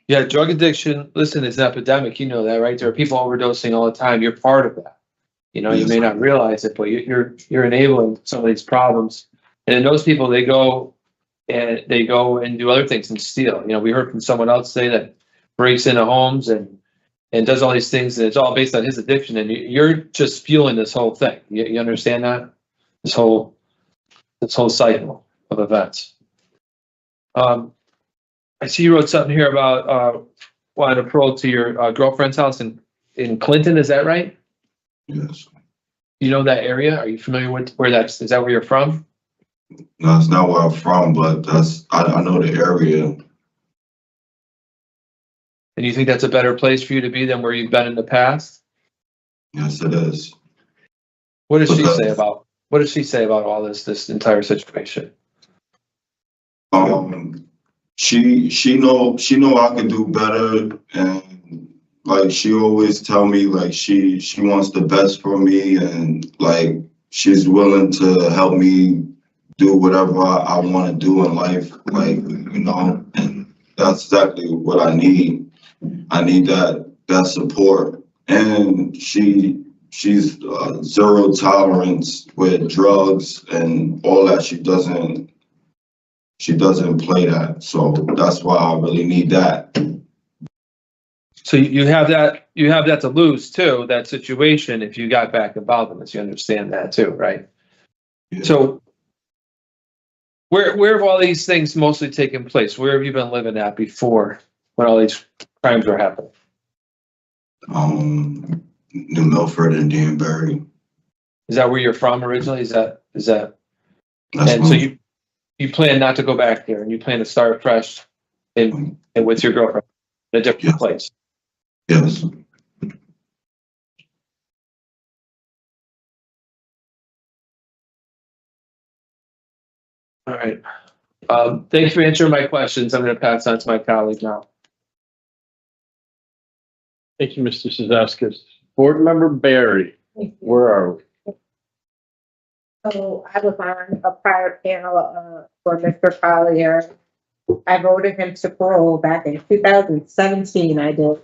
Yeah, drug addiction, listen, it's an epidemic, you know that, right? There are people overdosing all the time. You're part of that. You know, you may not realize it, but you're enabling some of these problems. And then those people, they go and do other things and steal. You know, we heard from someone else say that breaks into homes and does all these things, and it's all based on his addiction. And you're just fueling this whole thing. You understand that? This whole cycle of events. I see you wrote something here about wanting to parole to your girlfriend's house in Clinton. Is that right? yes. You know that area? Are you familiar with where is that where you're from? No, it's not where I'm from, but I know the area. And you think that's a better place for you to be than where you've been in the past? Yes, it is. What does she say about all this entire situation? She know I can do better, and like she always tell me like she wants the best for me, and like she's willing to help me do whatever I want to do in life, like, you know, and that's exactly what I need. I need that support, and she's zero tolerance with drugs and all that. She doesn't play that, so that's why I really need that. So you have that to lose too, that situation, if you got back involved in this. You understand that too, right? Yeah. So where have all these things mostly taken place? Where have you been living at before when all these crimes were happening? New Milford and Danbury. Is that where you're from originally? Is that That's and so you plan not to go back there, and you plan to start fresh and with your girlfriend in a different place? Yes. All right. Thanks for answering my questions. I'm going to pass on to my colleague now. Thank you, Mr. Vazquez. Board Member Berry, where are we? So I was on a prior panel for Mr. Collier. I voted him to parole back in 2017, I did.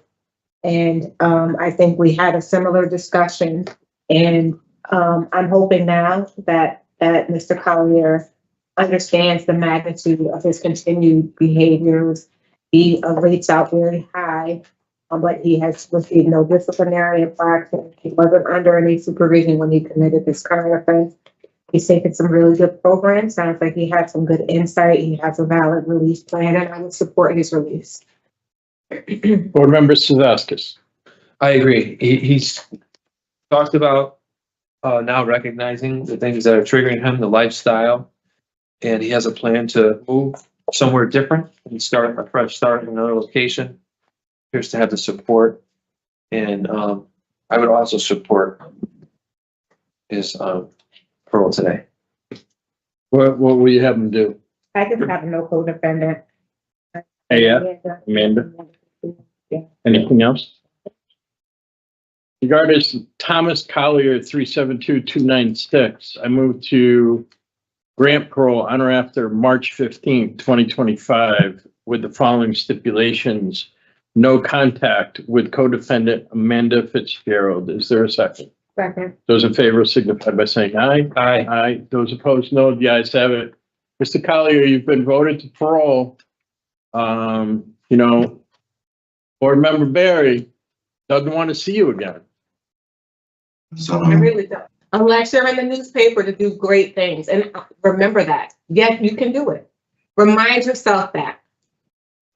And I think we had a similar discussion. And I'm hoping now that Mr. Collier understands the magnitude of his continued behaviors. He rates out very high, but he has received no disciplinary infraction. He wasn't under any supervision when he committed this current offense. He's taken some really good programs. Sounds like he had some good insight. He has a valid release plan, and I would support his release. Board Member Vazquez. I agree. He's talked about now recognizing the things that are triggering him, the lifestyle, and he has a plan to move somewhere different and start a fresh start in another location. Appears to have the support, and I would also support his parole today. What will you have him do? I just have no co-defendant. Hey, Amanda? Yeah. Anything else? Regarding Thomas Collier 372296, I move to grant parole on or after March 15th, 2025 with the following stipulations. No contact with co-defendant Amanda Fitzgerald. Is there a second? Second. Those in favor signify by saying aye. Aye. Aye. Those opposed, no. The ayes have it. Mr. Collier, you've been voted to parole. You know, Board Member Berry doesn't want to see you again. So I really don't. Unless you're in the newspaper to do great things. And remember that. Yes, you can do it. Remind yourself that.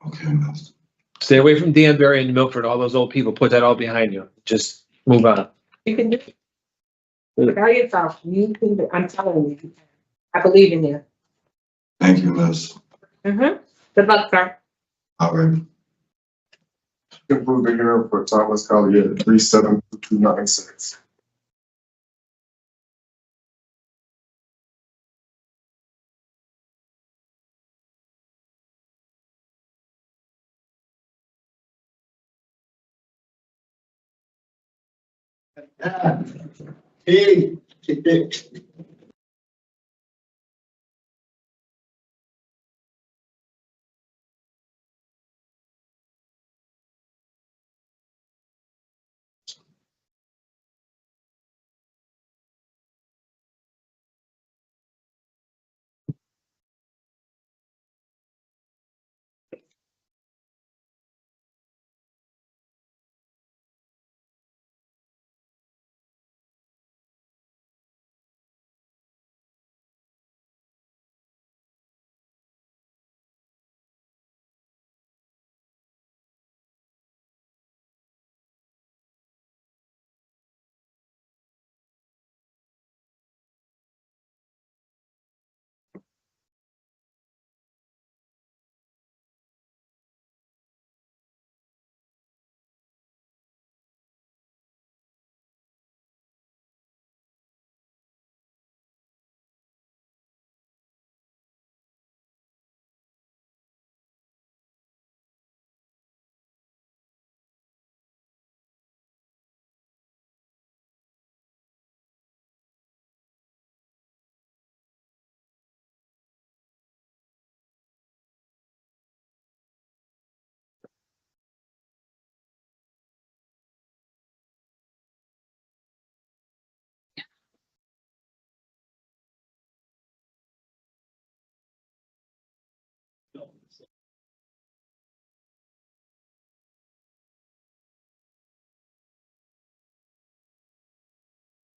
okay, miss. Stay away from Danbury and Milford. All those old people, put that all behind you. Just move on. You can do it. Tell yourself, you can do it. I'm telling you. I believe in you. Thank you, miss. Good luck, sir. All right. Approve the hearing for Thomas Collier, 372296. Hey.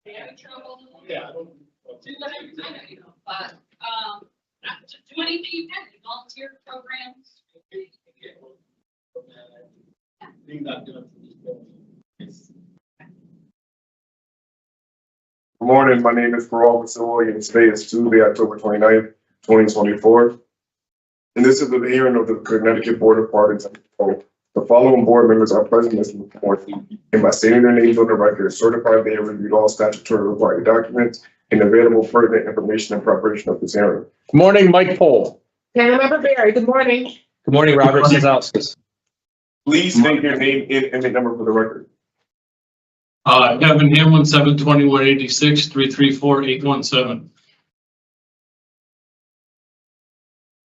Having trouble? Yeah. Do anything you can, volunteer programs. Good morning, my name is Paroles Berry, and today is Tuesday, October 29th, 2024. And this is the hearing of the Connecticut Board of Pardons. The following board members are present in this report, and by stating their names on the record, certify they have reviewed all statutory required documents and available pertinent information in preparation of this hearing. Good morning, Mike Pohl. Panel Member Berry, good morning. Good morning, Robert Sazowskis. Please state your name and the number for the record. Kevin Hamlin, 72186 334 817.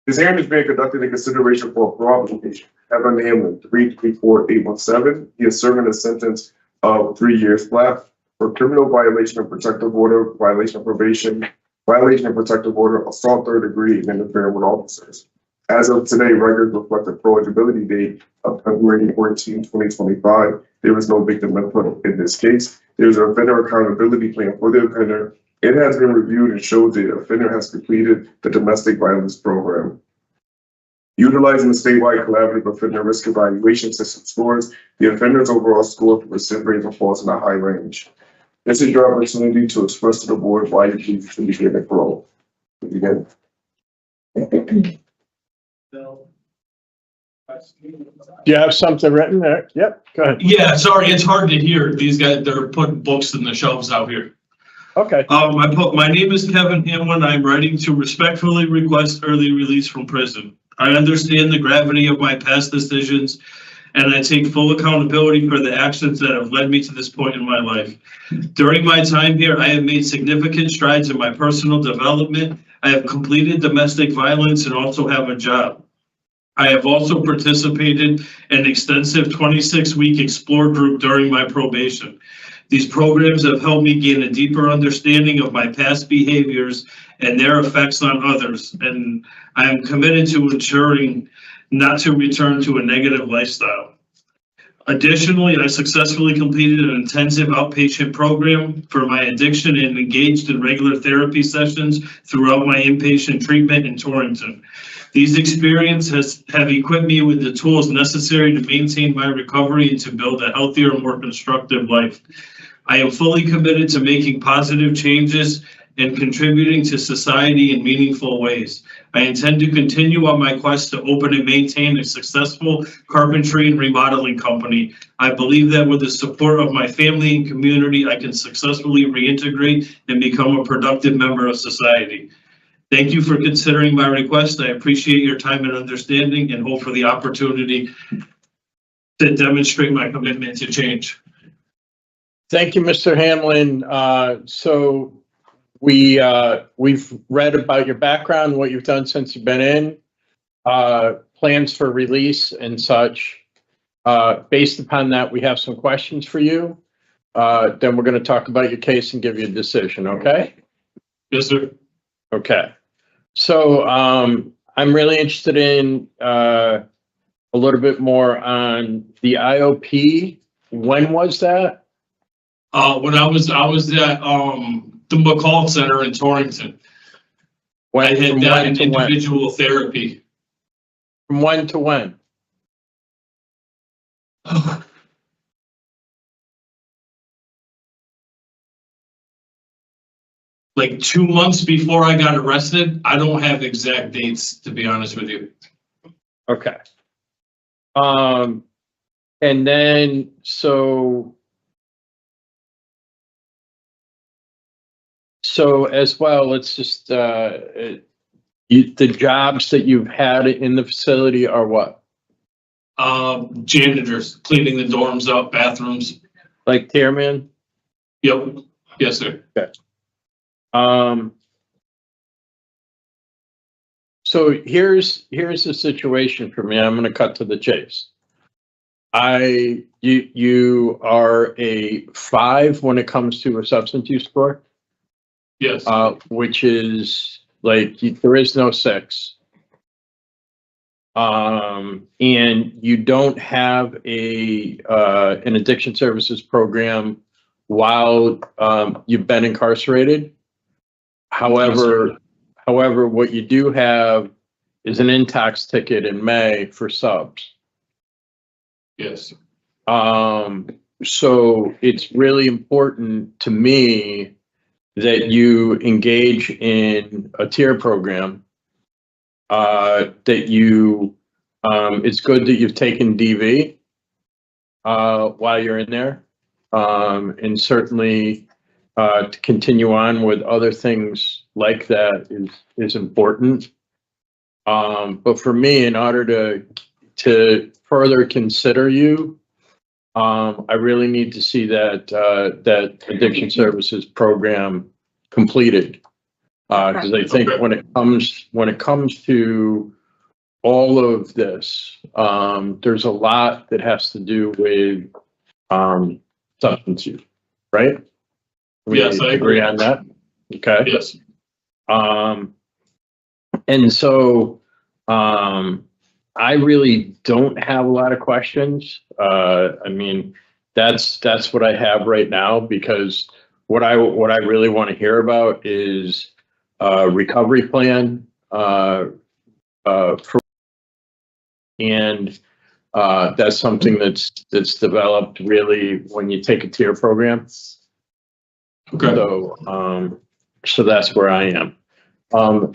This hearing is being conducted in consideration for a parole application. Kevin Hamlin, 334817. He is serving a sentence of 3 years flat for criminal violation of protective order, violation of probation, violation of protective order, assault third degree, and interfering with officers. As of today, records reflect the eligibility date of February 14, 2025. There is no victim input in this case. There's an offender accountability plan for the offender. It has been reviewed and showed the offender has completed the domestic violence program. Utilizing the statewide collaborative offender risk evaluation system scores, the offender's overall score for recipient falls in a high range. This is your opportunity to express to the board why you choose to be given parole. Begin. Do you have something written there? Yep, go ahead. Yeah, sorry, it's hard to hear. These guys, they're putting books in the shelves out here. Okay. My name is Kevin Hamlin. I'm writing to respectfully request early release from prison. I understand the gravity of my past decisions, and I take full accountability for the actions that have led me to this point in my life. During my time here, I have made significant strides in my personal development. I have completed domestic violence and also have a job. I have also participated in an extensive 26-week Explore group during my probation. These programs have helped me gain a deeper understanding of my past behaviors and their effects on others, and I am committed to ensuring not to return to a negative lifestyle. Additionally, I successfully completed an intensive outpatient program for my addiction and engaged in regular therapy sessions throughout my inpatient treatment in Torrington. These experiences have equipped me with the tools necessary to maintain my recovery and to build a healthier, more constructive life. I am fully committed to making positive changes and contributing to society in meaningful ways. I intend to continue on my quest to open and maintain a successful carpentry and remodeling company. I believe that with the support of my family and community, I can successfully reintegrate and become a productive member of society. Thank you for considering my request. I appreciate your time and understanding and hope for the opportunity to demonstrate my commitment to change. Thank you, Mr. Hamlin. So we've read about your background, what you've done since you've been in, plans for release and such. Based upon that, we have some questions for you. Then we're going to talk about your case and give you a decision, okay? Yes, sir. Okay. So I'm really interested in a little bit more on the IOP. When was that? When I was at the McCall Center in Torrington. I had done an individual therapy. From when to when? Like 2 months before I got arrested. I don't have exact dates, to be honest with you. Okay. And then, so as well, let's just, the jobs that you've had in the facility are what? Janitors, cleaning the dorms up, bathrooms. Like Therman? Yep. Yes, sir. Okay. So here's the situation for me. I'm going to cut to the chase. You are a 5 when it comes to a substance use score. Yes. Which is like there is no 6. And you don't have an addiction services program while you've been incarcerated. However, what you do have is an intox ticket in May for subs. Yes. So it's really important to me that you engage in a tier program, that you, it's good that you've taken DV while you're in there, and certainly to continue on with other things like that is important. But for me, in order to further consider you, I really need to see that addiction services program completed, because I think when it comes to all of this, there's a lot that has to do with substance use, right? Yes, I agree on that. Okay. Yes. And so I really don't have a lot of questions. I mean, that's what I have right now, because what I really want to hear about is a recovery plan and that's something that's developed really when you take a tier program. Okay. So that's where I am.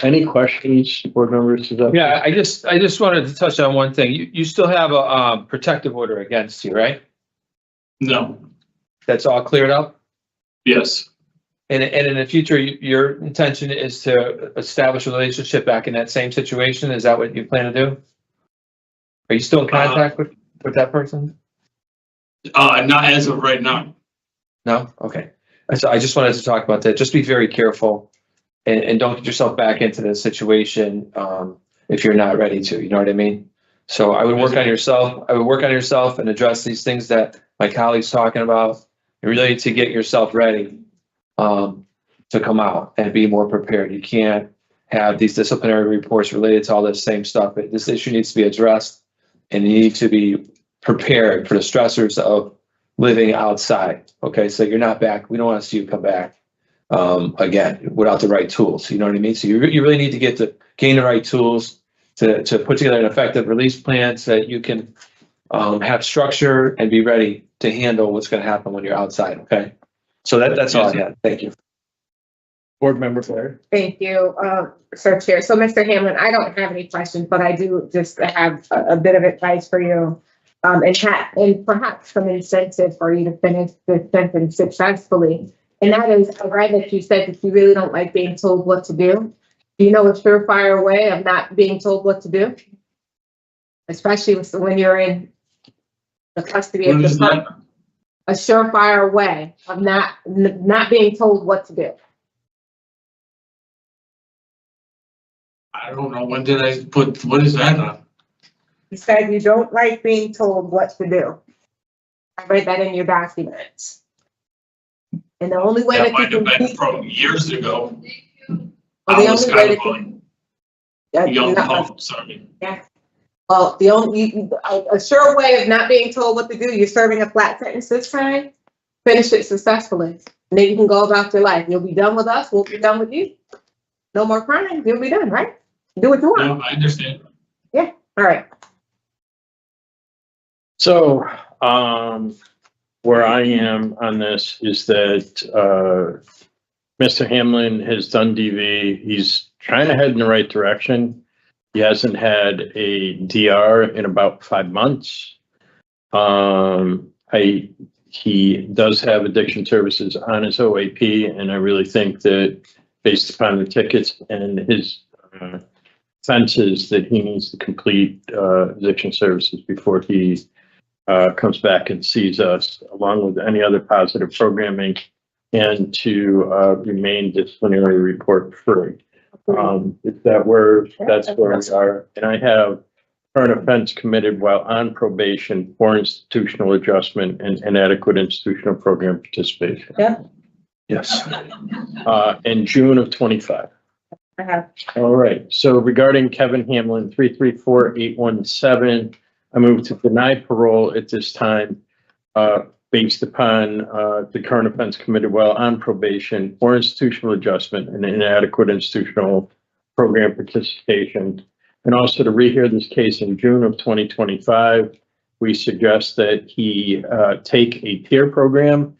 Any questions, board members? Yeah, I just wanted to touch on one thing. You still have a protective order against you, right? No. That's all cleared up? Yes. And in the future, your intention is to establish a relationship back in that same situation? Is that what you plan to do? Are you still in contact with that person? Not as of right now. No? Okay. So I just wanted to talk about that. Just be very careful and don't get yourself back into this situation if you're not ready to, you know what I mean? So I would work on yourself. I would work on yourself and address these things that my colleague's talking about, and really to get yourself ready to come out and be more prepared. You can't have these disciplinary reports related to all this same stuff. This issue needs to be addressed, and you need to be prepared for the stressors of living outside. Okay, so you're not back. We don't want to see you come back again without the right tools. You know what I mean? So you really need to gain the right tools to put together an effective release plan so that you can have structure and be ready to handle what's going to happen when you're outside. Okay, so that's all I had. Thank you. Board Member Blair. Thank you, Sir Chair. So, Mr. Hamlin, I don't have any questions, but I do just have a bit of advice for you. And perhaps some incentive for you to finish the sentence successfully. And that is, I read that you said that you really don't like being told what to do. Do you know a surefire way of not being told what to do? Especially when you're in the custody of What the is that? public. A surefire way of not being told what to do. I don't know, when did I put, what is that on? You said you don't like being told what to do. I read that in your documents. And the only way That that might you have can been keep, from years ago. well, I the was only way kind that of you, a young punk, sorry. well, the only, a sure way of not being told what to do, you're serving a flat sentence this time, finish it successfully. And then you can go about your life. You'll be done with us, we'll be done with you. No more crying, you'll be done, right? Do what you want. Yeah, I understand. All right. So, where I am on this is that, Mr. Hamlin has done DV. He's trying to head in the right direction. He hasn't had a DR in about 5 months. He does have addiction services on his OAP, and I really think that based upon the tickets and his offenses, that he needs to complete addiction services before he comes back and sees us, along with any other positive programming, and to remain disciplinary report free. Is that where, that's where we are. And I have current offense committed while on probation for institutional adjustment and inadequate institutional program participation. Yep. Yes. In June of 25. I have. All right. So regarding Kevin Hamlin, 334817, I move to deny parole at this time, based upon the current offense committed while on probation for institutional adjustment and inadequate institutional program participation. And also to rehear this case in June of 2025, we suggest that he take a peer program,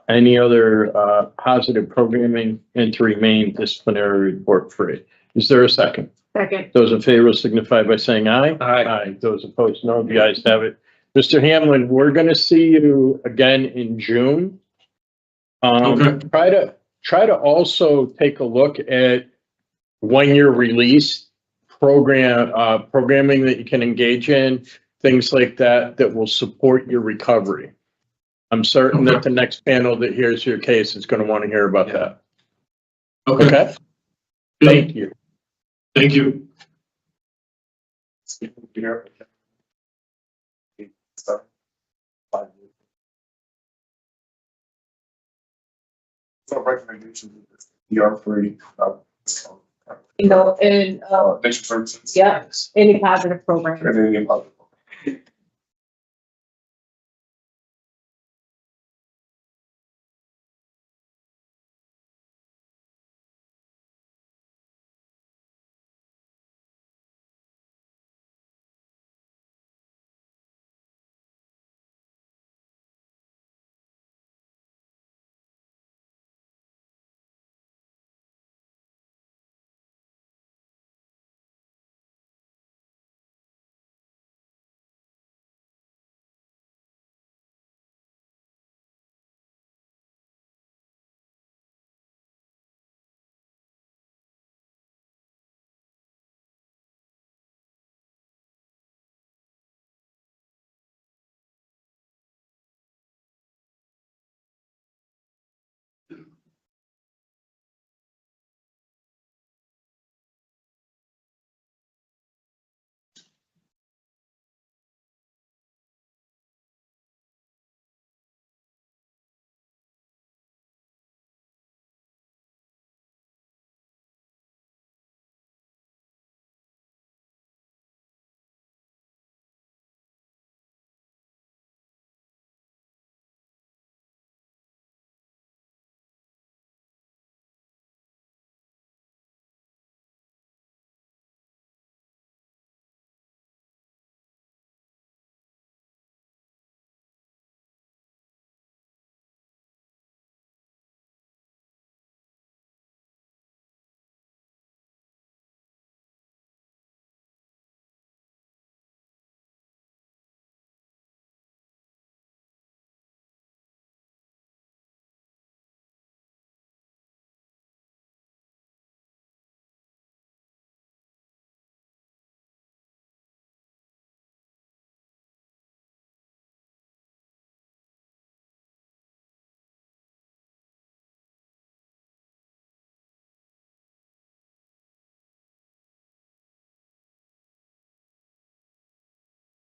any other positive programming, and to remain disciplinary report free. Is there a second? Second. Those in favor signify by saying aye. Aye. Those opposed, no. The ayes have it. Mr. Hamlin, we're going to see you again in June. Okay. Try to also take a look at when you're released, programming that you can engage in, things like that, that will support your recovery. I'm certain that the next panel that hears your case is going to want to hear about that. Okay. Okay? Good. Thank you. Thank you. So recommendations, DR free, You know, and, addiction services. yeah, any positive program. And then any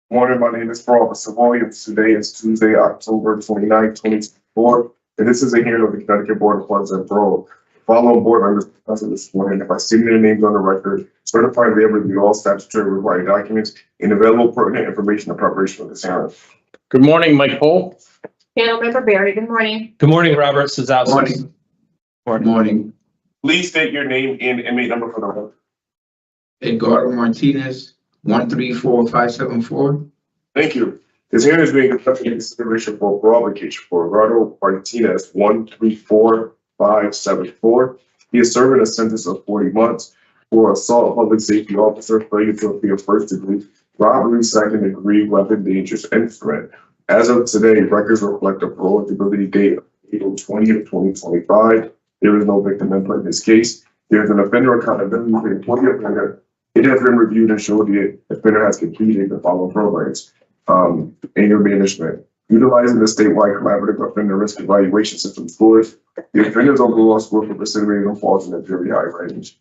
Morning, my name is Officer Williams. Today is Tuesday, October 29, 2024, and this is a hearing of the Connecticut Board of Funds and Parole. Following board members present this morning, if I see their names on the record, certify they have reviewed all statutory required documents and available pertinent information in preparation for this hearing. Good morning, Mike Pohl. Panel Member Berry, good morning. Good morning, Robert Sazowski. Morning. Please state your name and inmate number for the record. Edgardo Martinez, 134574. Thank you. This hearing is being conducted in consideration for a parole application for Rufaro Martinez, 134574. He is serving a sentence of 40 months for assault of public safety officer, failure to appear first degree, robbery second degree, weapon, dangerous instrument. As of today, records reflect a parole eligibility date of April 20th, 2025. There is no victim input in this case. There is an offender accountability for the offender. It has been reviewed and showed the offender has completed the following programs. Anger management, utilizing the statewide collaborative offender risk evaluation system scores. The offender's overall score for recidivism falls in a very high range.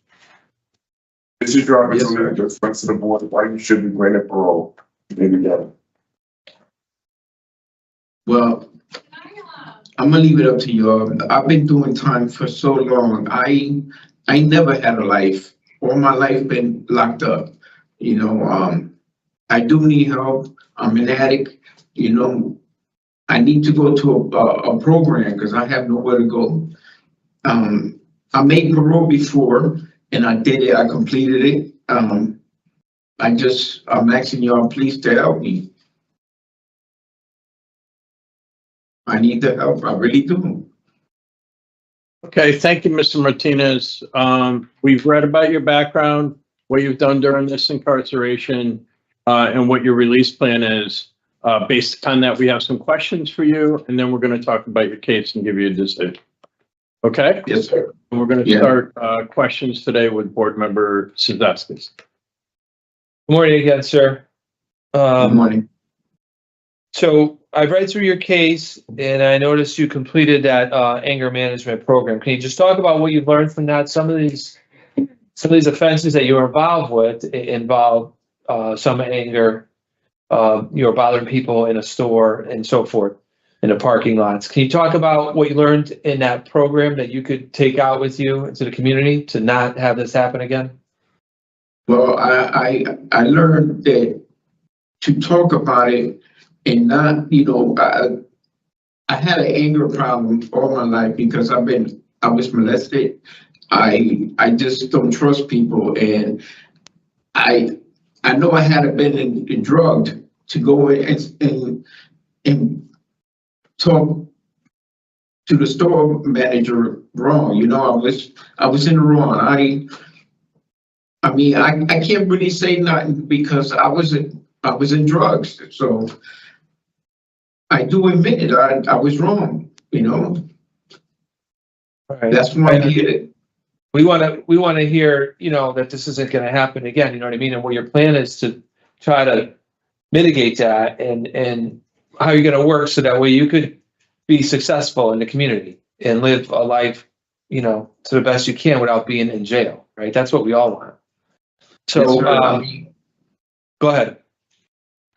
This is your opportunity to express to the board why you should be granted parole. Maybe again. Well, I'm gonna leave it up to y'all. I've been doing time for so long. I never had a life. All my life been locked up. You know, I do need help. I'm an addict. You know, I need to go to a program because I have nowhere to go. I made parole before and I did it. I completed it. I'm asking y'all please to help me. I need the help. I really do. Okay, thank you, Mr. Martinez. We've read about your background, what you've done during this incarceration, and what your release plan is. Based on that, we have some questions for you, and then we're going to talk about your case and give you a decision. Okay? Yes, sir. And we're going to start questions today with Board Member Sazowski. Good morning again, sir. Good morning. So I've read through your case and I noticed you completed that anger management program. Can you just talk about what you've learned from that? Some of these offenses that you were involved with involve some anger. You were bothering people in a store and so forth in the parking lots. Can you talk about what you learned in that program that you could take out with you into the community to not have this happen again? Well, I learned that to talk about it and not, you know, I had an anger problem all my life because I was molested. I just don't trust people, and I know I had been drugged to go and talk to the store manager wrong. You know, I was in the wrong. I mean, I can't really say nothing because I was in drugs. So I do admit it. I was wrong, you know. All right. That's why I did it. We want to hear, you know, that this isn't going to happen again. You know what I mean? And what your plan is to try to mitigate that, and how you're going to work so that way you could be successful in the community and live a life, you know, to the best you can without being in jail. Right? That's what we all want. So, go ahead.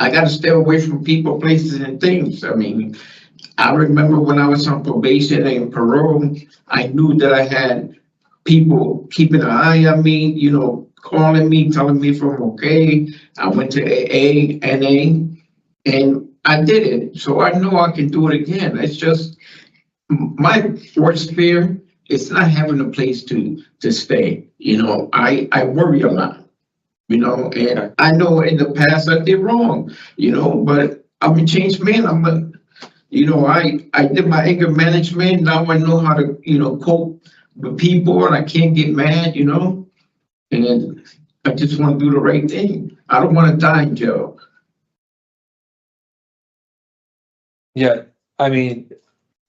I got to stay away from people, places, and things. I mean, I remember when I was on probation and parole, I knew that I had people keeping an eye on me, you know, calling me, telling me if I'm okay. I went to AA, NA, and I did it. So I know I can do it again. It's just my worst fear is not having a place to stay. You know, I worry a lot. You know, and I know in the past I did wrong, you know, but I'm a changed man. You know, I did my anger management. Now I know how to, you know, cope with people, and I can't get mad, you know, and I just want to do the right thing. I don't want to die in jail. Yeah. I mean,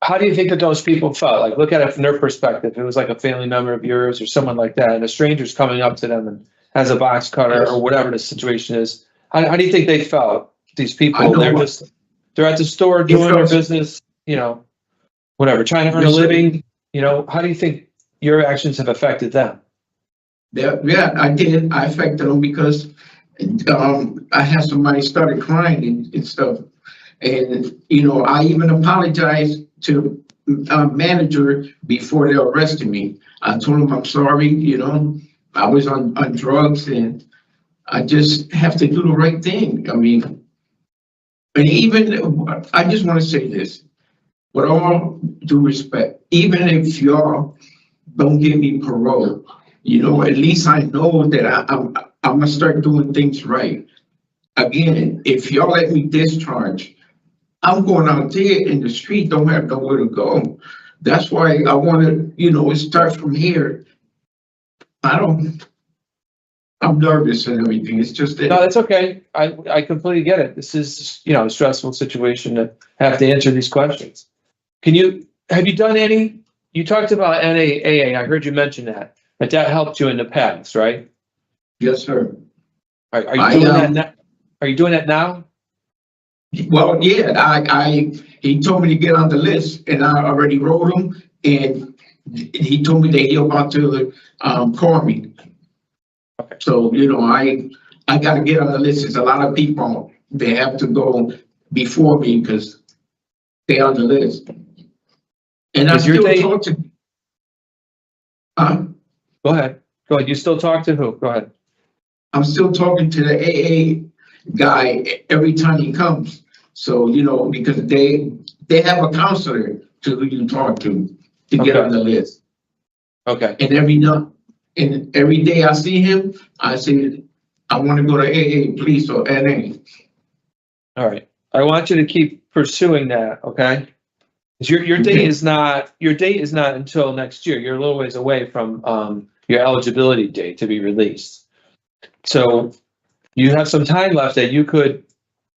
how do you think that those people felt? Like, look at it from their perspective. It was like a family member of yours or someone like that, and a stranger's coming up to them and has a box cutter or whatever the situation is. How do you think they felt? These people, they're at the store doing their business, you know, whatever, trying to earn a living. You know, how do you think your actions have affected them? Yeah, I did. I affected them because I had somebody started crying and stuff. And, you know, I even apologized to manager before they arrested me. I told him I'm sorry, you know, I was on drugs and I just have to do the right thing. I mean, and even, I just want to say this, with all due respect, even if y'all don't give me parole, you know, at least I know that I'm gonna start doing things right. Again, if y'all let me discharge, I'm going out there in the street, don't have nowhere to go. That's why I want to, you know, start from here. I'm nervous and everything. It's just that. No, that's okay. I completely get it. This is, you know, a stressful situation to have to answer these questions. Have you done any, you talked about NAAA. I heard you mention that helped you in the past, right? Yes, sir. Are you doing that now? Are you doing that now? Well, yeah, he told me to get on the list and I already wrote him and he told me that he about to call me. Okay. So, you know, I got to get on the list. There's a lot of people, they have to go before me because they're on the list. And I still talk to. Go ahead. You still talk to who? Go ahead. I'm still talking to the AA guy every time he comes. So, you know, because they have a counselor to who you talk to get on the list. Okay. And every day I see him, I say, I want to go to AA, please, or NA. All right. I want you to keep pursuing that, okay? Your date is not until next year. You're a little ways away from your eligibility date to be released. So you have some time left that you could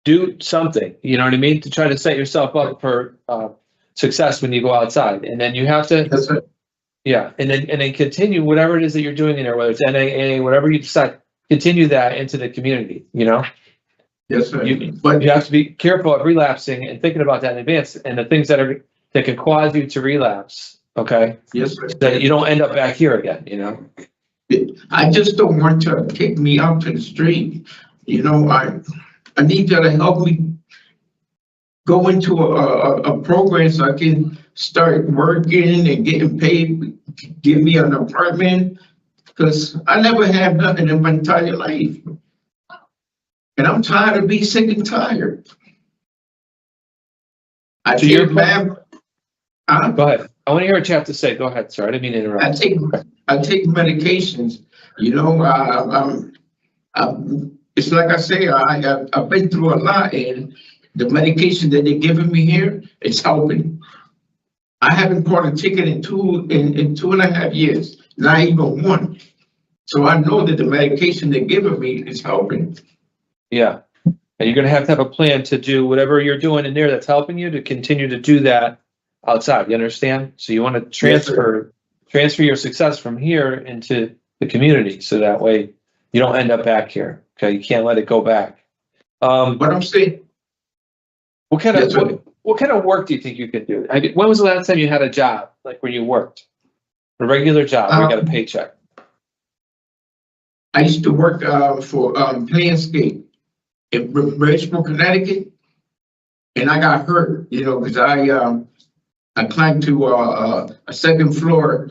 do something, you know what I mean, to try to set yourself up for success when you go outside. And then you have to, That's right. Yeah, and then continue whatever it is that you're doing in there, whether it's NAA, whatever you decide, continue that into the community, you know? Yes, sir. But you have to be careful of relapsing and thinking about that in advance and the things that can cause you to relapse, okay? Yes, sir. So that you don't end up back here again, you know? I just don't want to kick me out to the street. You know, I need you to help me go into a program so I can start working and getting paid, give me an apartment, because I never had nothing in my entire life. And I'm tired of being sick and tired. I take mad. Go ahead. I want to hear what you have to say. Go ahead, sir. I didn't mean to interrupt. I take medications. You know, it's like I say, I've been through a lot, and the medication that they're giving me here, it's helping. I haven't bought a ticket in 2.5 years, not even one. So I know that the medication they're giving me is helping. Yeah. And you're going to have a plan to do whatever you're doing in there that's helping you to continue to do that outside. You understand? So you want to transfer your success from here into the community. So that way you don't end up back here. Okay. You can't let it go back. But I'm saying, what kind of work do you think you could do? When was the last time you had a job, like where you worked? A regular job where you got a paycheck? I used to work for Planscape in Bridgeport, Connecticut, and I got hurt, you know, because I climbed to a second floor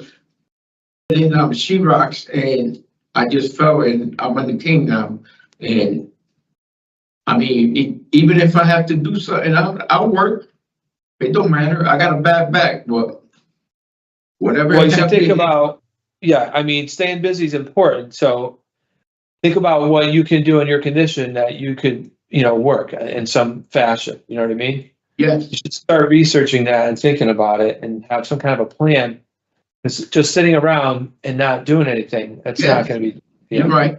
in sheetrocks, and I just fell, and I'm on the king now. And I mean, even if I have to do something, I'll work. It don't matter. I got a bad back, but whatever. Well, you should think about, I mean, staying busy is important. So think about what you can do in your condition that you could, you know, work in some fashion. You know what I mean? Yes. You should start researching that and thinking about it and have some kind of a plan. It's just sitting around and not doing anything. That's not going to be. You're right.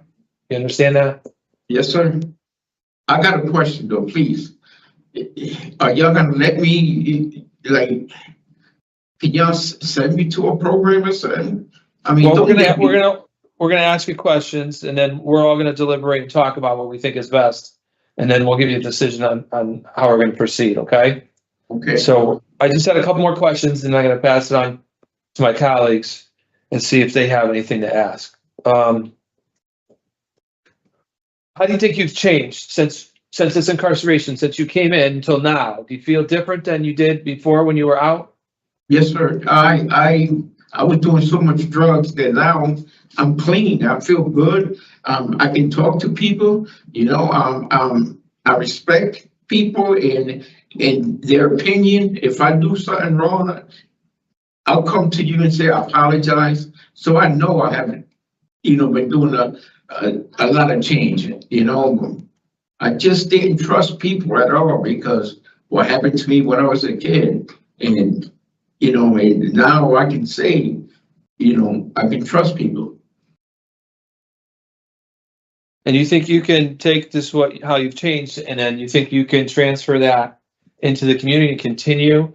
You understand that? Yes, sir. I got a question though, please. Are y'all gonna let me, like, can y'all send me to a program or something? I mean, well, we're gonna ask you questions, and then we're all gonna deliberate and talk about what we think is best, and then we'll give you a decision on how we're gonna proceed. Okay. Okay. So I just had a couple more questions, and I'm gonna pass it on to my colleagues and see if they have anything to ask. How do you think you've changed since this incarceration, since you came in until now? Do you feel different than you did before when you were out? Yes, sir. I was doing so much drugs that now I'm clean. I feel good. I can talk to people, you know, I respect people and their opinion. If I do something wrong, I'll come to you and say, I apologize. So I know I haven't, you know, been doing a lot of change, you know. I just didn't trust people at all because what happened to me when I was a kid. And, you know, and now I can say, you know, I can trust people. And you think you can take this, how you've changed, and then you think you can transfer that into the community and continue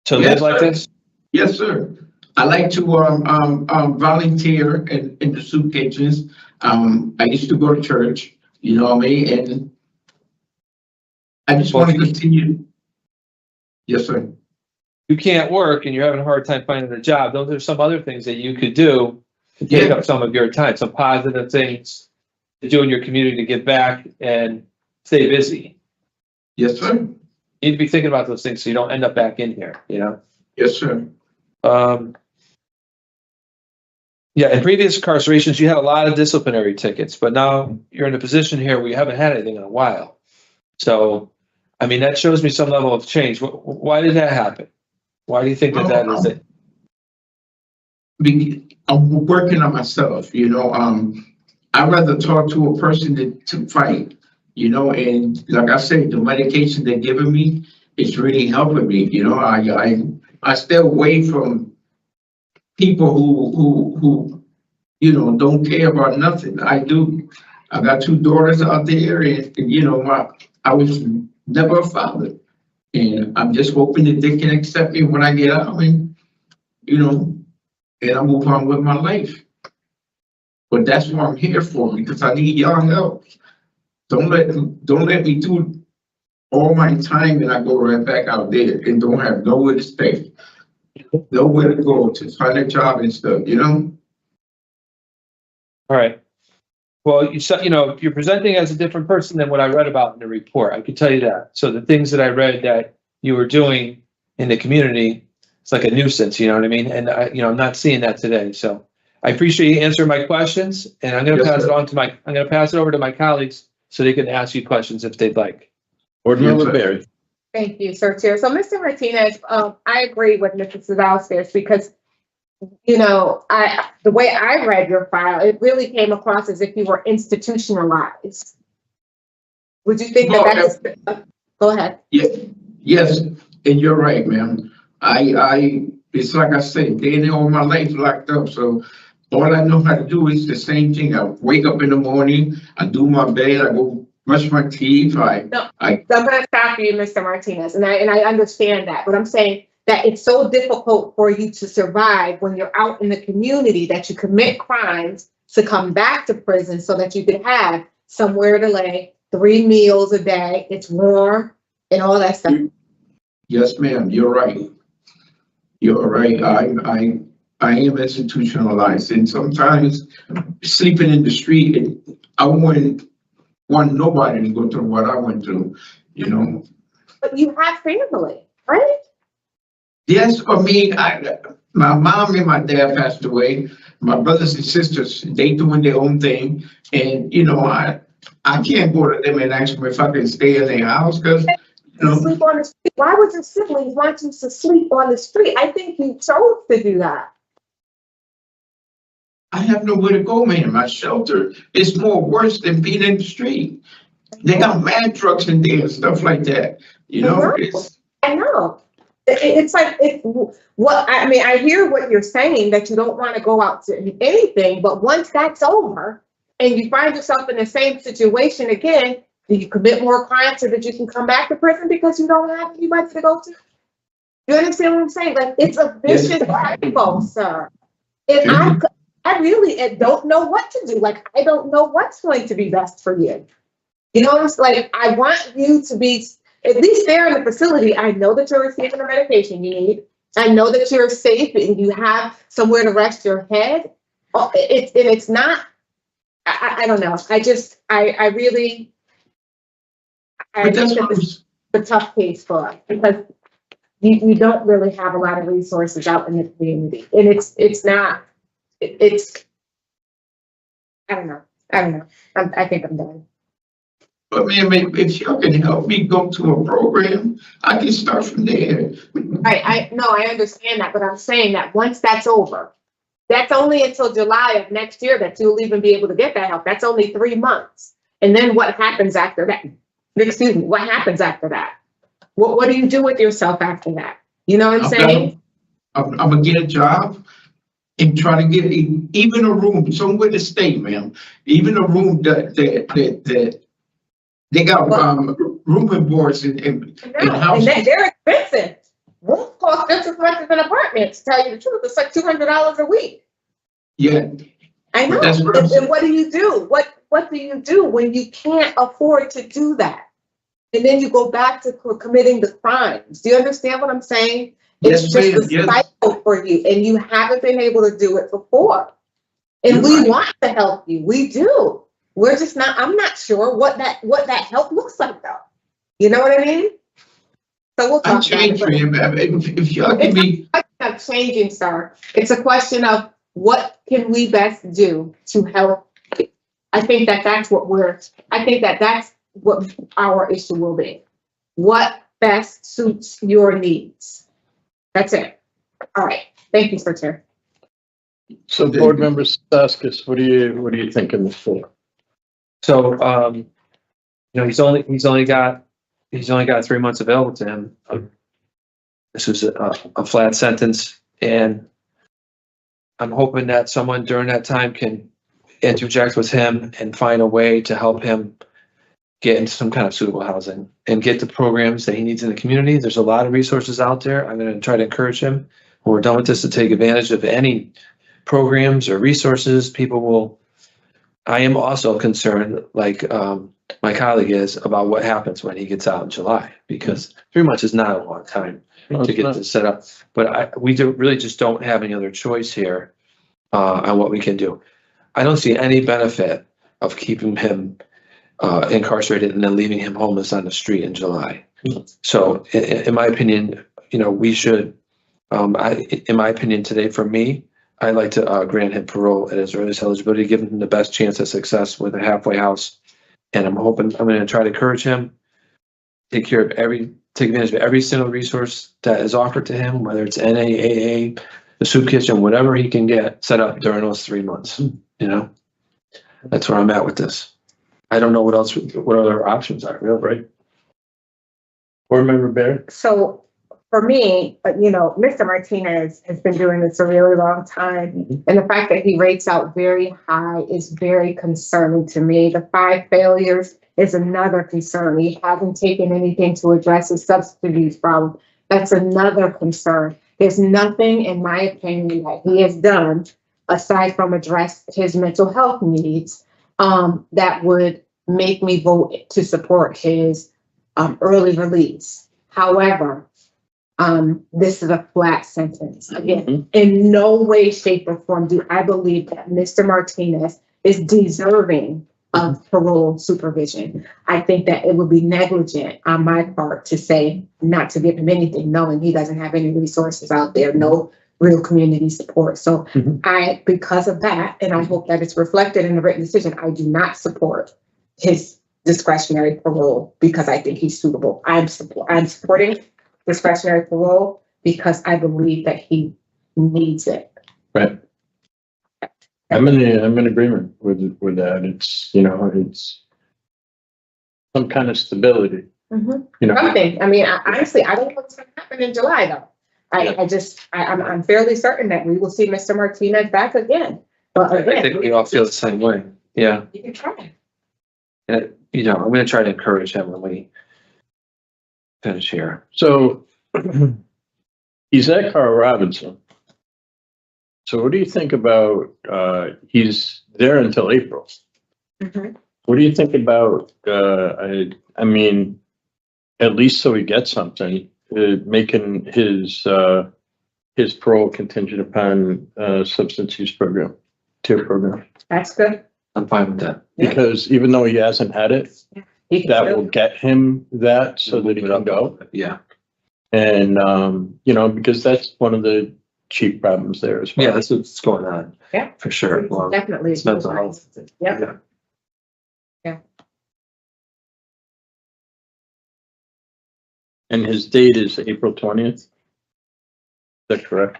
to live like this? Yes, sir. I like to volunteer in the soup kitchens. I used to go to church, you know what I mean? And I just want to continue. Yes, sir. You can't work and you're having a hard time finding a job. Those are some other things that you could do to take up some of your time, some positive things to do in your community to give back and stay busy. Yes, sir. You need to be thinking about those things so you don't end up back in here, you know? Yes, sir. Yeah, in previous incarcerations, you had a lot of disciplinary tickets, but now you're in a position here where you haven't had anything in a while. So, I mean, that shows me some level of change. Why did that happen? Why do you think that is it? I'm working on myself, you know. I'd rather talk to a person to fight, you know, and like I said, the medication they're giving me is really helping me, you know. I stay away from people who you know, don't care about nothing. I do. I got 2 daughters out there, and you know, I was never a father, and I'm just hoping that they can accept me when I get out, and you know, and I move on with my life. But that's what I'm here for, because I need y'all help. Don't let me do all my time and I go right back out there and don't have nowhere to stay, nowhere to go to find a job and stuff, you know? All right. Well, you know, you're presenting as a different person than what I read about in the report. I can tell you that. So the things that I read that you were doing in the community, it's like a nuisance, you know what I mean? And you know, I'm not seeing that today. So I appreciate you answering my questions, and I'm going to pass it on to I'm going to pass it over to my colleagues so they can ask you questions if they'd like. Board Member Berry. Thank you, Sir Chair. So, Mr. Martinez, I agree with Mrs. Vazquez because, you know, the way I read your file, it really came across as if you were institutionalized. Would you think that that's? Go ahead. Yes, and you're right, ma'am. It's like I said, they all my life locked up, so all I know how to do is the same thing. I wake up in the morning, I do my bed, I go brush my teeth. I'm going to stop you, Mr. Martinez, and I understand that, but I'm saying that it's so difficult for you to survive when you're out in the community that you commit crimes to come back to prison so that you can have somewhere to lay, 3 meals a day, it's warm, and all that stuff. Yes, ma'am, you're right. You're right. I am institutionalized, and sometimes sleeping in the street, and I wouldn't want nobody to go through what I went through, you know. But you have family, right? Yes, I mean, my mom and my dad passed away. My brothers and sisters, they doing their own thing, and you know, I can't go to them and ask them if I can stay in their house because. Sleep on the street. Why would your siblings want you to sleep on the street? I think you chose to do that. I have nowhere to go, man. My shelter is more worse than being in the street. They got mad trucks in there and stuff like that. You know, I know. It's like I hear what you're saying, that you don't want to go out to anything, but once that's over and you find yourself in the same situation again, do you commit more crimes so that you can come back to prison because you don't have anybody to go to? You understand what I'm saying? Like, it's a vicious cycle, sir. And I really don't know what to do. Like, I don't know what's going to be best for you. You know, it's like, I want you to be at least there in the facility. I know that you're receiving the medication you need. I know that you're safe and you have somewhere to rest your head. It's not. I don't know. I really, I But think that's that what this is a tough case for us because you don't really have a lot of resources out in the community. And it's not, it's, I don't know. I think I'm done. But man, if y'all can help me go to a program, I can start from there. I understand that, but I'm saying that once that's over, that's only until July of next year that you'll even be able to get that help. That's only 3 months. And then what happens after that? Excuse me, what happens after that? What do you do with yourself after that? You know what I'm saying? I'm gonna get a job and try to get even a room somewhere to stay, ma'am. Even a room that they got room and boards and house. And they're expensive. Rooms cost just as much as an apartment, to tell you the truth. It's like $200 a week. Yeah. I know. That's what And what do you do? What do you do when you can't afford to do that? And then you go back to committing the crimes. Do you understand what I'm saying? It's just a cycle for you, and you haven't been able to do it before. And we want to help you. We do. We're just not. I'm not sure what that help looks like, though. You know what I mean? So we'll talk about it. If y'all can be. It's not changing, sir. It's a question of what can we best do to help. I think that's what our issue will be. What best suits your needs? That's it. All right. Thank you, Sir Chair. So board member Vazquez, what are you thinking this for? So, he's only got 3 months available to him. This was a flat sentence, and I'm hoping that someone during that time can interject with him and find a way to help him get into some kind of suitable housing and get the programs that he needs in the community. There's a lot of resources out there. I'm going to try to encourage him when we're done with this to take advantage of any programs or resources people will. I am also concerned, like my colleague is, about what happens when he gets out in July, because 3 months is not a long time to get this set up. But we really just don't have any other choice here on what we can do. I don't see any benefit of keeping him incarcerated and then leaving him homeless on the street in July. So in my opinion, we should, in my opinion today, for me, I'd like to grant him parole at his earliest eligibility, give him the best chance of success with a halfway house. And I'm going to try to encourage him, take advantage of every single resource that is offered to him, whether it's NAAA, the soup kitchen, whatever he can get set up during those 3 months. That's where I'm at with this. I don't know what other options are, right? Board member Berry? So for me, Mr. Martinez has been doing this a really long time. And the fact that he rates out very high is very concerning to me. The 5 failures is another concern. He hasn't taken anything to address his substance abuse problem. That's another concern. There's nothing, in my opinion, that he has done aside from address his mental health needs that would make me vote to support his early release. However, this is a flat sentence. Again, in no way, shape, or form do I believe that Mr. Martinez is deserving of parole supervision. I think that it would be negligent on my part to say not to give him anything, knowing he doesn't have any resources out there, no real community support. So because of that, and I hope that it's reflected in the written decision, I do not support his discretionary parole because I think he's suitable. I'm supporting discretionary parole because I believe that he needs it. Right. I'm in agreement with that. It's it's some kind of stability. Something. I mean, honestly, I don't know what's going to happen in July though. I'm fairly certain that we will see Mr. Martinez back again. But again, I think we all feel the same way. Yeah. You can try. And, I'm going to try to encourage him when we finish here. So he's at Carl Robinson. So what do you think about, he's there until April. What do you think about, I mean, at least so he gets something, making his parole contingent upon substance use program, tier program? That's good. I'm fine with that. because even though he hasn't had it, He can that still- will get him that so that he can go. Yeah. And, because that's one of the chief problems there as well. Yeah, that's what's going on. Yeah. For sure. Well, Definitely. it's mental health. Yep. And his date is April 20th. Is that correct?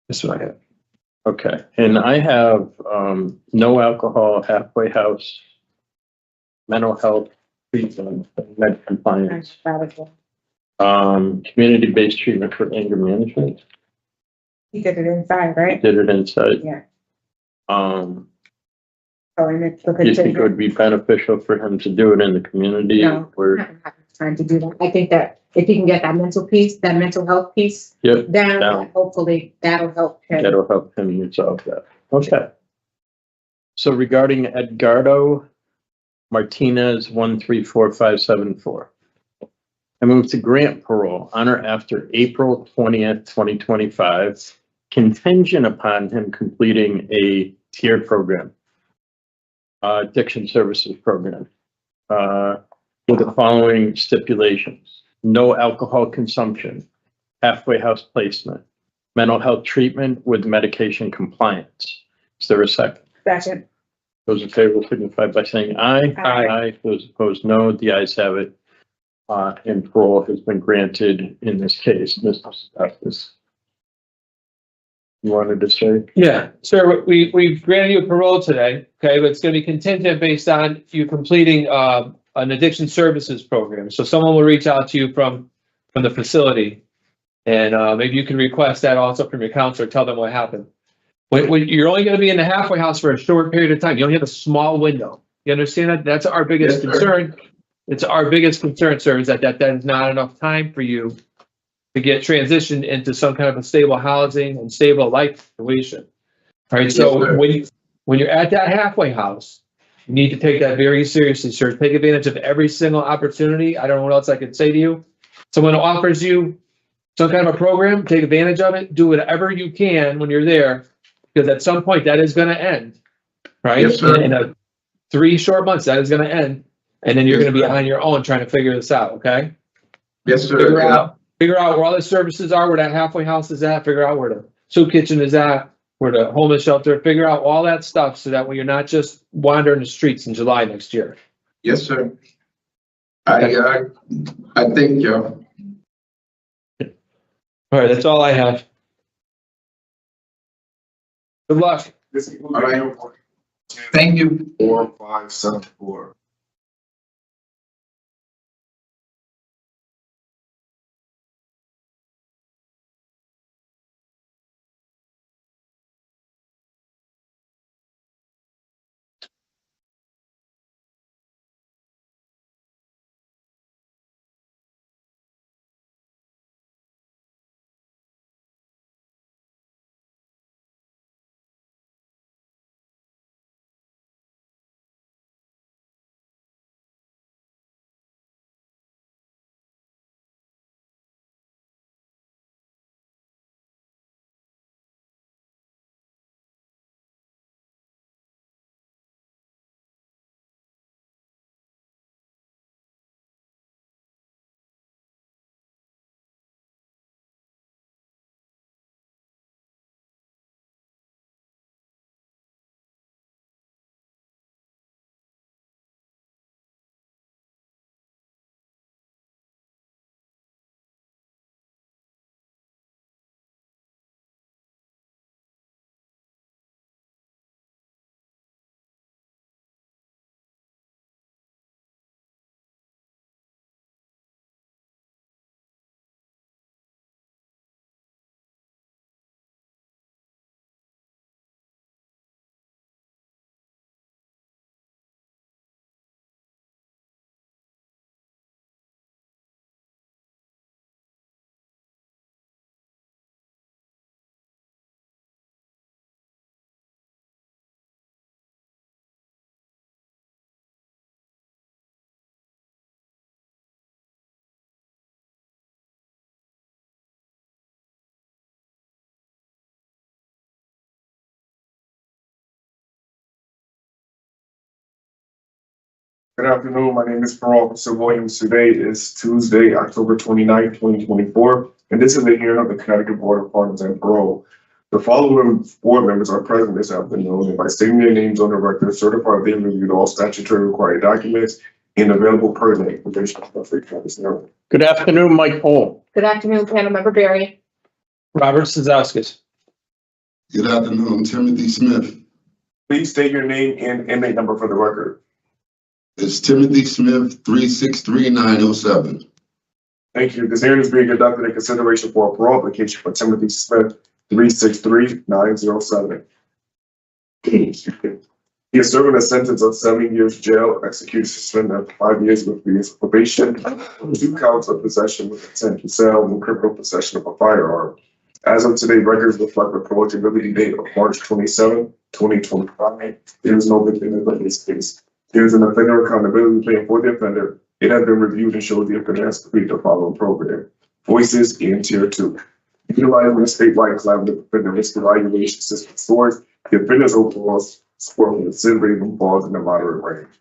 That's what I have. Okay, and I have, no alcohol, halfway house, mental health, treatment, med compliance, community-based treatment for anger management. He did it inside, right? Did it inside. Yeah. Do So, and it's the you think it would be beneficial for him to do it in the community? No, Or, not having time to do that. I think that if he can get that mental piece, that mental health piece yep, down, Down. hopefully that'll help him. that'll help him resolve that. Okay. So regarding Edgardo Martinez 134574. I move to grant parole on or after April 20th, 2025, contingent upon him completing a tiered program, addiction services program, with the following stipulations: no alcohol consumption, halfway house placement, mental health treatment with medication compliance. Is there a second? Second. Those in favor signify by saying aye. Aye. Those opposed, no. The ayes have it. And parole has been granted in this case. Mr. Stips, you wanted to say? Yeah, sir, we've granted you a parole today, okay, but it's gonna be contingent based on you completing, an addiction services program. So someone will reach out to you from the facility. And, maybe you can request that also from your counselor, tell them what happened. When you're only gonna be in the halfway house for a short period of time, you only have a small window. You understand that? That's our biggest Yes, sir. concern. It's our biggest concern, sir, is that is not enough time for you to get transitioned into some kind of a stable housing and stable life situation. All right, so Yes, sir. when you're at that halfway house, you need to take that very seriously, sir. Take advantage of every single opportunity. I don't know what else I could say to you. Someone offers you some kind of a program, take advantage of it, do whatever you can when you're there, because at some point that is gonna end, right? Yes, sir. In 3 short months, that is gonna end, and then you're Yes, gonna be sir. on your own trying to figure this out, okay? Yes, sir. Figure Yeah. out where all the services are, where that halfway house is at, figure out where the soup kitchen is at, where the homeless shelter, figure out all that stuff so that when you're not just wandering the streets in July next year. Yes, sir. I thank you. All right, that's all I have. Good luck. All right. Thank you. 4574. Good afternoon. My name is Paroles. Williams. Today is Tuesday, October 29th, 2024, and this is the hearing of the Connecticut Board of Pardons and Parole. The following board members are present this afternoon, and by stating their names on the record, certify they reviewed all statutory required documents and available pertinent information. Good afternoon, Mike Paul. Good afternoon, panel member Berry. Robert Vazquez. Good afternoon, Timothy Smith. Please state your name and inmate number for the record. It's Timothy Smith, 363907. Thank you. This hearing is being conducted in consideration for a parole application for Timothy Smith, 363907. He is serving a sentence of 7 years jail, executed suspended after 5 years with years of probation, 2 counts of possession with intent to sell, and criminal possession of a firearm. As of today, records reflect the approachability date of March 27, 2025. There is no victim in this case. There is an offender accountability plan for the offender. It has been reviewed and shows the offender has completed the following program. Voices in Tier 2. Utilizing the statewide collaborative offender risk evaluation system source, the offender's overall score for the sin rating falls in the moderate range.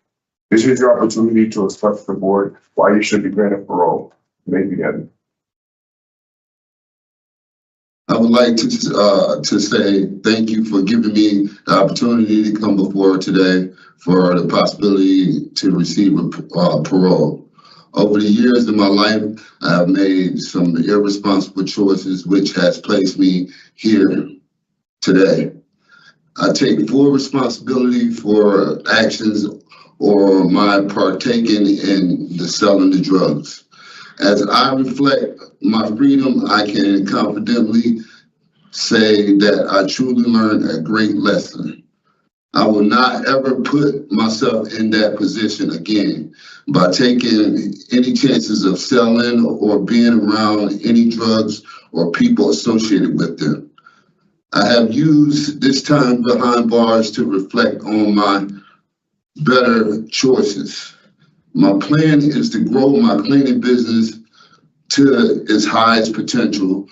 This is your opportunity to express to the board why you should be granted parole. You may begin. I would like to say thank you for giving me the opportunity to come before today for the possibility to receive a parole. Over the years of my life, I have made some irresponsible choices which has placed me here today. I take full responsibility for actions or my partaking in the selling the drugs. As I reflect my freedom, I can confidently say that I truly learned a great lesson. I will not ever put myself in that position again by taking any chances of selling or being around any drugs or people associated with them. I have used this time behind bars to reflect on my better choices. My plan is to grow my cleaning business to its highest potential,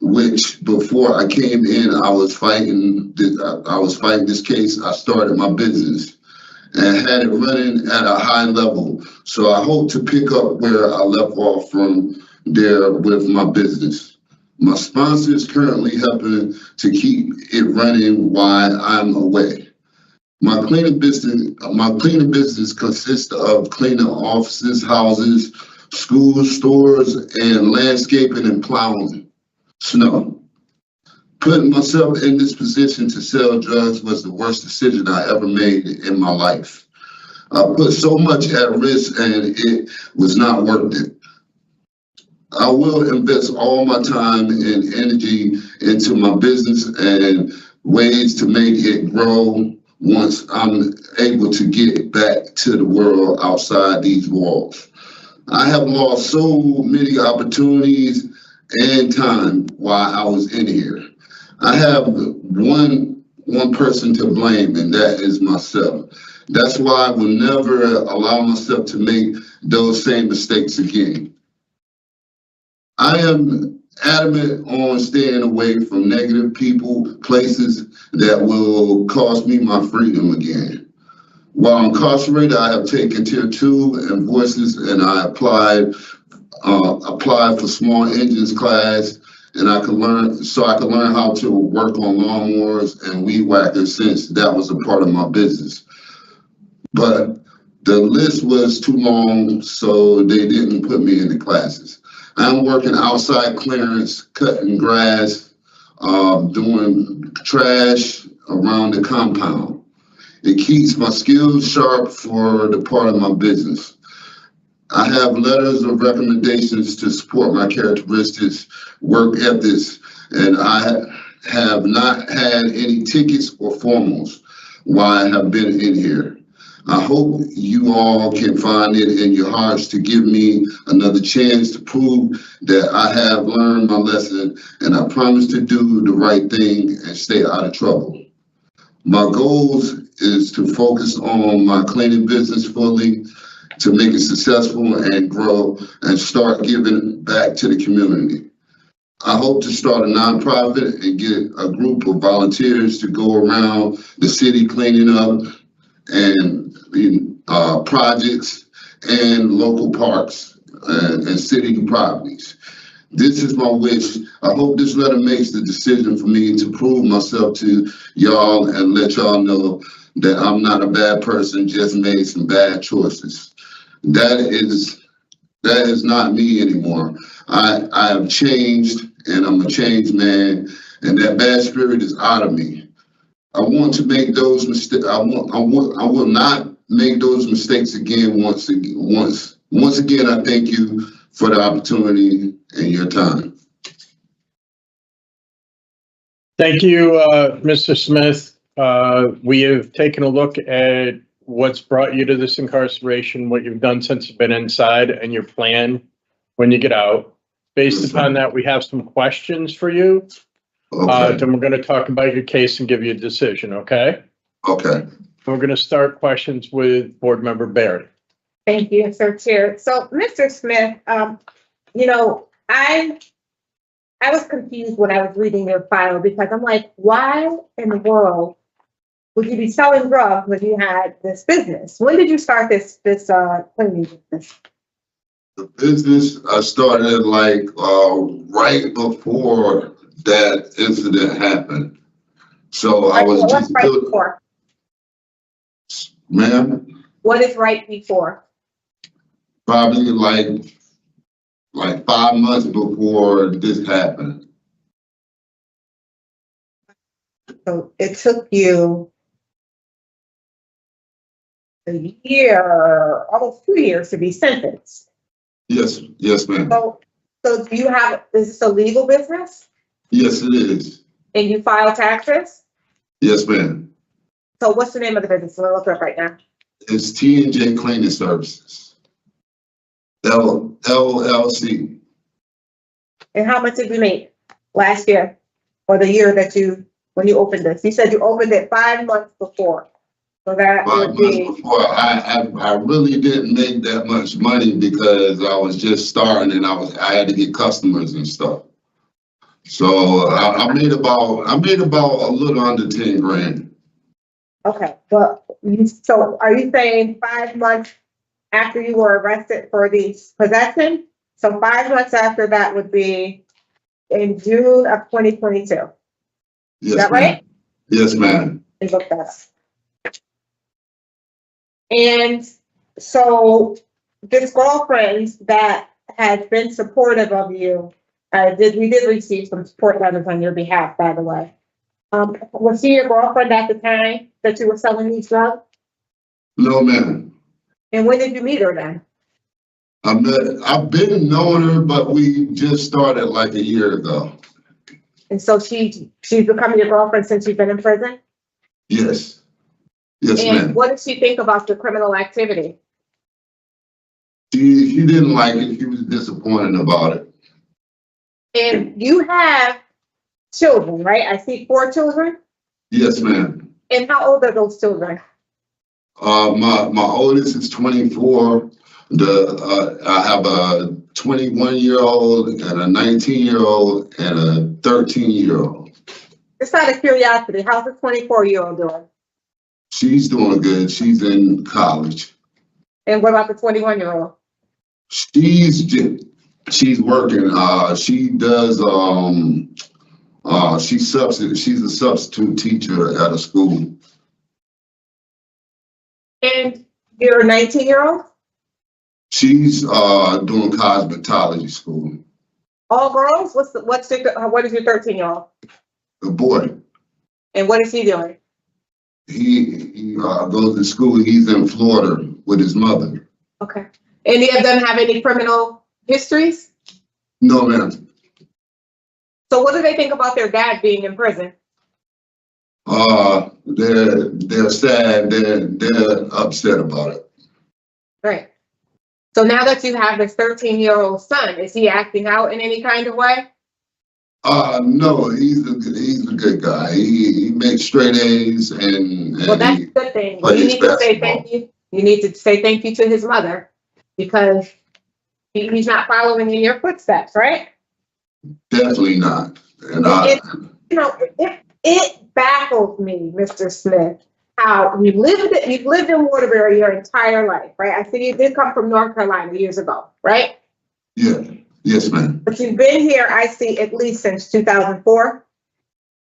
which before I came in, I was fighting this case. I started my business and had it running at a high level. So I hope to pick up where I left off from there with my business. My sponsor is currently helping to keep it running while I'm away. My cleaning business consists of cleaning offices, houses, schools, stores, and landscaping and plowing snow. Putting myself in this position to sell drugs was the worst decision I ever made in my life. I put so much at risk and it was not worth it. I will invest all my time and energy into my business and ways to make it grow once I'm able to get back to the world outside these walls. I have lost so many opportunities and time while I was in here. I have one person to blame, and that is myself. That's why I will never allow myself to make those same mistakes again. I am adamant on staying away from negative people, places that will cost me my freedom again. While incarcerated, I have taken Tier 2 and voices, and I applied for small engines class, and I could learn how to work on lawnmowers and weed whackers since that was a part of my business. But the list was too long, so they didn't put me in the classes. I'm working outside clearance, cutting grass, doing trash around the compound. It keeps my skills sharp for the part of my business. I have letters of recommendations to support my characteristics, work ethics, and I have not had any tickets or formals while I have been in here. I hope you all can find it in your hearts to give me another chance to prove that I have learned my lesson, and I promise to do the right thing and stay out of trouble. My goals is to focus on my cleaning business fully, to make it successful and grow and start giving back to the community. I hope to start a nonprofit and get a group of volunteers to go around the city cleaning up and projects and local parks and city properties. This is my wish. I hope this letter makes the decision for me to prove myself to y'all and let y'all know that I'm not a bad person, just made some bad choices. That is not me anymore. I have changed and I'm a changed man, and that bad spirit is out of me. I want to make those mistakes. I will not make those mistakes again. Once again, I thank you for the opportunity and your time. Thank you, Mr. Smith. We have taken a look at what's brought you to this incarceration, what you've done since you've been inside, and your plan when you get out. Based upon that, we have some questions for you. Okay. Then we're going to talk about your case and give you a decision, okay? Okay. We're going to start questions with Board Member Berry. Thank you, Sir Chair. So, Mr. Smith, you know, I was confused when I was reading your file because I'm like, why in the world would you be selling drugs when you had this business? When did you start this cleaning business? The business I started like right before that incident happened. So I was just right before? Ma'am? What is right before? Probably like 5 months before this happened. So it took you a year, almost 2 years to be sentenced. Yes, ma'am. So do you have, is this a legal business? Yes, it is. And you file taxes? Yes, ma'am. So what's the name of the business? I'm gonna look it up right now. It's T&J Cleaning Services. LLC. And how much did you make last year or the year that when you opened this? You said you opened it 5 months before. So that 5 months before, I really didn't make that much money because I was just starting and I had to get customers and stuff. So I made about a little under 10 grand. Okay, but so are you saying 5 months after you were arrested for the possession? So 5 months after that would be in June of 2022. Yes, Is that right? Yes, ma'am. Let's look that up. And so this girlfriend that has been supportive of you, we did receive some support letters on your behalf, by the way. Was she your girlfriend at the time that you were selling these drugs? No, ma'am. And when did you meet her then? I've been knowing her, but we just started like a year ago. And so she's become your girlfriend since you've been in prison? Yes. Yes, and ma'am. What did she think about the criminal activity? She didn't like it. She was disappointed about it. And you have children, right? I see 4 children. Yes, ma'am. And how old are those children? My oldest is 24. I have a 21-year-old and a 19-year-old and a 13-year-old. Just out of curiosity, how's the 24-year-old doing? She's doing good. She's in college. And what about the 21-year-old? She's working. She does. She's a substitute teacher at a school. And your 19-year-old? She's doing cosmetology school. All girls? What is your 13-year-old? A boy. And what is he doing? He goes to school. He's in Florida with his mother. Okay. Any of them have any criminal histories? No, ma'am. So what do they think about their dad being in prison? They're sad. They're upset about it. Right. So now that you have this 13-year-old son, is he acting out in any kind of way? No, he's a good guy. He makes straight A's and well, that's a good thing. Well, you need to say thank you. You need to say thank you to his mother because he's not following in your footsteps, right? Definitely not. And you know, it baffles me, Mr. Smith, how you've lived in Waterbury your entire life, right? I see you did come from North Carolina years ago, right? Yeah, yes, ma'am. But you've been here, I see, at least since 2004.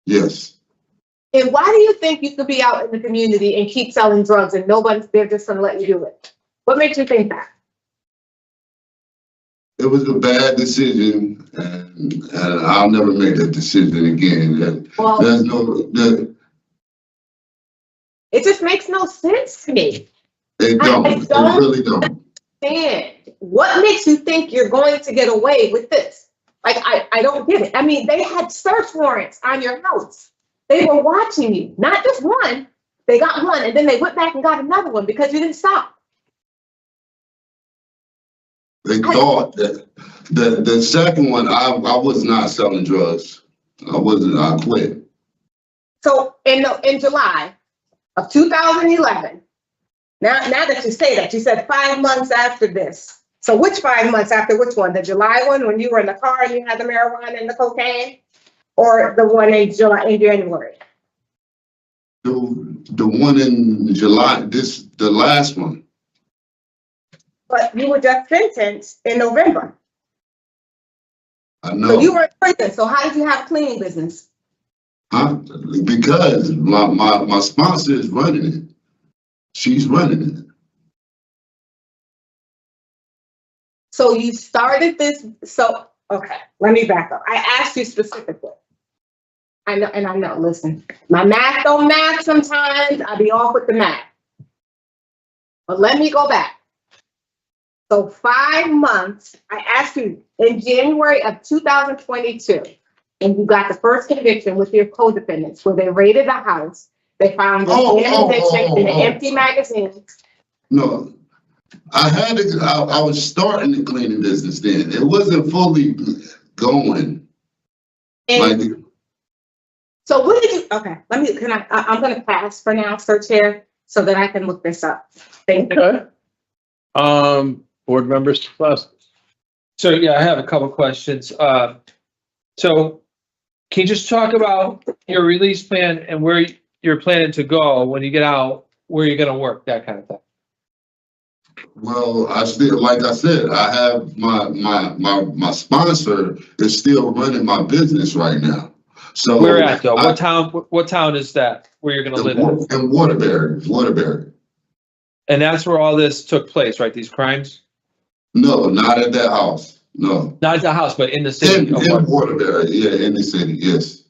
Yes. And why do you think you could be out in the community and keep selling drugs and they're just gonna let you do it? What makes you think that? It was a bad decision, and I'll never make that decision again. Well, There's no, it just makes no sense to me. it don't. It really don't. And what makes you think you're going to get away with this? Like, I don't get it. I mean, they had search warrants on your house. They were watching you, not just one. They got one, and then they went back and got another one because you didn't stop. They thought that the second one, I was not selling drugs. I wasn't. I quit. So in July of 2011, now that you say that, you said 5 months after this. So which 5 months after which one? The July one when you were in the car and you had the marijuana and the cocaine, or the one in January? The one in July. The last one. But you were just sentenced in November. I know. So you were in prison. So how did you have cleaning business? Huh? Because my sponsor is running it. She's running it. So you started this. So, okay, let me back up. I asked you specifically. I know, listen, my math don't math sometimes. I be off with the math. But let me go back. So 5 months, I asked you in January of 2022, and you got the first conviction with your co-defendants where they raided the house. They found the ammunition in an empty magazine. No, I was starting the cleaning business then. It wasn't fully going. And so what did you, okay, I'm gonna pass for now, Sir Chair, so that I can look this up. Thank you. Okay. Board members first. So yeah, I have a couple questions. So can you just talk about your release plan and where you're planning to go when you get out, where you're gonna work, that kind of thing? Well, like I said, I have my sponsor is still running my business right now. So where at though? What town is that where you're gonna live at? In Waterbury. And that's where all this took place, right? These crimes? No, not at that house. No. Not at the house, but in the city. In Waterbury, yeah, in the city, yes.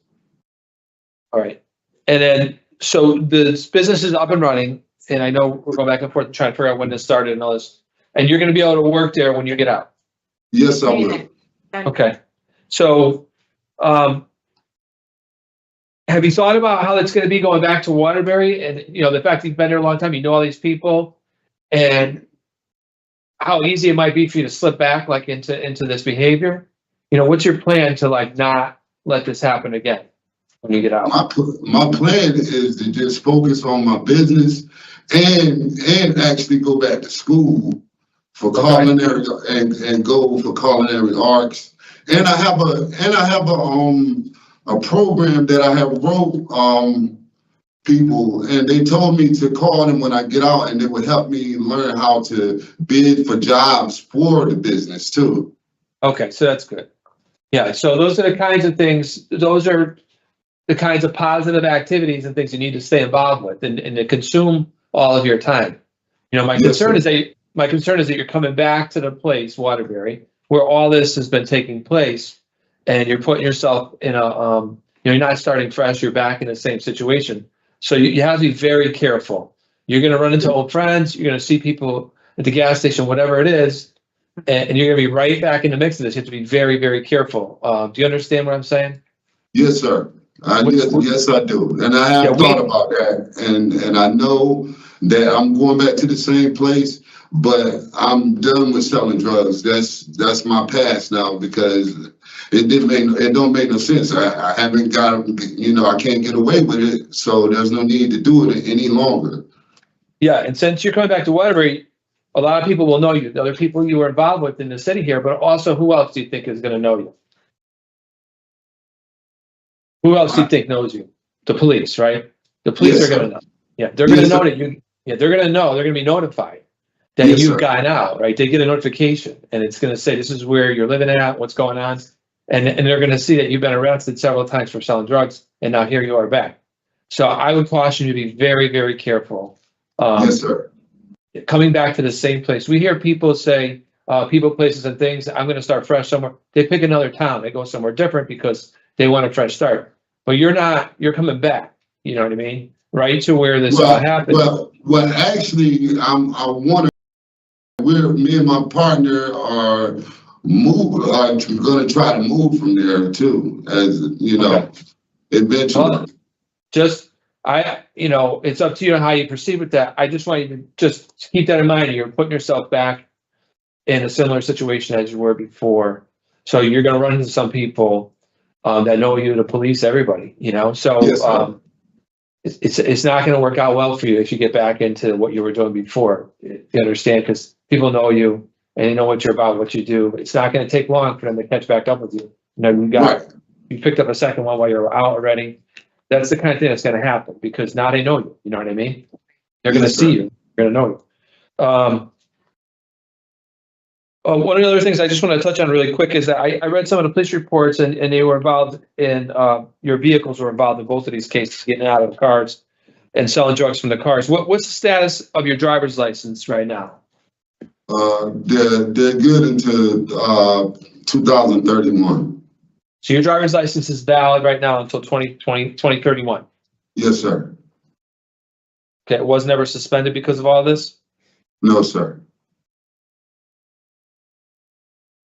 All right. And then, so the business is up and running, and I know we're going back and forth and trying to figure out when this started and all this. And you're going to be able to work there when you get out? Yes, I will. Okay. So, have you thought about how it's going to be going back to Waterbury? And, you know, the fact that you've been there a long time, you know all these people, and how easy it might be for you to slip back like into this behavior? You know, what's your plan to like not let this happen again when you get out? My plan is to just focus on my business and actually go back to school for culinary and go for culinary arts. And I have a program that I have wrote people, and they told me to call them when I get out, and it would help me learn how to bid for jobs for the business too. Okay, so that's good. Yeah, so those are the kinds of things, those are the kinds of positive activities and things you need to stay involved with and to consume all of your time. You know, my concern is that you're coming back to the place, Waterbury, where all this has been taking place, and you're putting yourself in a, you're not starting fresh, you're back in the same situation. So you have to be very careful. You're going to run into old friends. You're going to see people at the gas station, whatever it is, and you're going to be right back in the mix of this. You have to be very, very careful. Do you understand what I'm saying? Yes, sir. Yes, I do. And I have thought about that. And I know that I'm going back to the same place, but I'm done with selling drugs. That's my past now, because it don't make no sense. I haven't got, I can't get away with it. So there's no need to do it any longer. Yeah. And since you're coming back to Waterbury, a lot of people will know you. Other people you were involved with in the city here, but also who else do you think is going to know you? Who else do you think knows you? The police, right? The police are going to know. Yeah, they're gonna Yes, know sir. that you, yeah, they're gonna be notified that Yes, you've sir. gotten out, right? They get a notification and it's gonna say, this is where you're living at, what's going on. And they're gonna see that you've been arrested several times for selling drugs and now here you are back. So I would caution you to be very, very careful. Yes, sir. Coming back to the same place. We hear people say, people, places and things, I'm gonna start fresh somewhere. They pick another town, they go somewhere different because they want a fresh start. But you're not, you're coming back, you know what I mean? Right to where this all happened. Well, actually, I want to, me and my partner are going to try to move from there too, as you know, eventually. Well, just, it's up to you how you proceed with that. I just want you to just keep that in mind. You're putting yourself back in a similar situation as you were before. So you're going to run into some people that know you, the police, everybody, so Yes, it's not going to work out well for you if you get back into what you were doing before. You understand? Because people know you and they know what you're about, what you do. It's not going to take long for them to catch back up with you. You picked up a second one while you were out already. That's the kind of thing that's going to happen because now they know you. You know what I mean? They're going to see you. They're going to know you. One of the other things I just want to touch on really quick is that I read some of the police reports and they were involved in, your vehicles were involved in both of these cases, getting out of the cars and selling drugs from the cars. What's the status of your driver's license right now? They're good into 2031. So your driver's license is valid right now until 2031? Yes, sir. Okay, it was never suspended because of all this? No, sir.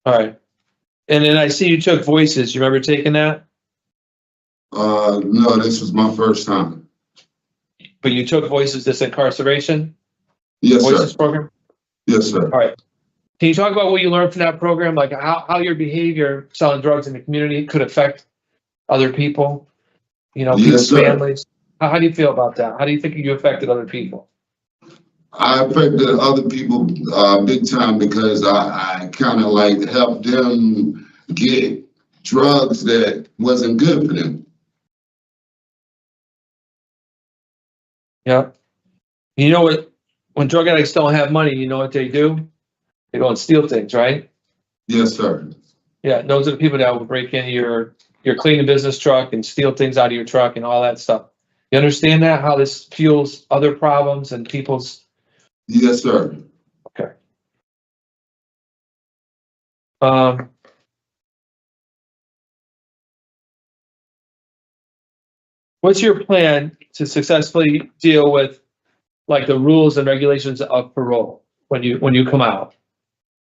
All right. And then I see you took voices. You remember taking that? No, this was my first time. But you took voices this incarceration? Yes, Voices sir. program? Yes, sir. All right. Can you talk about what you learned from that program? Like how your behavior selling drugs in the community could affect other people, Yes, people's sir. families? How do you feel about that? How do you think you affected other people? I affected other people big time because I kind of like helped them get drugs that wasn't good for them. Yeah. You know what? When drug addicts don't have money, you know what they do? They go and steal things, right? Yes, sir. Yeah, those are the people that will break into your cleaning business truck and steal things out of your truck and all that stuff. You understand that? How this fuels other problems and people's. Yes, sir. Okay. What's your plan to successfully deal with like the rules and regulations of parole when you come out?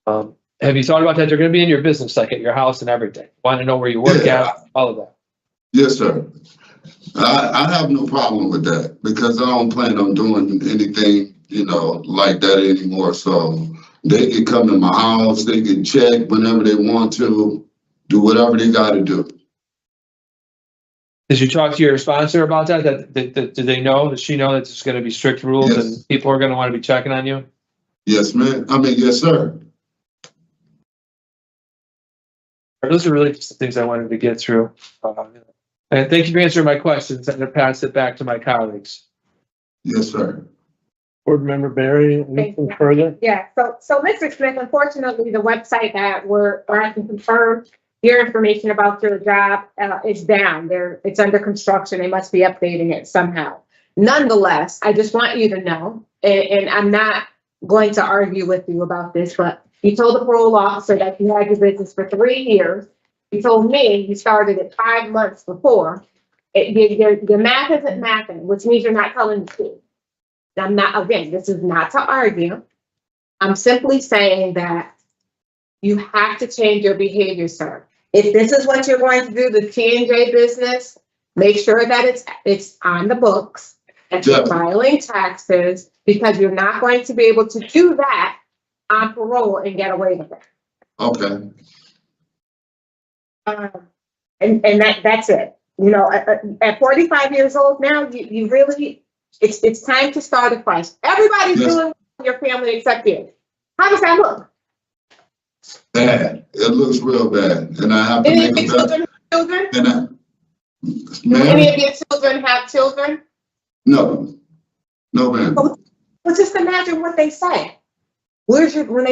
Have you thought about that? They're going to be in your business, like at your house and everything. Want to know where you work at, all of that. Yes, sir. I have no problem with that because I don't plan on doing anything, like that anymore. So they can come to my house, they can check whenever they want to, do whatever they got to do. Did you talk to your sponsor about that? Did they know? Does she know that there's going to be strict rules and people are going to want to be checking on you? Yes, man. Yes, sir. Those are really just the things I wanted to get through. And thank you for answering my questions. I'm going to pass it back to my colleagues. Yes, sir. Board Member Berry, anything further? Yeah, so Mr. Smith, unfortunately, the website that I can confirm your information about your job is down there. It's under construction. They must be updating it somehow. Nonetheless, I just want you to know, and I'm not going to argue with you about this, but you told the parole officer that you had your business for 3 years. You told me you started it 5 months before. Your math isn't mathing, which means you're not telling the truth. Again, this is not to argue. I'm simply saying that you have to change your behavior, sir. If this is what you're going to do, the T&J business, make sure that it's on the books and you're filing taxes, because you're not going to be able to do that on parole and get away with it. Okay. And that's it. At 45 years old now, you really, it's time to start afresh. Everybody's doing your family except you. How does that look? Bad. It looks real bad, and I have to Any make of your it children? And Do any of your children have children? No. No, ma'am. Well, just imagine what they say. When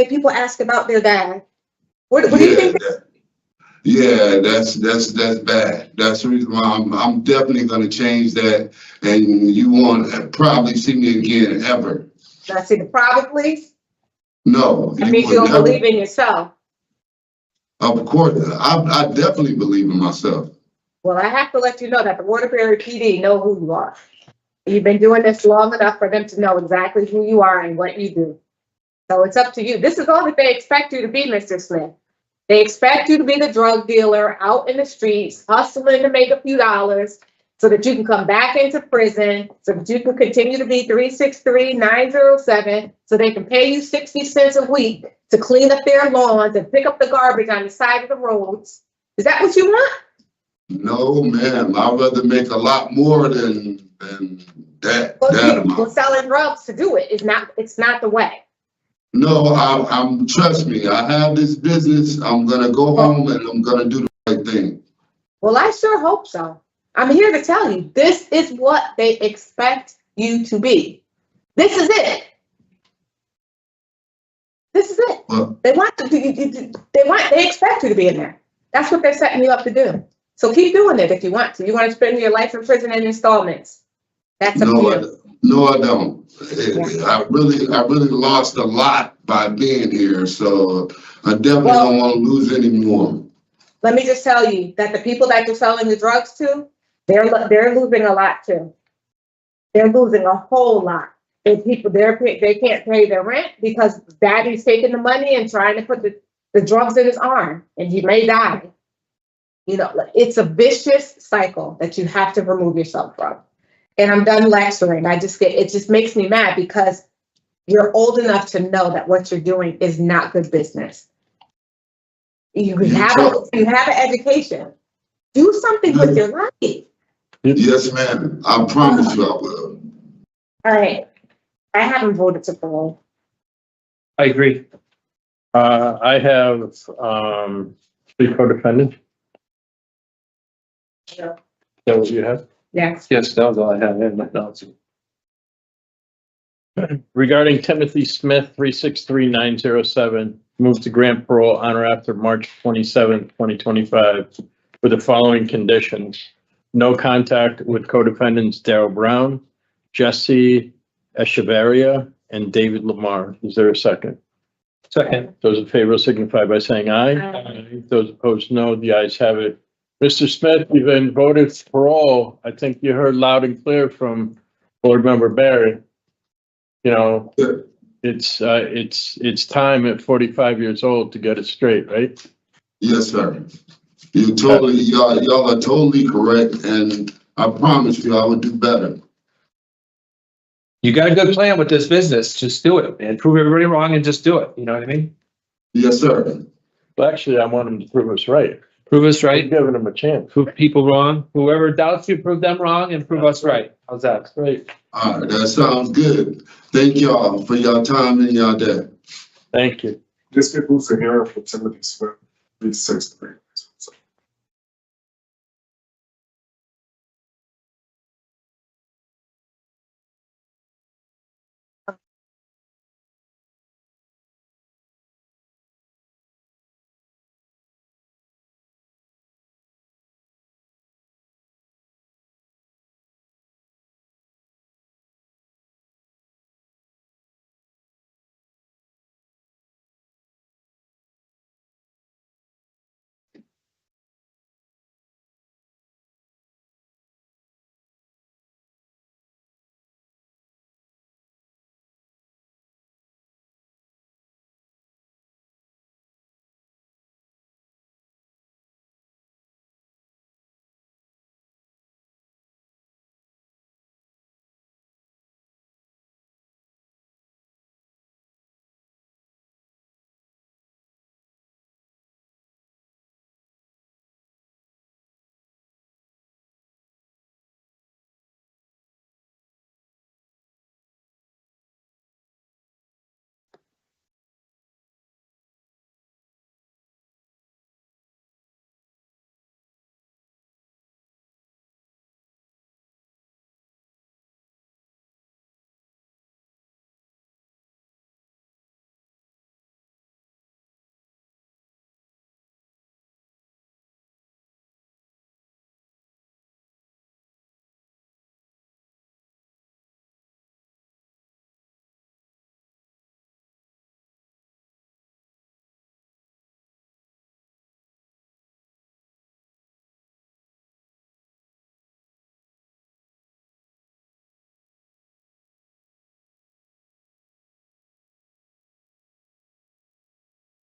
people ask about their dad, what do you think? Yeah, that's bad. That's the reason why I'm definitely gonna change that, and you won't probably see me again ever. I see the probably. No, That means you don't believe in yourself. Of course, I definitely believe in myself. Well, I have to let you know that the Waterbury PD know who you are. You've been doing this long enough for them to know exactly who you are and what you do. So it's up to you. This is all that they expect you to be, Mr. Smith. They expect you to be the drug dealer out in the streets, hustling to make a few dollars so that you can come back into prison, so that you can continue to be 363-907, so they can pay you 60 cents a week to clean up their lawns and pick up the garbage on the side of the roads. Is that what you want? No, ma'am. I'd rather make a lot more than that. Well, selling drugs to do it is not. It's not the way. No, I'm. Trust me. I have this business. I'm gonna go home and I'm gonna do the right thing. Well, I sure hope so. I'm here to tell you, this is what they expect you to be. This is it. This is it. They want to. They expect you to be in there. That's what they're setting you up to do. So keep doing it if you want to. You want to spend your life in prison in installments. That's up to you. No, I don't. I really lost a lot by being here, so I definitely don't want to lose any more. Let me just tell you that the people that you're selling the drugs to, they're losing a lot too. They're losing a whole lot. And people, they can't pay their rent because daddy's taking the money and trying to put the drugs in his arm, and he may die. You know, it's a vicious cycle that you have to remove yourself from. And I'm done lecturing. It just makes me mad because you're old enough to know that what you're doing is not good business. You have an education. Do something with your life. Yes, ma'am. I promise you I will. All right. I haven't voted to parole. I agree. I have 3 co-defendants. Yeah. Is that what you have? Yes. Yes, that was all I had. I had nothing else. Regarding Timothy Smith, 363-907, moved to grant parole on or after March 27, 2025, with the following conditions. No contact with co-defendants Darryl Brown, Jesse Echeverria, and David Lamar. Is there a second? Second. Those in favor signify by saying aye. Aye. Those opposed, no. The ayes have it. Mr. Smith, you've been voted for parole. I think you heard loud and clear from Board Member Berry. You know, it's time at 45 years old to get it straight, right? Yes, sir. Y'all are totally correct, and I promise you I will do better. You got a good plan with this business. Just do it, man. Prove everybody wrong and just do it. You know what I mean? Yes, sir. Well, actually, I want him to prove us right. Prove us right. I'm giving him a chance. Prove people wrong. Whoever doubts you, prove them wrong and prove us right. How's that? Great. All right, that sounds good. Thank y'all for your time and your day. Thank you. This concludes the hearing for Timothy Smith, 363.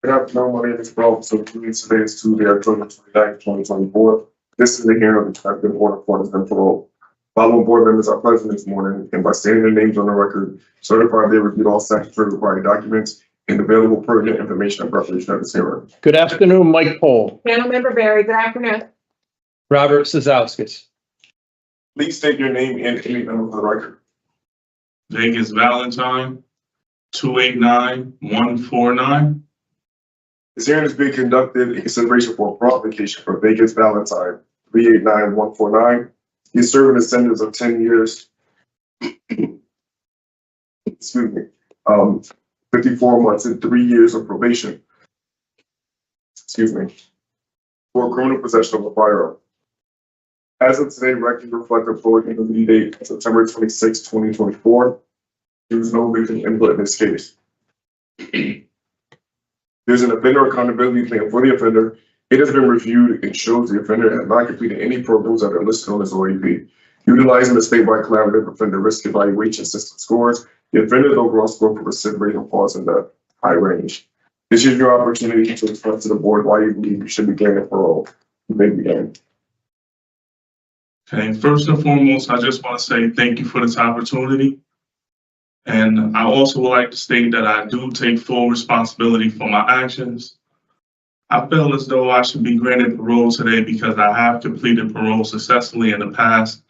Good afternoon, my name is Blount. So today is Tuesday, October 29th, 2024. This is the hearing of the Connecticut Board of Appeals and Parole. Following board members are present this morning and by stating their names on the record, certify they reviewed all statutory required documents and available pertinent information in preparation of this hearing. Good afternoon, Mike Pohl. Panel Member Berry, good afternoon. Robert Wazquez. Please state your name and any number for the record. Vegas Valentine, 289-149. This hearing is being conducted in consideration for a fraud application for Vegas Valentine, 389-149. He is serving a sentence of 10 years. Excuse me. 54 months and 3 years of probation. Excuse me. For criminal possession of a firearm. As of today, records reflect the full interview date of September 26, 2024. There was no victim input in this case. There's an offender accountability plan for the offender. It has been reviewed and shows the offender has not completed any programs that are listed on his OAP. Utilizing the statewide collaborative offender risk evaluation system scores, the offender's overall score for recidivism falls in the high range. This is your opportunity to express to the board why you believe you should be granted parole. You may begin. Okay, first and foremost, I just want to say thank you for this opportunity. And I also would like to state that I do take full responsibility for my actions. I feel as though I should be granted parole today because I have completed parole successfully in the past.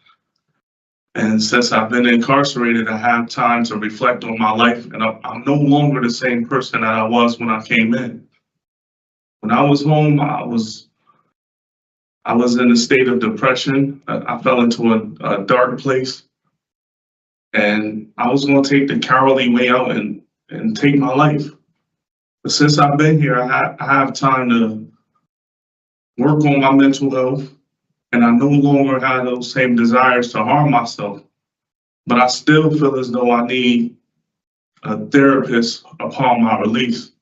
And since I've been incarcerated, I have time to reflect on my life, and I'm no longer the same person that I was when I came in. When I was home, I was in a state of depression. I fell into a dark place. And I was going to take the cowardly way out and take my life. But since I've been here, I have time to work on my mental health, and I no longer have those same desires to harm myself. But I still feel as though I need a therapist upon my release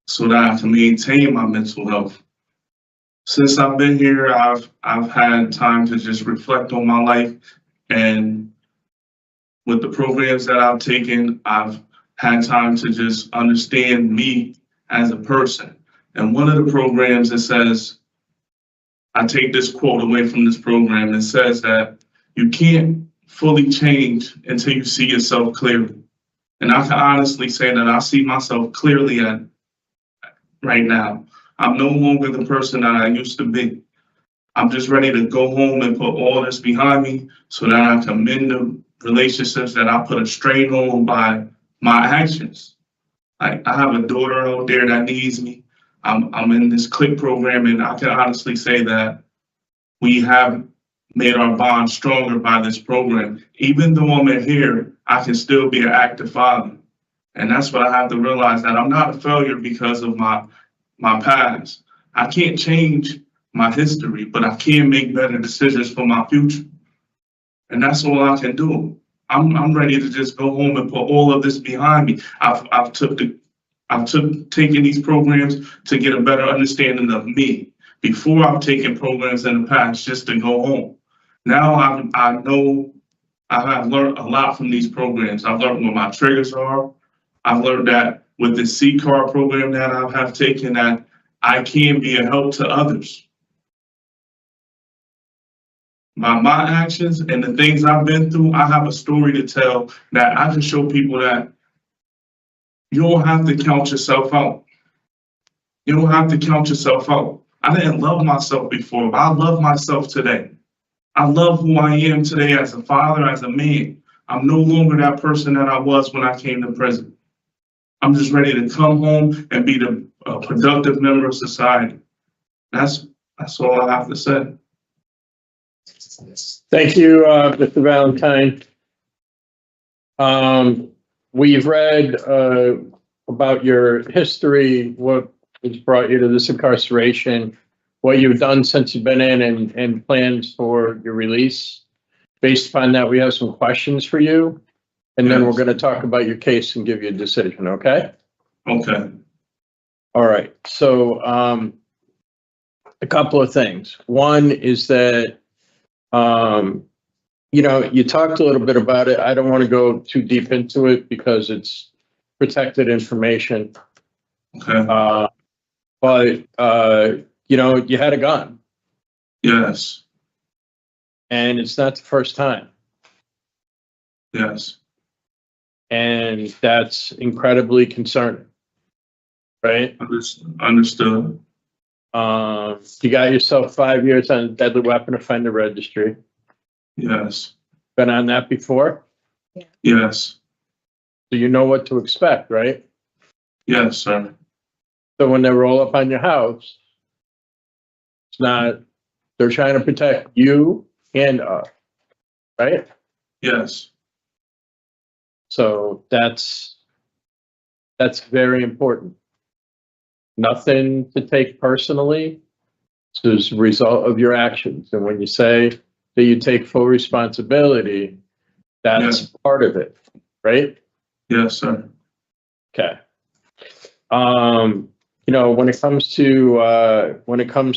so that I can maintain my mental health. Since I've been here, I've had time to just reflect on my life, and with the programs that I've taken, I've had time to just understand me as a person. And one of the programs, it says, I take this quote away from this program, it says that you can't fully change until you see yourself clearly. And I can honestly say that I see myself clearly right now. I'm no longer the person that I used to be. I'm just ready to go home and put all this behind me so that I can mend the relationships that I put a strain on by my actions. I have a daughter out there that needs me. I'm in this CLIck program, and I can honestly say that we have made our bond stronger by this program. Even though I'm in here, I can still be an active father. And that's what I have to realize, that I'm not a failure because of my past. I can't change my history, but I can make better decisions for my future. And that's all I can do. I'm ready to just go home and put all of this behind me. I've taken these programs to get a better understanding of me. Before, I've taken programs in the past just to go home. Now I know I have learned a lot from these programs. I've learned what my triggers are. I've learned that with the C-card program that I have taken, that I can be a help to others. By my actions and the things I've been through, I have a story to tell that I can show people that you don't have to count yourself out. You don't have to count yourself out. I didn't love myself before, but I love myself today. I love who I am today as a father, as a man. I'm no longer that person that I was when I came to prison. I'm just ready to come home and be the productive member of society. That's all I have to say. Thank you, Mr. Valentine. We've read about your history, what has brought you to this incarceration, what you've done since you've been in, and plans for your release. Based upon that, we have some questions for you, and then we're going to talk about your case and give you a decision, okay? Okay. All right. So a couple of things. One is that you talked a little bit about it. I don't want to go too deep into it because it's protected information. Okay. but, you had a gun, Yes, and it's not the first time. yes, And that's incredibly concerning, right? understood. You got yourself 5 years on deadly weapon offender registry. Yes, Been on that before, yes, so you know what to expect, right? yes, sir. So when they roll up on your house, it's not, they're trying to protect you and us, right? Yes, So that's very important. Nothing to take personally. It's a result of your actions. And when you say that you take full responsibility, that's part of it, right? yes, sir. Okay. When it comes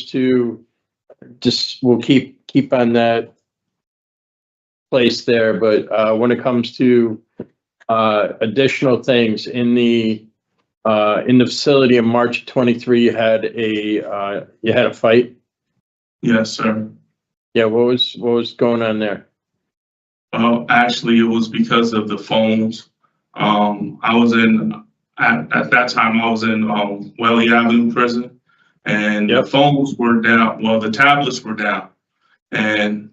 to just, we'll keep on that place there, but when it comes to additional things in the facility in March of 23, you had a fight. Yes, sir. Yeah, what was going on there? Actually, it was because of the phones. I was at that time, I was in Welly Avenue prison, and the phones were down. Well, the tablets were down, and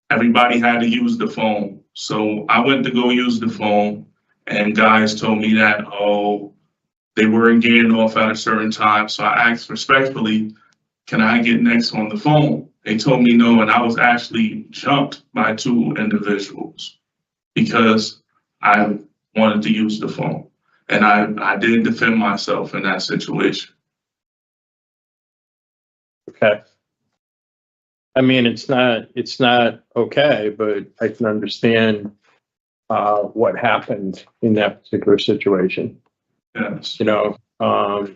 everybody had to use the phone. So I went to go use the phone, and guys told me that, they weren't getting off at a certain time. So I asked respectfully, can I get next on the phone? They told me no, and I was actually jumped by 2 individuals because I wanted to use the phone. And I did defend myself in that situation. Okay. I mean, it's not okay, but I can understand what happened in that particular situation. Yes. And I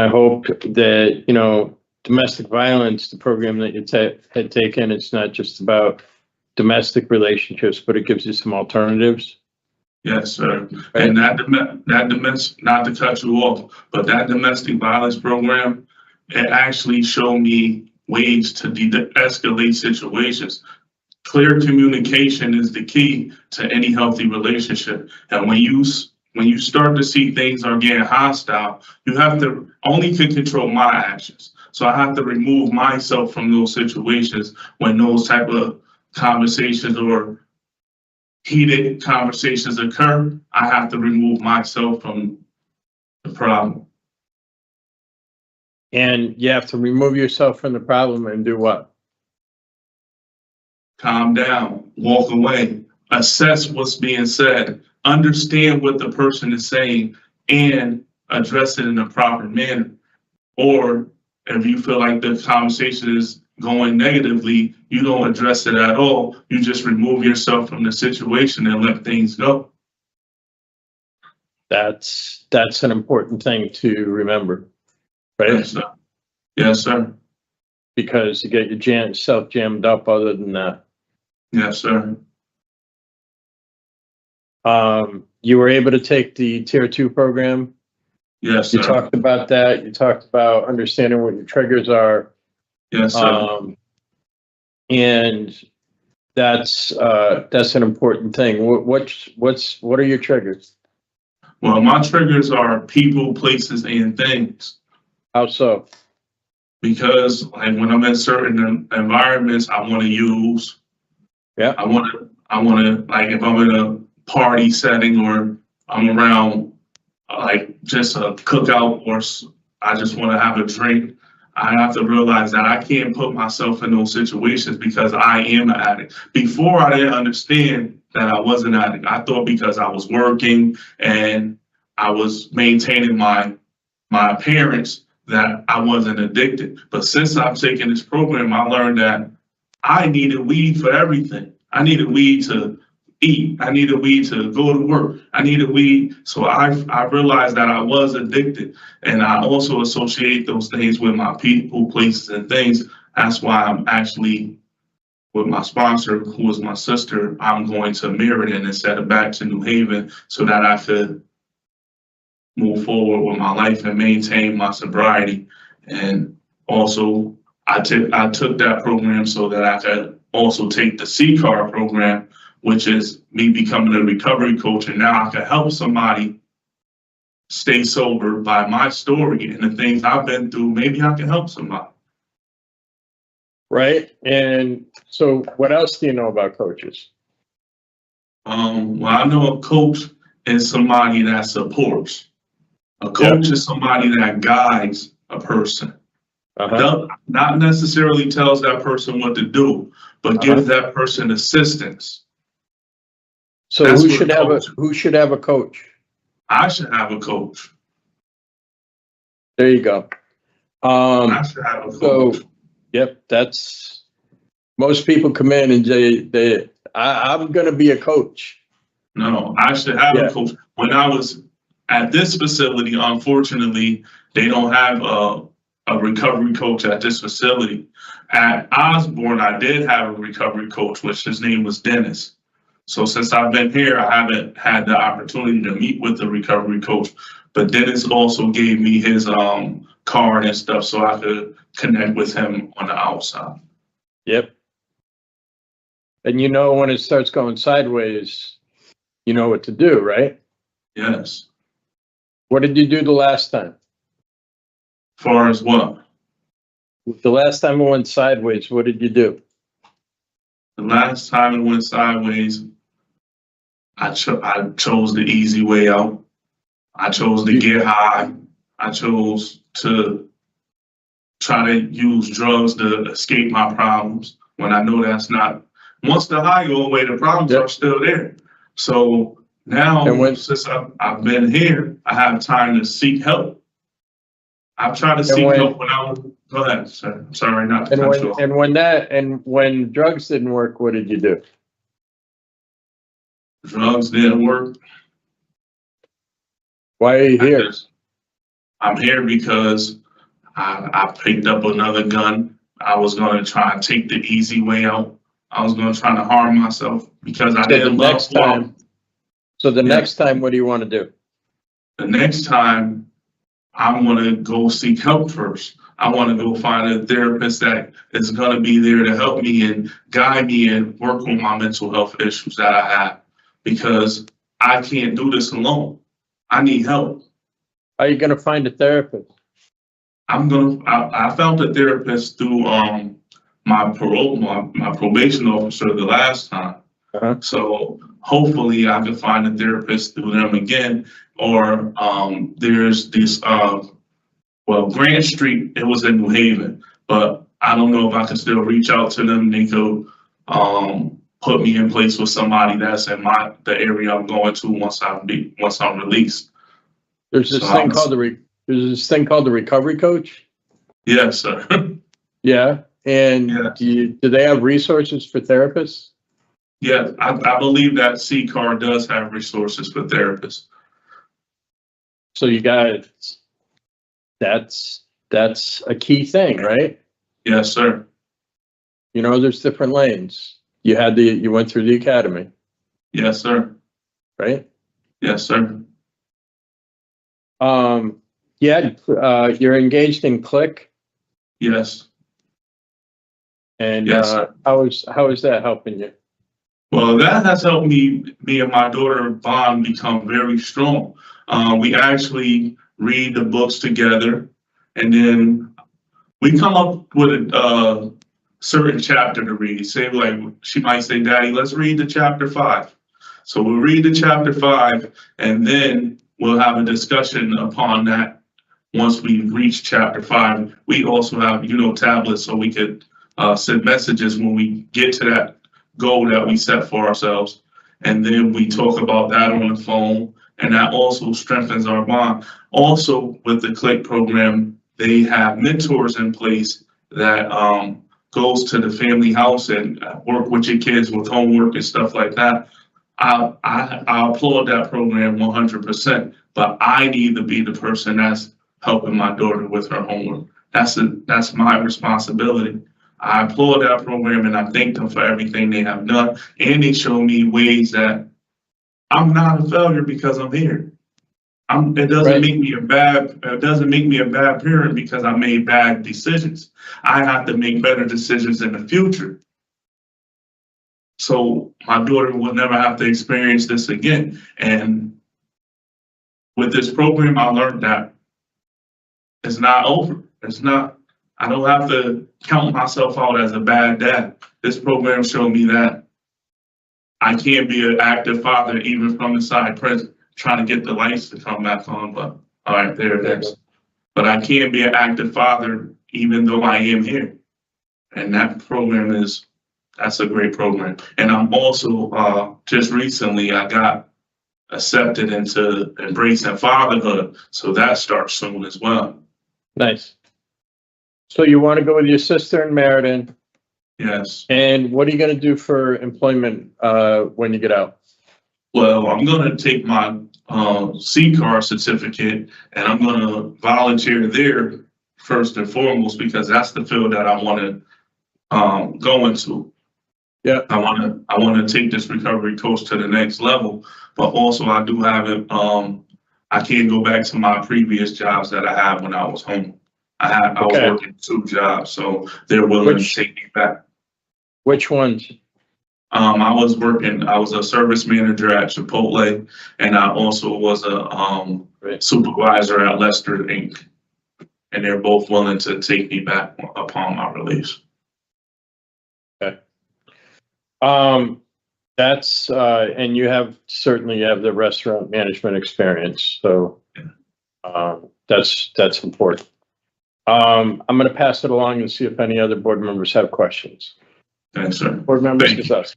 hope that, domestic violence, the program that you had taken, it's not just about domestic relationships, but it gives you some alternatives. Yes, sir. Right. And that domestic, not to cut you off, but that domestic violence program, it actually showed me ways to de-escalate situations. Clear communication is the key to any healthy relationship. And when you start to see things are getting hostile, you have to only control my actions. So I have to remove myself from those situations when those type of conversations or heated conversations occur. I have to remove myself from the problem. And you have to remove yourself from the problem and do what? Calm down, walk away, assess what's being said, understand what the person is saying, and address it in a proper manner. Or if you feel like the conversation is going negatively, you don't address it at all. You just remove yourself from the situation and let things go. That's an important thing to remember, right? Yes, sir. Yes, sir. Because you get yourself jammed up other than that. Yes, sir. You were able to take the Tier 2 program. Yes, sir. You talked about that. You talked about understanding what your triggers are. Yes, sir. And that's an important thing. What are your triggers? Well, my triggers are people, places, and things. How so? Because like when I'm in certain environments, I want to use. Yeah. I want to like if I'm in a party setting or I'm around like just a cookout or I just want to have a drink, I have to realize that I can't put myself in those situations because I am an addict. Before I didn't understand that I was an addict. I thought because I was working and I was maintaining my appearance that I wasn't addicted. But since I've taken this program, I learned that I needed weed for everything. I needed weed to eat. I needed weed to go to work. I needed weed. So I realized that I was addicted. And I also associate those things with my people, places, and things. That's why I'm actually with my sponsor, who is my sister, I'm going to Meriden instead of back to New Haven so that I could move forward with my life and maintain my sobriety. And also, I took that program so that I could also take the CCAR program, which is me becoming a recovery coach. And now I can help somebody stay sober by my story and the things I've been through. Maybe I can help somebody. Right. And so what else do you know about coaches? Well, I know a coach is somebody that supports. A coach is somebody that guides a person. Not necessarily tells that person what to do, but gives that person assistance. So who should have a coach? I should have a coach. There you go. I should have a coach. So, yep, that's, most people come in and I'm going to be a coach. No, I should have a coach. When I was at this facility, unfortunately, they don't have a recovery coach at this facility. At Osborne, I did have a recovery coach, which his name was Dennis. So since I've been here, I haven't had the opportunity to meet with the recovery coach. But Dennis also gave me his card and stuff so I could connect with him on the outside. Yep. And you know when it starts going sideways, you know what to do, right? Yes. What did you do the last time? Far as what? The last time it went sideways, what did you do? The last time it went sideways, I chose the easy way out. I chose to get high. I chose to try to use drugs to escape my problems when I know that's not. Once the high go away, the problems are still there. So now, since I've been here, I have time to seek help. I've tried to seek help when I was. Go ahead, sir. I'm sorry not to cut you off. And when drugs didn't work, what did you do? Drugs didn't work. Why are you here? I'm here because I picked up another gun. I was going to try and take the easy way out. I was going to try to harm myself because I didn't love time. So the next time, what do you want to do? The next time, I want to go seek help first. I want to go find a therapist that is going to be there to help me and guide me and work on my mental health issues that I have, because I can't do this alone. I need help. How are you going to find a therapist? I found a therapist through my probation officer the last time. So hopefully I can find a therapist through them again. Or there's this Grant Street, it was in New Haven, but I don't know if I can still reach out to them. They could put me in place with somebody that's in the area I'm going to once I'm released. There's this thing called the recovery coach. Yes, sir. Yeah. And do they have resources for therapists? Yeah, I believe that CCAR does have resources for therapists. So you got, that's a key thing, right? Yes, sir. You know, there's different lanes. You went through the academy. Yes, sir. Right? Yes, sir. You're engaged in Click. Yes. And yes. How is that helping you? Well, that has helped me and my daughter bond become very strong. We actually read the books together, and then we come up with a certain chapter to read. Say, like, she might say, "Daddy, let's read the chapter 5." So we'll read the chapter 5, and then we'll have a discussion upon that. Once we reach chapter 5, we also have, tablets, so we could send messages when we get to that goal that we set for ourselves. And then we talk about that on the phone, and that also strengthens our bond. Also, with the Click program, they have mentors in place that goes to the family house and work with your kids with homework and stuff like that. I applaud that program 100%, but I need to be the person that's helping my daughter with her homework. That's my responsibility. I applaud that program and I thank them for everything they have done. And they show me ways that I'm not a failure because I'm here. It doesn't make me a bad parent because I made bad decisions. I have to make better decisions in the future. So my daughter will never have to experience this again. And with this program, I learned that it's not over. I don't have to count myself out as a bad dad. This program showed me that I can be an active father even from inside prison, trying to get the lights to come back on, but all right, there it is. But I can be an active father even though I am here. And that program that's a great program. And I'm also, just recently, I got accepted into embracing fatherhood. So that starts soon as well. Nice. So you want to go with your sister in Meriden. Yes. And what are you going to do for employment when you get out? Well, I'm going to take my CCAR certificate and I'm going to volunteer there first and foremost because that's the field that I want to go into. Yeah. I want to take this recovery coach to the next level, but also I do have it. I can't go back to my previous jobs that I had when I was home. I was working 2 jobs, so they're willing to take me back. Which ones? I was a service manager at Chipotle, and I also was a supervisor at Lester Inc. And they're both willing to take me back upon my release. Okay. That's and you certainly have the restaurant management experience, so that's important. I'm going to pass it along and see if any other board members have questions. Thanks, sir. Board members, discuss.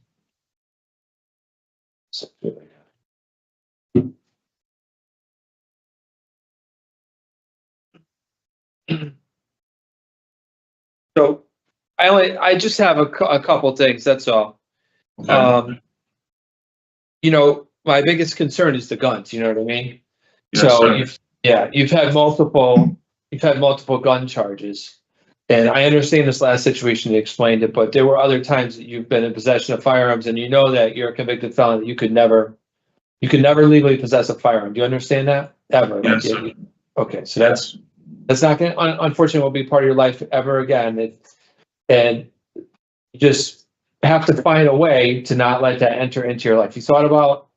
So I just have a couple things. That's all. Okay. My biggest concern is the guns. You know what I mean? Yes, so sir. you've had multiple gun charges, and I understand this last situation you explained it, but there were other times that you've been in possession of firearms, and you know that you're a convicted felon. That you could never legally possess a firearm. Do you understand that ever? Yes, sir. Okay, so that's not going to, unfortunately, will be part of your life ever again. And you just have to find a way to not let that enter into your life. You thought about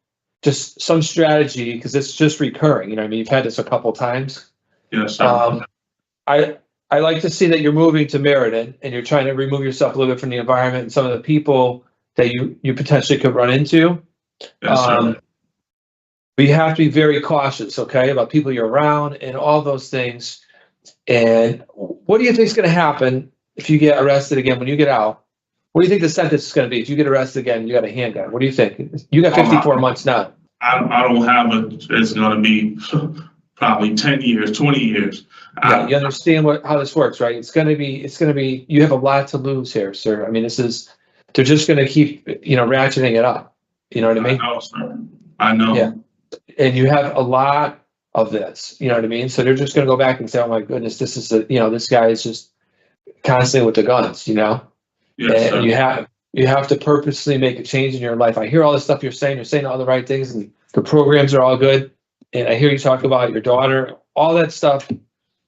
just some strategy because it's just recurring. You know what I mean? You've had this a couple times. Yes, sir. I like to see that you're moving to Meriden and you're trying to remove yourself a little bit from the environment and some of the people that you potentially could run into. Yes, sir. But you have to be very cautious, okay, about people you're around and all those things. And what do you think is going to happen if you get arrested again when you get out? What do you think the sentence is going to be if you get arrested again and you got a handgun? What do you think? You got 54 months now. I don't have it's going to be probably 10 years, 20 years. Yeah, you understand how this works, right? It's going to be, you have a lot to lose here, sir. I mean, they're just going to keep, ratcheting it up. You know what I mean? I know, sir. I know. Yeah. And you have a lot of this, you know what I mean? So they're just going to go back and say, oh my goodness, this guy is just constantly with the guns, Yes, and sir. you have to purposely make a change in your life. I hear all this stuff you're saying all the right things, and the programs are all good. And I hear you talk about your daughter, all that stuff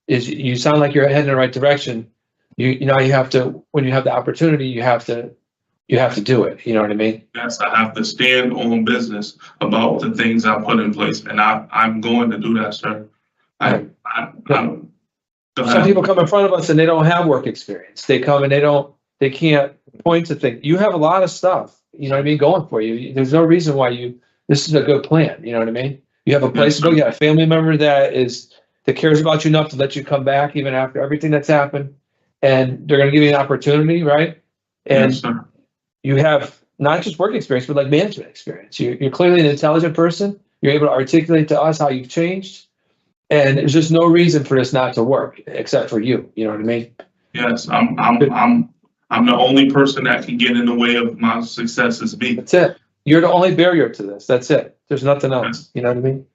you sound like you're heading in the right direction. You have to, when you have the opportunity, you have to do it. You know what I mean? Yes, I have to stand on business about the things I put in place, and I'm going to do that, sir. Some people come in front of us and they don't have work experience. They come and they can't point to things. You have a lot of stuff, you know what I mean, going for you. There's no reason why this is a good plan. You know what I mean? You have a place to go. You got a family member that cares about you enough to let you come back even after everything that's happened. And they're going to give you an opportunity, right? And yes, sir. You have not just work experience, but like management experience. You're clearly an intelligent person. You're able to articulate to us how you've changed. And there's just no reason for this not to work, except for you. You know what I mean? Yes, I'm the only person that can get in the way of my success as me. That's it. You're the only barrier to this. That's it. There's nothing else. You know what I mean?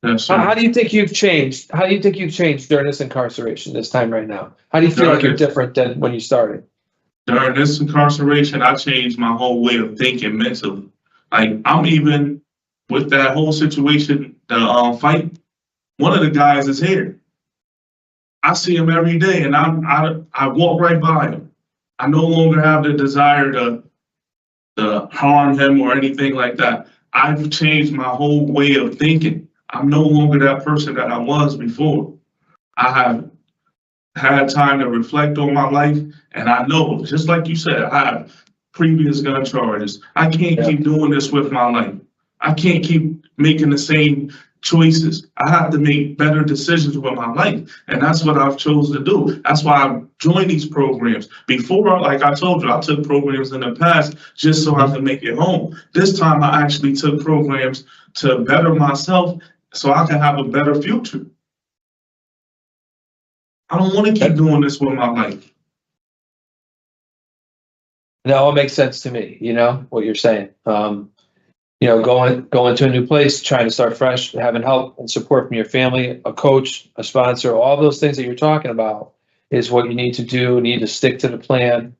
Yes, sir. How do you think you've changed? How do you think you've changed during this incarceration, this time right now? How do you feel like you're different than when you started? During this incarceration, I changed my whole way of thinking mentally. Like, I'm even with that whole situation, the fight, One of the guys is here. I see him every day, and I walk right by him. I no longer have the desire to harm him or anything like that. I've changed my whole way of thinking. I'm no longer that person that I was before. I have had time to reflect on my life, and I know, just like you said, I have previous gun charges. I can't keep doing this with my life. I can't keep making the same choices. I have to make better decisions with my life, and that's what I've chosen to do. That's why I've joined these programs. Before, like I told you, I took programs in the past just so I could make it home. This time I actually took programs to better myself so I can have a better future. I don't want to keep doing this with my life. That all makes sense to me, you know, what you're saying. You know, going to a new place, trying to start fresh, having help and support from your family, a coach, a sponsor, all those things that you're talking about is what you need to do. You need to stick to the plan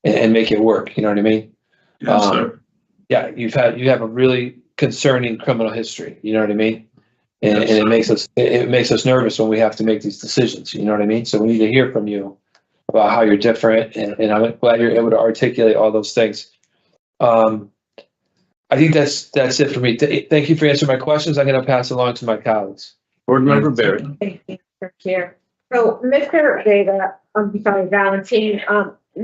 and make it work. You know what I mean? Yes, sir. Yeah, you have a really concerning criminal history. You know what I mean? And, Yes, and it makes us nervous when we have to make these decisions. You know what I mean? So we need to hear from you about how you're different, and I'm glad you're able to articulate all those things. I think that's it for me. Thank you for answering my questions. I'm going to pass along to my colleagues. Board Member Berry. Thank you, Mr. Chair. So, Mr. Vega, I'm sorry, Valentine,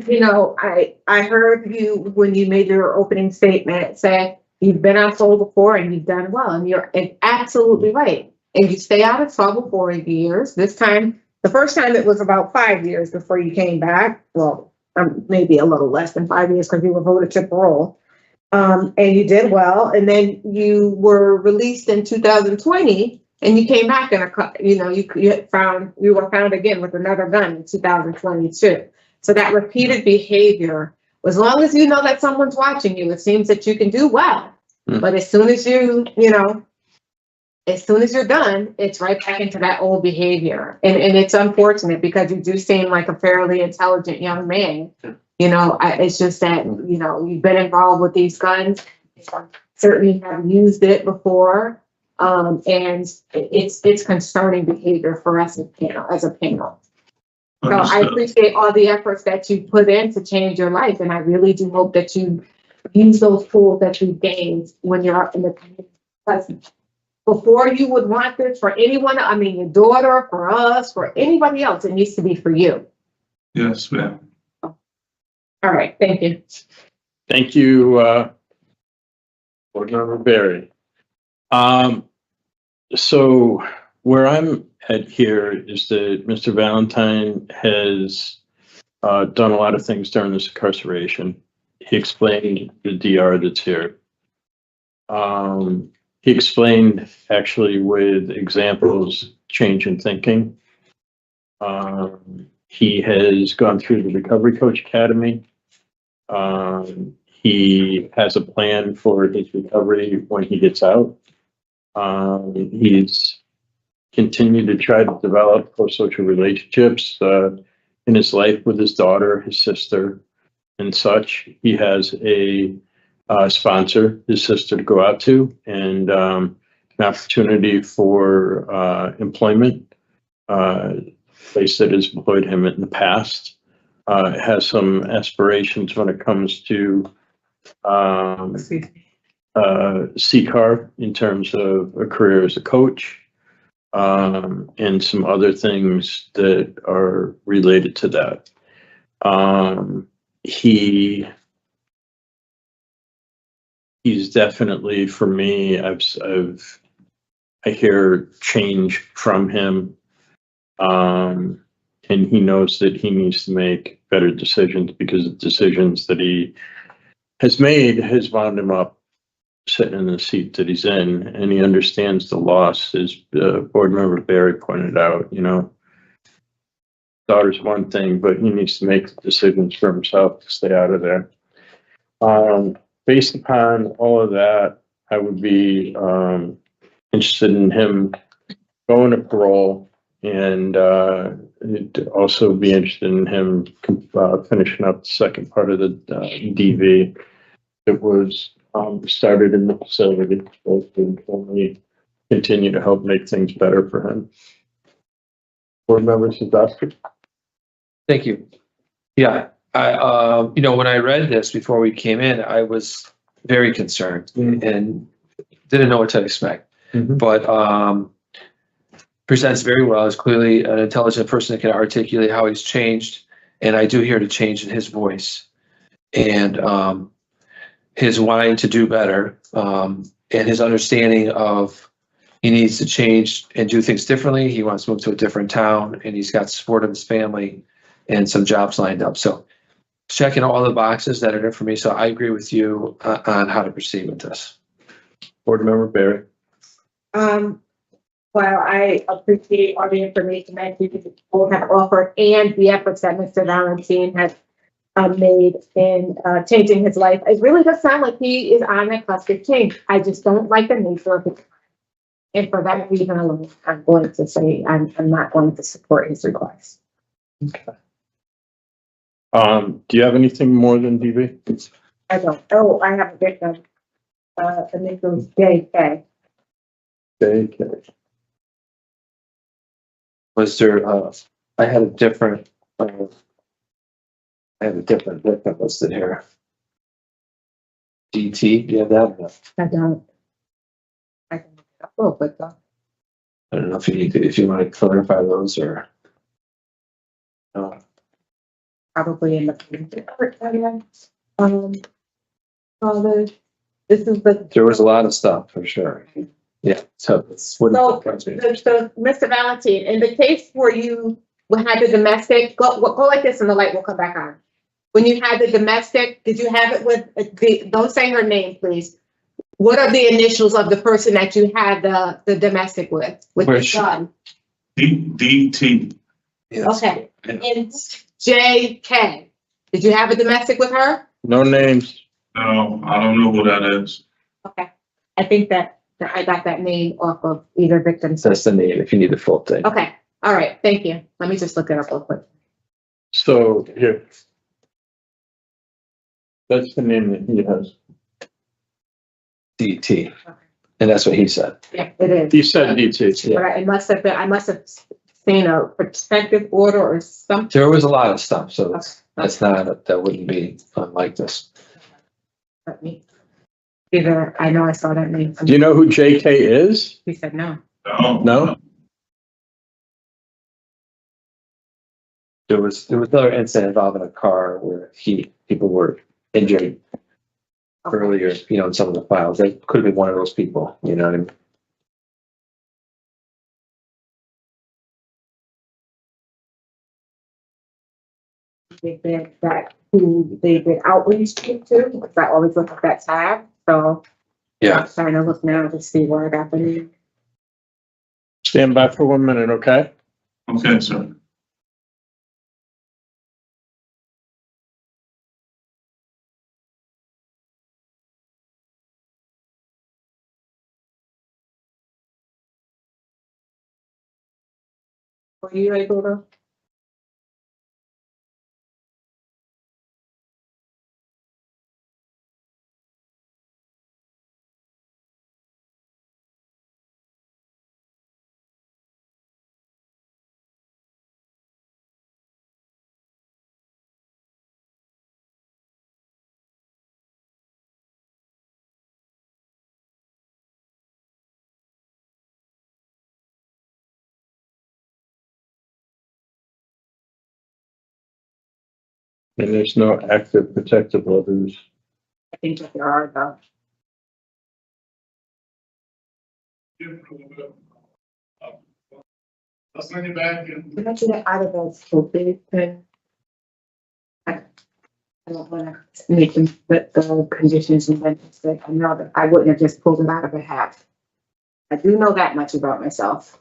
you know, I heard you when you made your opening statement say you've been on parole before and you've done well, and you're absolutely right. And you stay out of trouble for years. This time, the first time it was about 5 years before you came back. Well, maybe a little less than 5 years because you were voted to parole. And you did well. And then you were released in 2020 and you came back and, you know, you were found again with another gun in 2022. So that repeated behavior, as long as you know that someone's watching you, it seems that you can do well. But as soon as as soon as you're done, it's right back into that old behavior. And it's unfortunate because you do seem like a fairly intelligent young man. You know, it's just that, you know, you've been involved with these guns, certainly have used it before. And it's concerning behavior for us as a panel. So I appreciate all the efforts that you put in to change your life. And I really do hope that you use those tools that you gained when you're out in the community. Because before you would want this for anyone, I mean, your daughter, for us, for anybody else, it needs to be for you. Yes, ma'am. All right, thank you. Thank you, Board Member Berry. So where I'm at here is that Mr. Valentine has done a lot of things during this incarceration. He explained the DR that's here. He explained actually with examples, change in thinking. He has gone through the Recovery Coach Academy. He has a plan for his recovery when he gets out. He's continued to try to develop pro-social relationships in his life with his daughter, his sister, and such. He has a sponsor, his sister, to go out to, and an opportunity for employment. Place that has employed him in the past, has some aspirations when it comes to CCAR in terms of a career as a coach, and some other things that are related to that. He's definitely, for me, I hear change from him. And he knows that he needs to make better decisions because the decisions that he has made has wound him up sitting in the seat that he's in, and he understands the loss, as Board Member Berry pointed out. You know, daughter's one thing, but he needs to make the decisions for himself to stay out of there. Based upon all of that, I would be interested in him going to parole. And also be interested in him finishing up the second part of the DV that was started in the facility, both informally continue to help make things better for him. Board members, Dustin? Thank you. Yeah, when I read this before we came in, I was very concerned and didn't know what to expect. But presents very well. Is clearly an intelligent person that can articulate how he's changed, and I do hear the change in his voice and his wanting to do better, and his understanding of he needs to change and do things differently. He wants to move to a different town, and he's got support of his family and some jobs lined up. So checking all the boxes that are there for me. So I agree with you on how to proceed with this. Board member Berry? Well, I appreciate all the information that you both have offered and the efforts that Mr. Valentine has made in changing his life. It really does sound like he is on a cusp of change. I just don't like the nature of it. And for that reason alone, I'm going to say I'm not going to support his request. Okay. Do you have anything more than DV? I don't. Oh, I have a victim. The name is JK. JK. Was there, I had a different victim listed here. DT, do you have that? I don't. I can look it up real quick though. I don't know if you need to, if you want to clarify those or. Probably in the area. So this is the. There was a lot of stuff for sure. Yeah, so it's. So Mr. Valentine, in the case where you had the domestic, go like this and the light will come back on. When you had the domestic, did you have it with don't say her name, please. What are the initials of the person that you had the domestic with the son? DT. Yes. Okay, and JK, did you have a domestic with her? No names. No, I don't know who that is. Okay, I think that I got that name off of either victim. That's the name if you need the full thing. Okay, all right, thank you. Let me just look it up real quick. So here. That's the name that he has. DT. And that's what he said. Yeah, it is. He said DT. But I must have seen a protective order or something. There was a lot of stuff, so that's not, that wouldn't be unlike this. Let me. Either I know I saw that name. Do you know who JK is? He said no. No? There was another incident involving a car where people were injured earlier, in some of the files. That could have been one of those people, you know what I mean? They did that who they did outreach to, because I always look at that tab. So Yeah. I'm trying to look now to see where I got the name. Stand by for 1 minute, okay? Okay, sir. Were you able to? And there's no active protective orders. I think that there are though. I'll send you back. Did I do that out of those stupid thing? I don't want to make them put the conditions and benefits that I know that I wouldn't have just pulled it out of a hat. I do know that much about myself.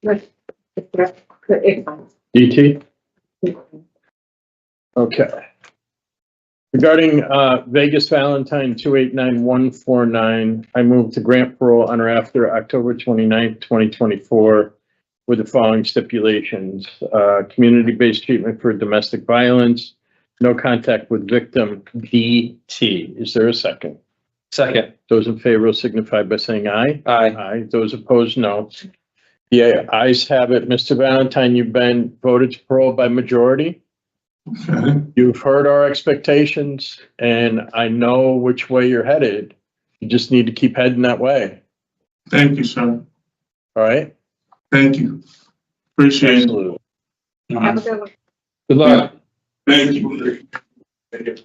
It's fine. DT? Okay. Regarding Vegas Valentine 289149, I move to grant parole on or after October 29th, 2024 with the following stipulations. Community-based treatment for domestic violence, no contact with victim, DT. Is there a second? Second. Those in favor will signify by saying aye. Aye. Aye. Those opposed, no. The ayes have it. Mr. Valentine, you've been voted to parole by majority. Okay. You've heard our expectations, and I know which way you're headed. You just need to keep heading that way. Thank you, sir. All right? Thank you. Appreciate it. Absolutely. Have a good one. Good luck. Thank you. Thank you.